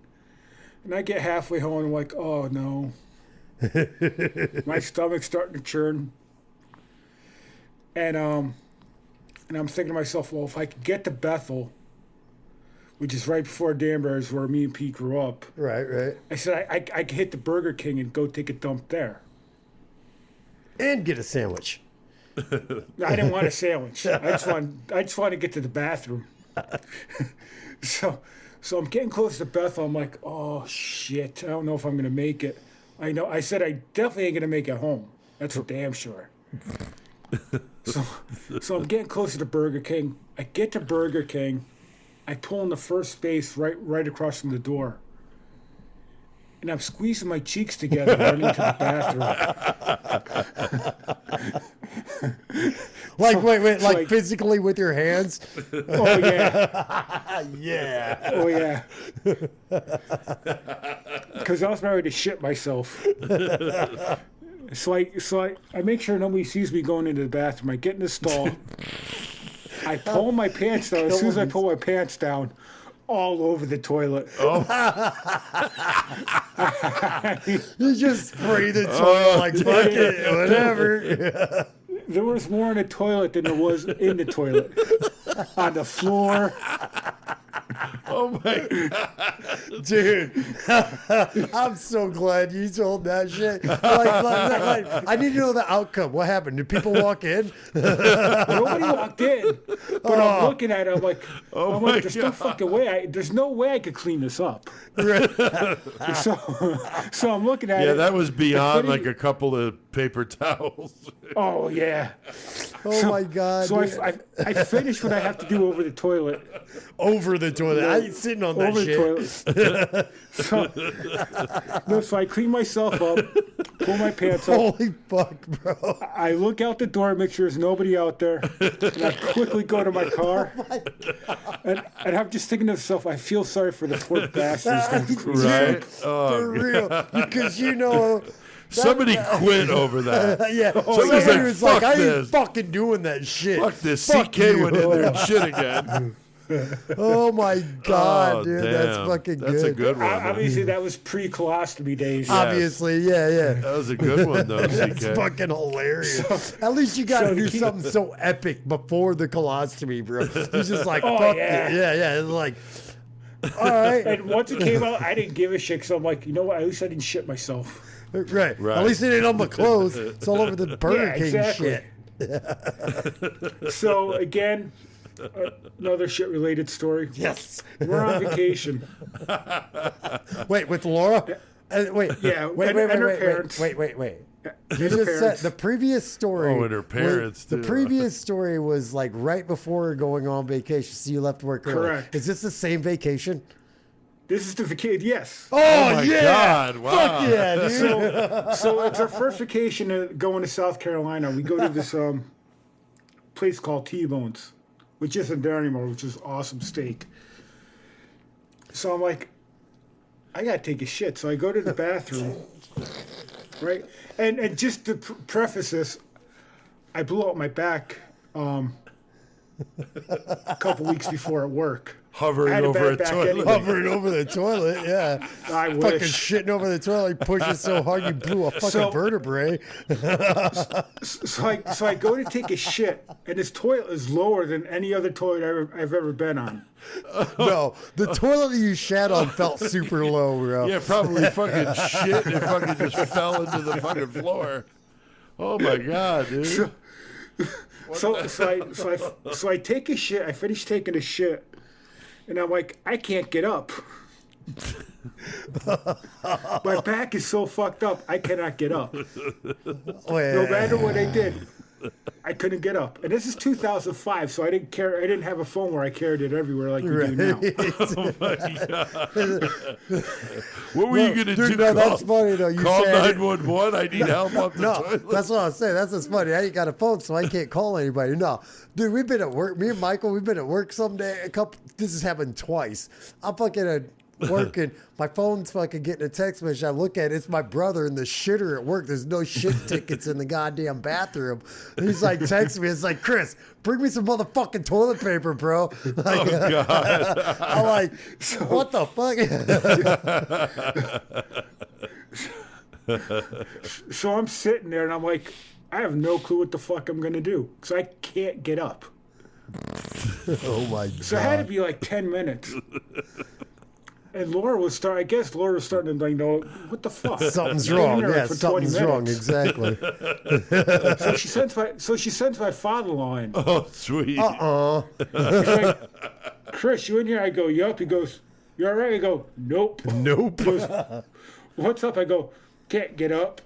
and I get halfway home, and I'm like, oh no. My stomach's starting to churn. And I'm thinking to myself, well, if I could get to Bethel, which is right before Danbury's where me and Pete grew up, Right. I said I could hit the Burger King and go take a dump there. And get a sandwich. I didn't want a sandwich. I just wanted to get to the bathroom. So I'm getting close to Bethel. I'm like, oh shit, I don't know if I'm gonna make it. I said I definitely ain't gonna make it home. That's for damn sure. So I'm getting closer to Burger King. I get to Burger King. I pull in the first space right across from the door. And I'm squeezing my cheeks together running to the bathroom. Like, wait, like like- physically with your hands? Oh yeah. Yeah. Oh yeah. Because I was ready to shit myself. So I make sure nobody sees me going into the bathroom. I get in the stall. I pull my pants down. As soon as I pull my pants down, all over the toilet. You just spray the toilet like, fuck it, whatever. There was more in the toilet than there was in the toilet. On the floor. Oh my God. Dude, I'm so glad you told that shit. Like, I need to know the outcome. What happened? Did people walk in? Nobody walked in. But I'm looking at it. I'm like, my there's no God. fucking way. There's no way I could clean this up. So I'm looking at Yeah, it. that was beyond Pretty- like a couple of paper towels. Oh, yeah. Oh my God. So dude. I finish what I have to do over the toilet. Over the toilet. I ain't sitting on that Over shit. the toilet. So I clean myself up, pull my pants up. Holy fuck, bro. I look out the door, make sure there's nobody out there, and I quickly go to my car. And I'm just thinking to myself, I feel sorry for the poor bastards. Right? For real. Because you know. Somebody quit over that. Yeah. Somebody's Somebody like, was like, "Fuck I ain't this. fucking doing that shit. Fuck this. Fuck CK you." went in there and shit again. Oh my God, Oh, dude. damn. That's fucking good. That's a good one. Obviously, that was pre-colostomy days. Obviously, yeah. That was a good one, though, That's CK. fucking hilarious. At least you got to do something so epic before the colostomy, bro. He's just like, fuck yeah. it. Yeah. It's like, all right. And once it came out, I didn't give a shit. So I'm like, you know what? At least I didn't shit myself. Right. At least it ain't on my clothes. It's all over the Burger King exactly. shit. So again, another shit-related story. Yes. We're on vacation. Wait, with Laura? Wait. Yeah, Wait. and her parents. Wait. You And her just said parents. the previous story. Oh, and her parents, The too. previous story was like right before going on vacation, so you left work early. Correct. Is this the same vacation? This is the vacation. Yes. Oh, my yeah. God, wow. Fuck yeah, dude. So it's our first vacation going to South Carolina. We go to this place called T-Bones, which isn't there anymore, which is awesome steak. So I'm like, I gotta take a shit. So I go to the bathroom, right? And just to preface this, I blew out my back a couple weeks before at work. I Hovering had a over bad a back toilet. anyway. Hovering over the toilet, yeah. I Fucking wish. shitting over the toilet. You push it so hard you blew a fucking So- vertebrae. So I go to take a shit, and this toilet is lower than any other toilet I've ever been on. No, the toilet that you shat on felt super low, bro. Yeah, probably fucking shit and it fucking just fell into the fucking floor. Oh, my God, dude. So I take a shit. I finish taking a shit, and I'm like, I can't get up. My back is so fucked up, I cannot get up. No matter what I did, I couldn't get up. And this is 2005, so I didn't care. I didn't have a phone where I carried it everywhere like we do now. What were you going to do? No, that's funny, though. You Call said it- 911. I need help up the No, toilet. that's what I was saying. That's what's funny. I ain't got a phone, so I can't call anybody. No, dude, we've been at work. Me and Michael, we've been at work someday. This has happened twice. I'm fucking at work and my phone's fucking getting a text message. I look at it. It's my brother in the shitter at work. There's no shit tickets in the goddamn bathroom. And he's like texting me. It's like, Chris, bring me some motherfucking toilet paper, bro. Like, Oh, God. I'm like, what the fuck? So I'm sitting there, and I'm like, I have no clue what the fuck I'm gonna do, because I can't get up. Oh my god. So it had to be like 10 minutes. And Laura was starting. I guess Laura was starting to like, know what the fuck. Something's I've been wrong. here Yeah, for 20 something's wrong. minutes. Exactly. So she sends my father-in-law in. Oh, sweet. He's like, Chris, you in here? I go, yup. He goes, you all right? I go, nope. Nope. He goes, what's up? I go, can't get up.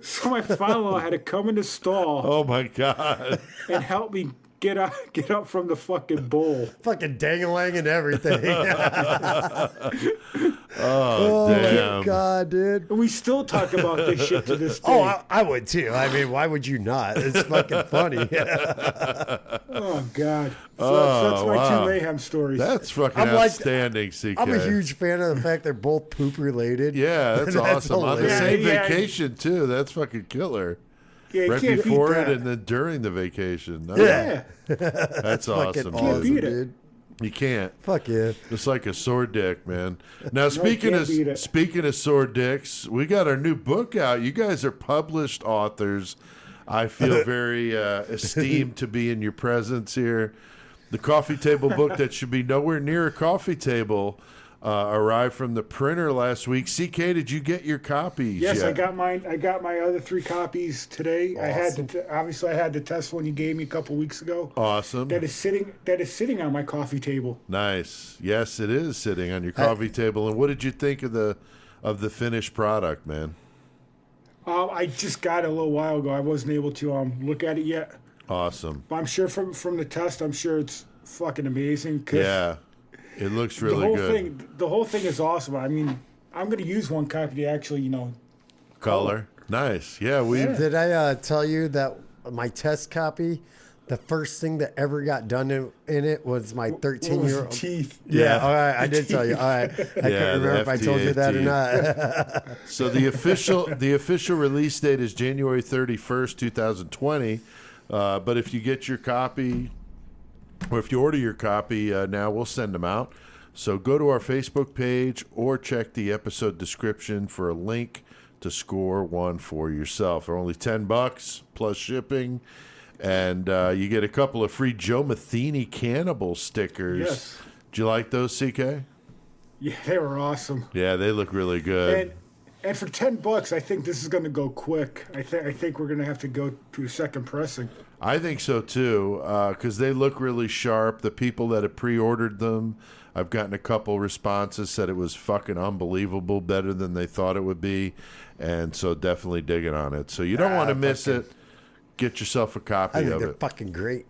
So my father-in-law had to come in the stall Oh, my God. and help me get up from the fucking bowl. Fucking dang-a-lang and everything. Oh, damn. my god, dude. And we still talk about this shit to this day. Oh, I would too. I mean, why would you not? It's fucking funny. Oh, God. So that's my wow. two mayhem stories. That's fucking I'm like- outstanding, CK. I'm a huge fan of the fact they're both poop related. Yeah, that's awesome. On the hilarious. same Yeah. vacation, too. That's fucking killer. Yeah, you Right can't beat before it that. and then during the vacation. No, Yeah. That's Fucking awesome. awesome, beat it. dude. You can't. Fuck yeah. It's like a sore dick, man. Now speaking can't beat it. of sore dicks, we got our new book out. You guys are published authors. I feel very esteemed to be in your presence here. The coffee table book that should be nowhere near a coffee table arrived from the printer last week. CK, did you get your copies? Yes, yet? I got mine. I got my other 3 copies today. I had to obviously I had the test one you gave me a couple weeks ago. Awesome. That is sitting on my coffee table. Nice. Yes, it is sitting on your coffee table. And what did you think of the finished product, man? I just got it a little while ago. I wasn't able to look at it yet, Awesome. but I'm sure from the test, I'm sure it's fucking amazing. 'Cause Yeah. It looks the really whole good. thing is awesome. I mean, I'm gonna use one copy to actually color. Nice. Yeah, we. Did I tell you that my test copy, the first thing that ever got done in it was my 13-year-old teeth. Yeah, all right. I did tell you. All right. I can't remember if I told you that or not. So the official release date is January 31st, 2020. But if you get your copy, or if you order your copy now, we'll send them out. So go to our Facebook page or check the episode description for a link to score one for yourself. They're only $10 plus shipping. And you get a couple of free Joe Matheny Cannibal stickers. Yes. Did you like those, CK? Yeah, they were awesome. Yeah, they look really good. And for $10, I think this is going to go quick. I think we're going to have to go to a second pressing. I think so too, because they look really sharp. The people that have pre-ordered them, I've gotten a couple responses, said it was fucking unbelievable, better than they thought it would be, and so definitely digging on it. So you don't want to miss it. Get yourself a copy I think of they're it. fucking great.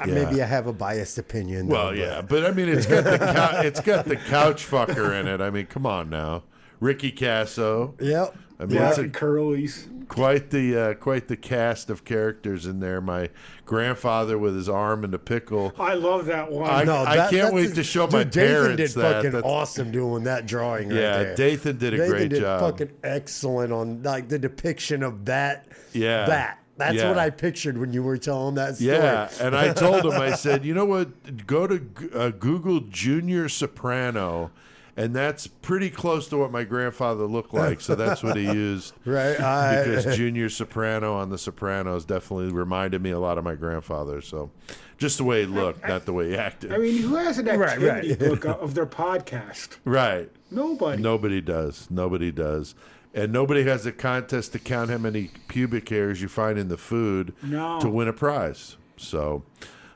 Yeah. Maybe I have a biased opinion. Well, yeah, but I mean, it's got the couch fucker in it. I mean, come on now, Ricky Casso. Yep. I mean, Lots of curlies. quite the cast of characters in there. My grandfather with his arm in a pickle. I love that one. I can't wait to show my parents did that. fucking awesome doing that drawing right Yeah, there. Dathan did a great did job. fucking excellent on like the depiction of that. Yeah. That's Yeah. what I pictured when you were telling that story. Yeah, and I told him, I said, you know what? Go to Google Junior Soprano, and that's pretty close to what my grandfather looked like. So that's what he used. Right. Because Junior Soprano on The Sopranos definitely reminded me a lot of my grandfather. So just the way he looked, not the way he acted. I mean, who has an activity right. book of their podcast? Right. Nobody. Nobody does. Nobody does. And nobody has a contest to count how many pubic hairs you find in the food to win a prize. So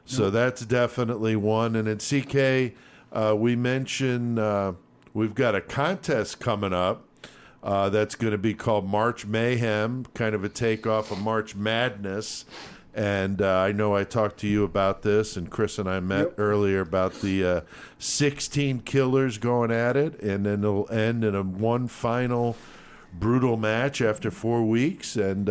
that's definitely one. And in CK, we mentioned we've got a contest coming up that's going to be called March Mayhem, kind of a takeoff of March Madness. And I know I talked to you about this, and Chris and I met earlier about the 16 killers going at it, and then it'll end in a one final brutal match after 4 weeks, and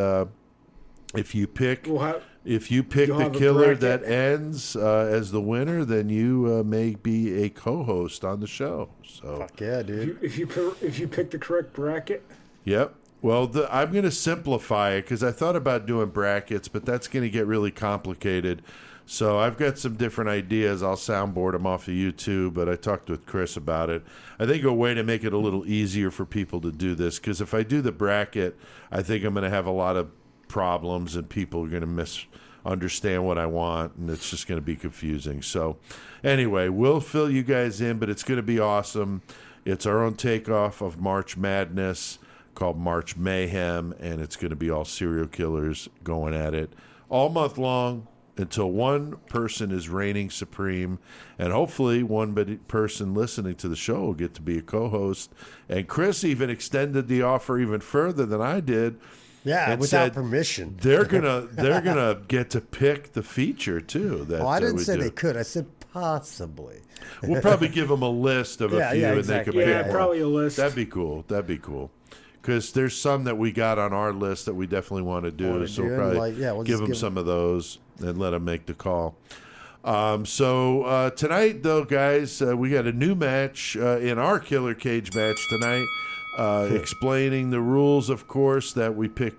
if you pick the killer that ends as the winner, then you may be a co-host on the show. So Fuck yeah, dude. If you pick the correct bracket. Yep. Well, I'm going to simplify it because I thought about doing brackets, but that's going to get really complicated. So I've got some different ideas. I'll soundboard them off of YouTube, but I talked with Chris about it. I think a way to make it a little easier for people to do this, because if I do the bracket, I think I'm going to have a lot of problems and people are going to misunderstand what I want, and it's just going to be confusing. So anyway, we'll fill you guys in, but it's going to be awesome. It's our own takeoff of March Madness called March Mayhem, and it's going to be all serial killers going at it all month long, until one person is reigning supreme, and hopefully one person listening to the show will get to be a co-host. And Chris even extended the offer even further than I did. Yeah, and without said permission. They're gonna get to pick the feature too. That I didn't we say do. they could. I said possibly. We'll probably give them a list of a few, yeah, and exactly. they can pick Yeah, one. probably a list. That'd be cool. Because there's some that we got on our list that we definitely want to do. So we'll probably we'll give just them give some of those and let them make the call. So tonight, though, guys, we got a new match in our Killer Cage match tonight, explaining the rules, of course, that we pick,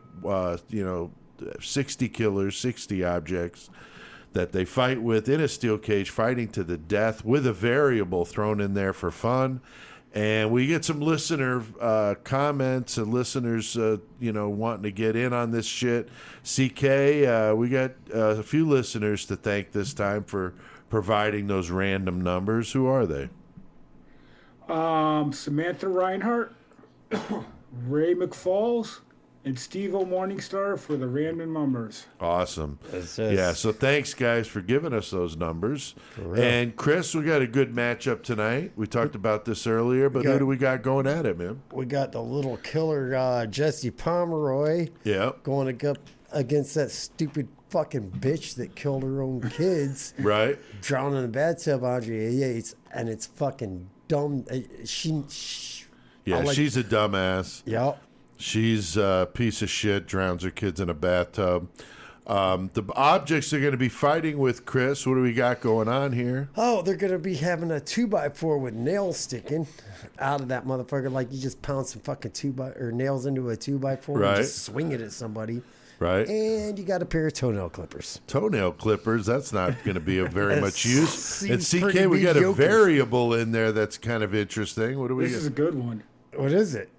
60 killers, 60 objects that they fight with in a steel cage, fighting to the death with a variable thrown in there for fun. And we get some listener comments and listeners, wanting to get in on this shit. CK, we got a few listeners to thank this time for providing those random numbers. Who are they? Samantha Reinhart, Ray McFalls, and Steve-O Morningstar for the random numbers. Awesome. Yeah, so thanks, guys, for giving us those numbers. And, Chris, we got a good matchup tonight. We talked about this earlier, but who do we got going at it, man? We got the little killer Jesse Pomeroy going up against that stupid fucking bitch that killed her own kids. Right. Drowning in the bathtub, Andre Yates, and it's fucking dumb. She's a dumbass. Yep. She's a piece of shit, drowns her kids in a bathtub. The objects are going to be fighting with Chris. What do we got going on here? Oh, they're going to be having a 2x4 with nails sticking out of that motherfucker. Like you just pound some fucking nails into a 2x4 Right. and just swing it at somebody. Right? And you got a pair of toenail clippers. Toenail clippers, that's not going to be of very much use. And seems CK, pretty we got a mediocre. variable in there that's kind of interesting. What do we This got? is a good one. What is it?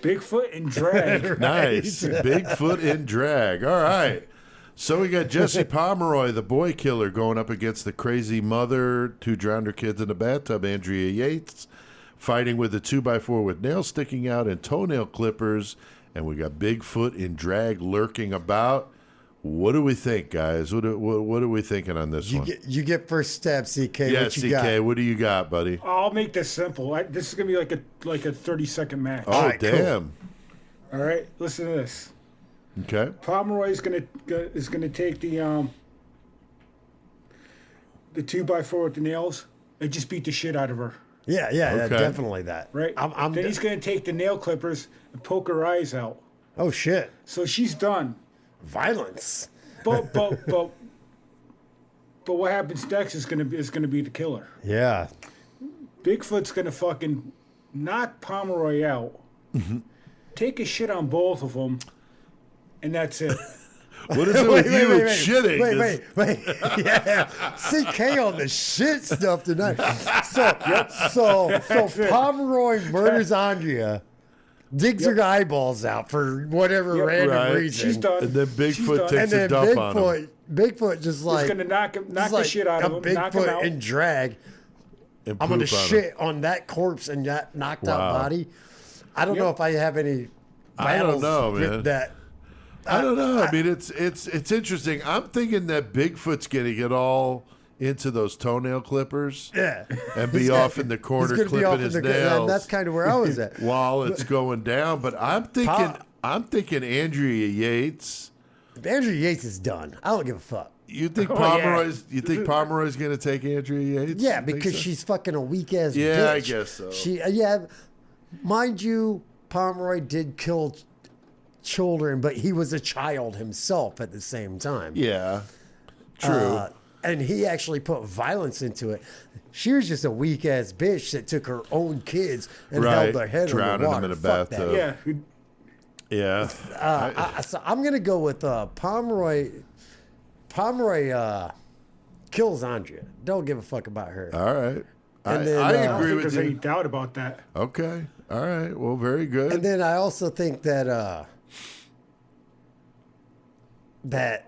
Bigfoot and drag. Nice. Bigfoot in drag. All right. So we got Jesse Pomeroy, the boy killer, going up against the crazy mother who drowned her kids in the bathtub, Andrea Yates, fighting with a 2x4 with nails sticking out and toenail clippers. And we got Bigfoot in drag lurking about. What do we think, guys? What are we thinking on this one? You get first step, CK. Yeah, what you CK, got? what do you got, buddy? I'll make this simple. This is gonna be like a 30-second match. Oh, right, cool. damn. All right, listen to this. Okay. Pomeroy is gonna take the 2x4 with the nails and just beat the shit out of her. Yeah, Okay. definitely that. Right. I'm then he's gonna take the nail clippers and poke her eyes out. oh shit, So she's done. violence. But what happens next is gonna be the killer. Yeah, Bigfoot's gonna fucking knock Pomeroy out, take a shit on both of them, and that's it. What is it with you and shitting? Wait. Yeah, CK on the shit stuff tonight. So Pomeroy murders Andrea, digs her eyeballs out for whatever Yep. random Right. reason. She's done. And then She's Bigfoot done. takes And a then dump on him. Bigfoot just like He's gonna knock just the shit out of a him, knock him Bigfoot out. in drag. And I'm gonna poop on him. shit on that corpse and that knocked out Wow. body. I don't know if I have any. I don't battles know, with man. That I don't know. I mean, it's interesting. I'm thinking that Bigfoot's going to get all into those toenail clippers yeah, and be He's off got- in the he's corner gonna be clipping off in his the- nails and that's kind of where I was at. while it's going down. But I'm thinking Andrea Yates. Andrew Yates is done. I don't give a fuck. You think Oh, yeah. Pomeroy's going to take Andrea Yates? Yeah, You think because so? she's fucking a weak ass bitch. Yeah, I guess so. Mind you, Pomeroy did kill children, but he was a child himself at the same time. Yeah, true. And he actually put violence into it. She was just a weak ass bitch that took her own kids and Right, held their head drowning them under water. in a Fuck that. bathtub. Yeah. Yeah. So I'm gonna go with Pomeroy. Pomeroy kills Andrea. Don't give a fuck about her. All right. And then, I I don't agree think with there's any you. doubt about that. Okay. All right. Well, very good. And then I also think that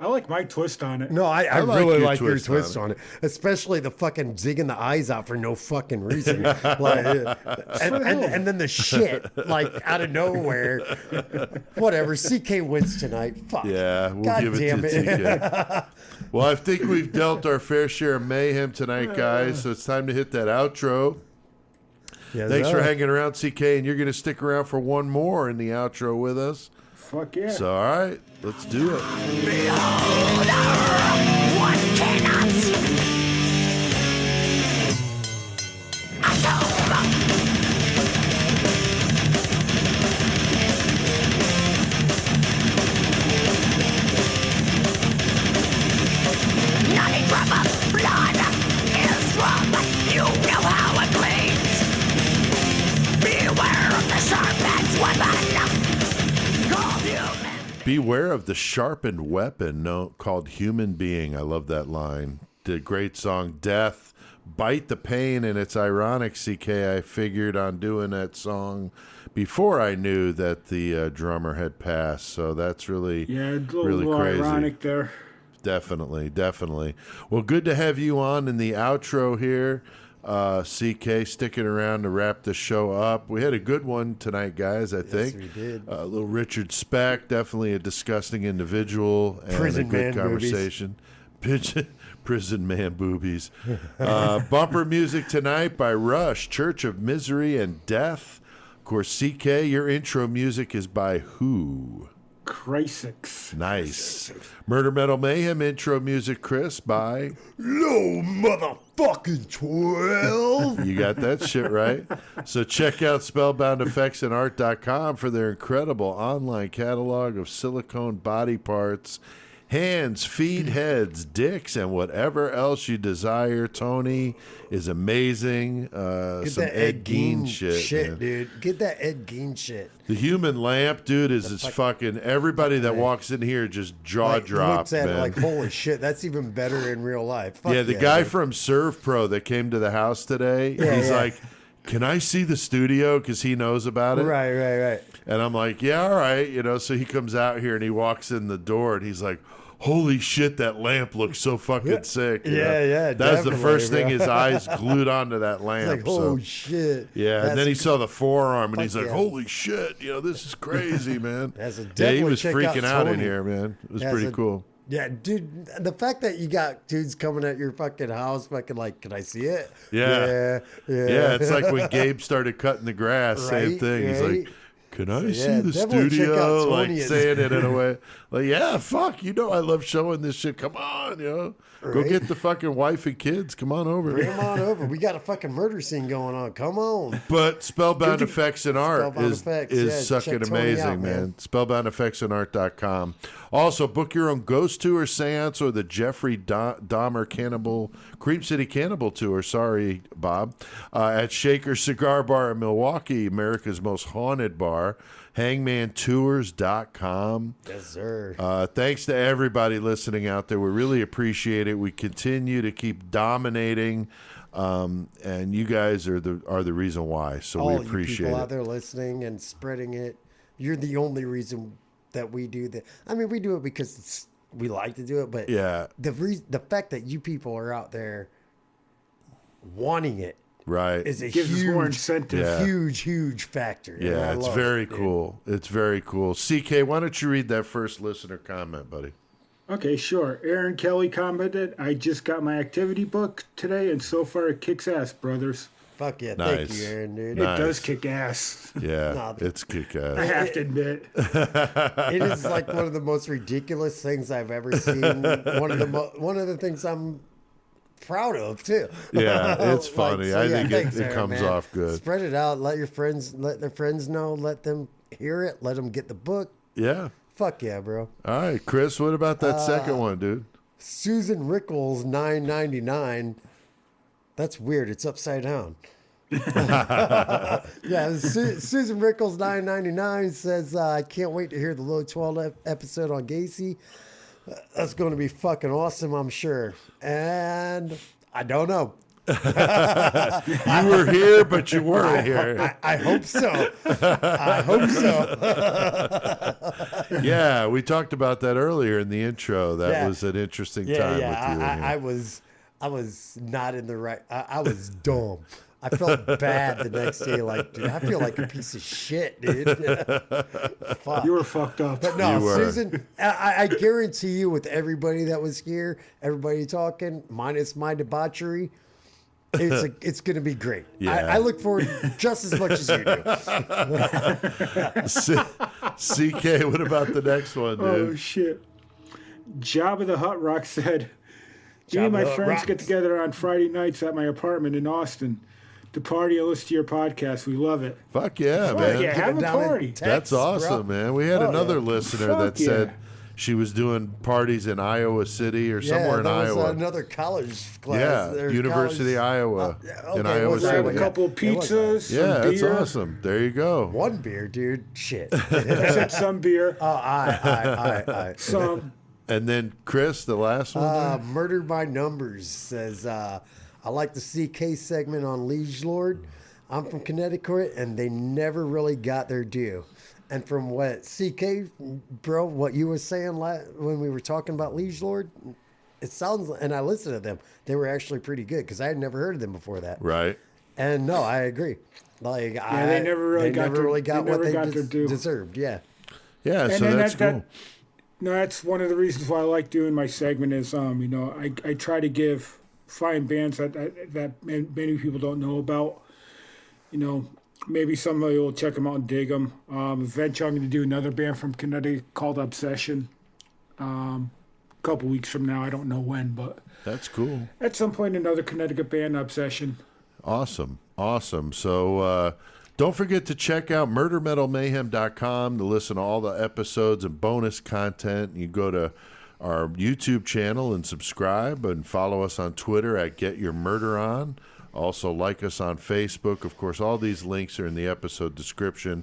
I like my twist on it. no, I like really your like your twist twist on on it, especially the fucking digging the eyes out for no fucking reason, like, and then the shit like out of nowhere. Whatever. CK wins tonight. Fuck. Yeah, we'll God give it damn to TK. Well, I think we've dealt our fair share of mayhem tonight, guys. So it's time to hit that outro. Yes, Thanks sir. for hanging around, CK, and you're going to stick around for one more in the outro with us. Fuck yeah. So, all right, let's do it. One cannot not a drop of blood is from you know how it bleeds. Beware of the sharp-edged weapon called human. Beware of the sharpened weapon called Human Being. I love that line. The great song, Death. Bite the Pain, and it's ironic, CK. I figured on doing that song before I knew that the drummer had passed. So that's really, Yeah, a little, really crazy. ironic there. Definitely. Well, good to have you on in the outro here. CK sticking around to wrap the show up. We had a good one tonight, guys, I think. we did. Little Richard Speck, definitely a disgusting individual and Prison a good man boobies. conversation. Prison man boobies. Bumper music tonight by Rush, Church of Misery and Death. Of course, CK, your intro music is by who? Crisis. Nice. Murder Metal Mayhem intro music, Chris, by No motherfucking 12. You got that shit right. So check out spellboundeffectsandart.com for their incredible online catalog of silicone body parts, hands, feet, heads, dicks, and whatever else you desire. Tony is amazing. Get Some that Ed Gein shit, man. dude. Get that Ed Gein shit. The human lamp, dude, is fucking everybody that walks in here just jaw Like, drop, looks at man. it like, holy shit, that's even better in real life. Fuck Yeah, the guy dude. from Serve Pro that came to the house today, Yeah, he's yeah. like, can I see the studio? Because he knows about it. Right. And I'm like, yeah, all right. So he comes out here and he walks in the door and he's like, holy shit, that lamp looks so fucking sick. you know? Yeah, That's the definitely, first thing, bro. his eyes glued onto that lamp. It's like, so. oh shit. Yeah, That's and then he a- saw the forearm, and he's Fuck like, yeah. "Holy shit! This is crazy, man." That's a Yeah, he definitely was check freaking out in Tony. here, man. It was That's pretty a- cool. Yeah, dude, the fact that you got dudes coming at your fucking house, fucking like, can I see it? Yeah. Yeah, it's like when Gabe started cutting the grass, same Right, thing. He's right. like, "Can I see yeah, the definitely check out studio?" Tony Like and- saying it in a way, like, "Yeah, fuck, I love showing this shit. Come on, Go Right. get the fucking wife and kids. Come on over." Bring them on over. We got a fucking murder scene going on. Come on. But Spellbound Effects and Art Spellbound is Effects, is yeah, sucking check Tony amazing, out, man. Spellboundeffectsandart.com. Also, book your own ghost tour, seance, or the Jeffrey Dahmer Creep City Cannibal Tour. Sorry, Bob. At Shaker Cigar Bar in Milwaukee, America's most haunted bar. Hangmantours.com. Yes, sir. Thanks to everybody listening out there. We really appreciate it. We continue to keep dominating, and you guys are the reason why. So All we you appreciate people out it. there listening and spreading it. You're the only reason that we do that. I mean, we do it because we like to do it, but Yeah, the fact that you people are out there wanting it right. is a Gives us more huge, incentive. Yeah. huge factor. And I Yeah, it's love very it, dude. cool. It's very cool. CK, why don't you read that first listener comment, buddy? Okay, sure. Aaron Kelly commented, I just got my activity book today, and so far it kicks ass, brothers. Fuck yeah, thank Nice. you, Aaron, dude. Nice. It does kick ass. Yeah, Nah, it's kick I ass. have to admit. It is like one of the most ridiculous things I've ever seen. One of the things I'm proud of too. Yeah, it's funny. so I yeah, think thanks, it Aaron, comes man. off good. Spread it out. Let their friends know. Let them hear it. Let them get the book. Yeah. Fuck yeah, bro. All right, Chris, what about that second one, dude? Susan Rickles, $9.99. That's weird. It's upside down. Yeah, Susan Rickles, $9.99 says, I can't wait to hear the Low 12 episode on Gacy. That's going to be fucking awesome, I'm sure. And I don't know. You were here, but you weren't here. I hope so. I hope so. Yeah, we talked about that earlier in the intro. That Yeah. was an interesting Yeah, time yeah. with you. in here. I was not in the right. I was dumb. I felt bad the next day. Like, dude, I feel like a piece of shit, dude. Fuck. You were fucked up. But no, You were. Susan, I guarantee you, with everybody that was here, everybody talking, minus my debauchery, it's going to be great. Yeah. I look forward just as much as you do. CK, what about the next one, dude? Oh, shit. Jabba the Hutt Rock said, me Jabba and my the Hutt friends rocks. get together on Friday nights at my apartment in Austin to party and listen to your podcast. We love it. Fuck yeah, Fuck man. yeah, have a Down in party. Texas, That's awesome, bro. man. We had Oh, another yeah. listener Fuck that yeah. said she was doing parties in Iowa City or somewhere in there was Iowa. another college class. Yeah, There's University college- Iowa okay, in Iowa was that Grab City. a couple of Yeah, it was that. pizzas, some Yeah, that's beer. awesome. There you go. One beer, dude. Shit. I said some beer, I. some. And then Chris, the last one. there? Murder by Numbers says, I like the CK segment on Liege Lord. I'm from Connecticut, and they never really got their due. And from what CK, bro, what you were saying when we were talking about Liege Lord, it sounds, and I listened to them, they were actually pretty good because I had never heard of them before that. Right. And no, I agree. Like, Yeah, they never really got their- got they what never they got their due. deserved. Yeah. Yeah, so then that's that- cool. No, that's one of the reasons why I like doing my segment is, I try to find bands that many people don't know about, maybe somebody will check them out and dig them. Eventually, I'm going to do another band from Connecticut called Obsession. A couple weeks from now, I don't know when, but That's cool. at some point, another Connecticut band, Obsession. Awesome. So don't forget to check out murdermetalmayhem.com to listen to all the episodes and bonus content. You go to our YouTube channel and subscribe and follow us on Twitter at Get Your Murder On. Also like us on Facebook. Of course, all these links are in the episode description.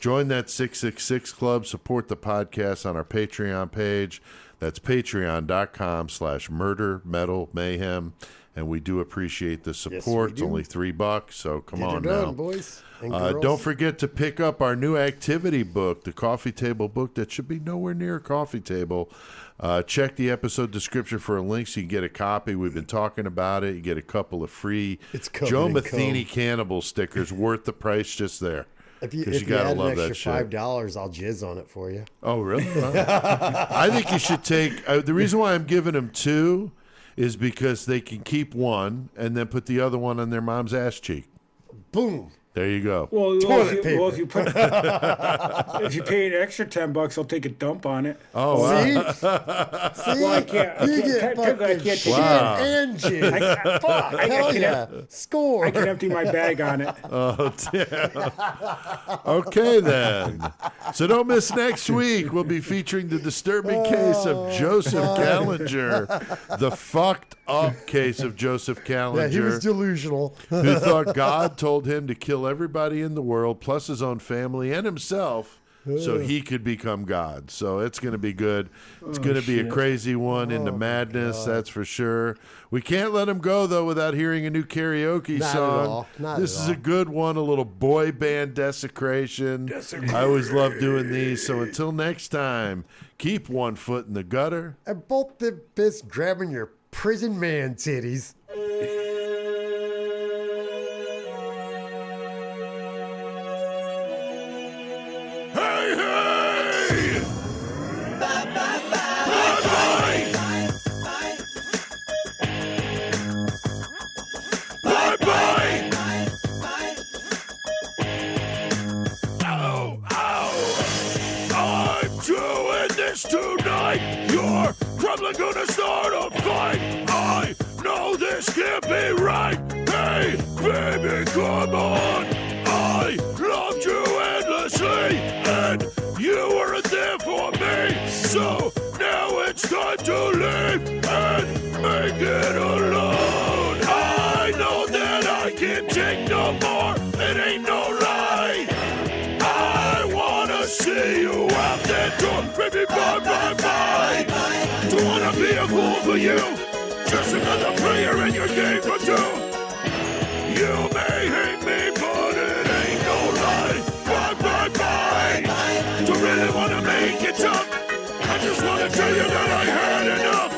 Join that 666 Club. Support the podcast on our Patreon page. That's patreon.com/murdermetalmayhem. And we do appreciate the support. It's only $3, so come on now. boys and girls. Don't forget to pick up our new activity book, the coffee table book that should be nowhere near a coffee table. Check the episode description for a link so you can get a copy. We've been talking about it. You get a couple of free It's covered Joe in Matheny cum. Cannibal stickers worth the price just there. If you, 'Cause if you you gotta add love an that extra shit. $5, I'll jizz on it for you. Oh, really? I think you should take the reason why I'm giving them 2 is because they can keep one and then put the other one on their mom's ass cheek. Boom. There you go. Well, Toilet if you put if you pay an extra $10, I'll take a dump on it. Oh, wow. See? See? Well, I can't- you get technically, I fucking can't shit take Wow. and jizz. Fuck, hell can- yeah. Score. I can empty my bag on it. Oh, damn. Okay, then. So don't miss next week. We'll be featuring the disturbing case of Joseph Callinger, the fucked up case of Joseph Callinger. Yeah, he was delusional. who thought God told him to kill everybody in the world, plus his own family and himself, so he could become God. So it's going to be good. It's going to be a crazy one into madness, that's for sure. We can't let him go, though, without hearing a new karaoke Not at song. all. Not This at is all. a good one, a little boy band desecration. I always love doing these. So until next time, keep one foot in the gutter. And both the fists grabbing your prison man titties. Hey, hey! Bye-bye! Bye-bye! Ow, ow! I'm doing this tonight! You're probably gonna start a fight! I know this can't be right! Hey, baby, come on! I loved you endlessly, and you weren't there for me. So now it's time to leave and make it alone. I know that I can't take no more. It ain't no lie. I wanna see you out that door, baby. Bye, bye, bye. Don't wanna be a fool for you. Just another player in your game for 2. You may hate me, but it ain't no lie. Bye, bye, bye. Don't really wanna make it tough. I just wanna tell you that I had enough.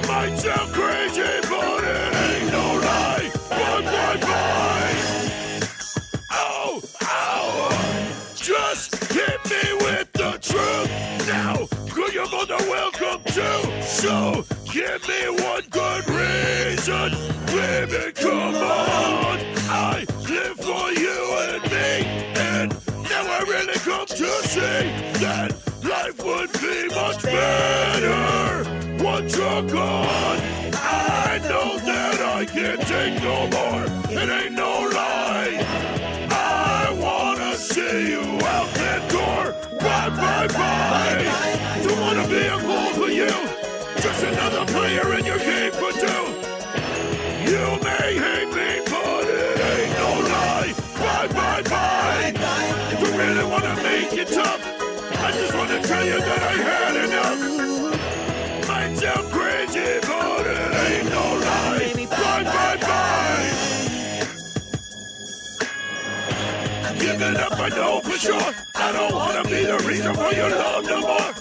Might sound crazy, but it ain't no lie. Bye, bye, bye. Ow, ow. Just hit me with the truth. Now, who your mother welcome to. So, give me one good reason. Baby, come on. I live for you and me. And now I really come to see that life would be much better once you're gone. I know that I can't take no more. It ain't no lie. I wanna see you out that door. Bye, bye, bye. Don't wanna be a fool for you. Just another player in your game for 2. You may hate me, but it ain't no lie. Bye, bye, bye. Don't really wanna make it tough. I just wanna tell you that I had enough. Might sound crazy, but it ain't no lie. Bye, bye, bye. Giving up, I know for sure. I don't wanna be the reason for your love no more.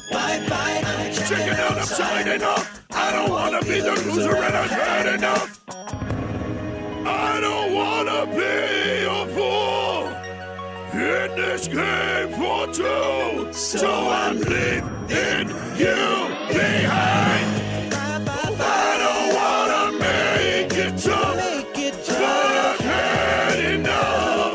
Checking out, I'm signing off. I don't wanna be the loser, and I've had enough. I don't wanna be a fool in this game for 2. So I'm leaving you behind. I don't wanna make it tough, but I've had enough.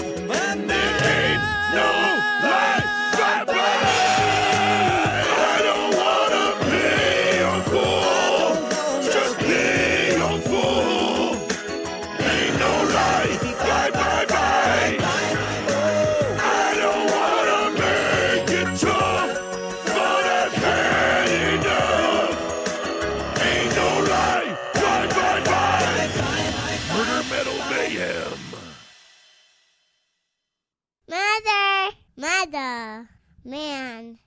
Mayhem. Mother, man.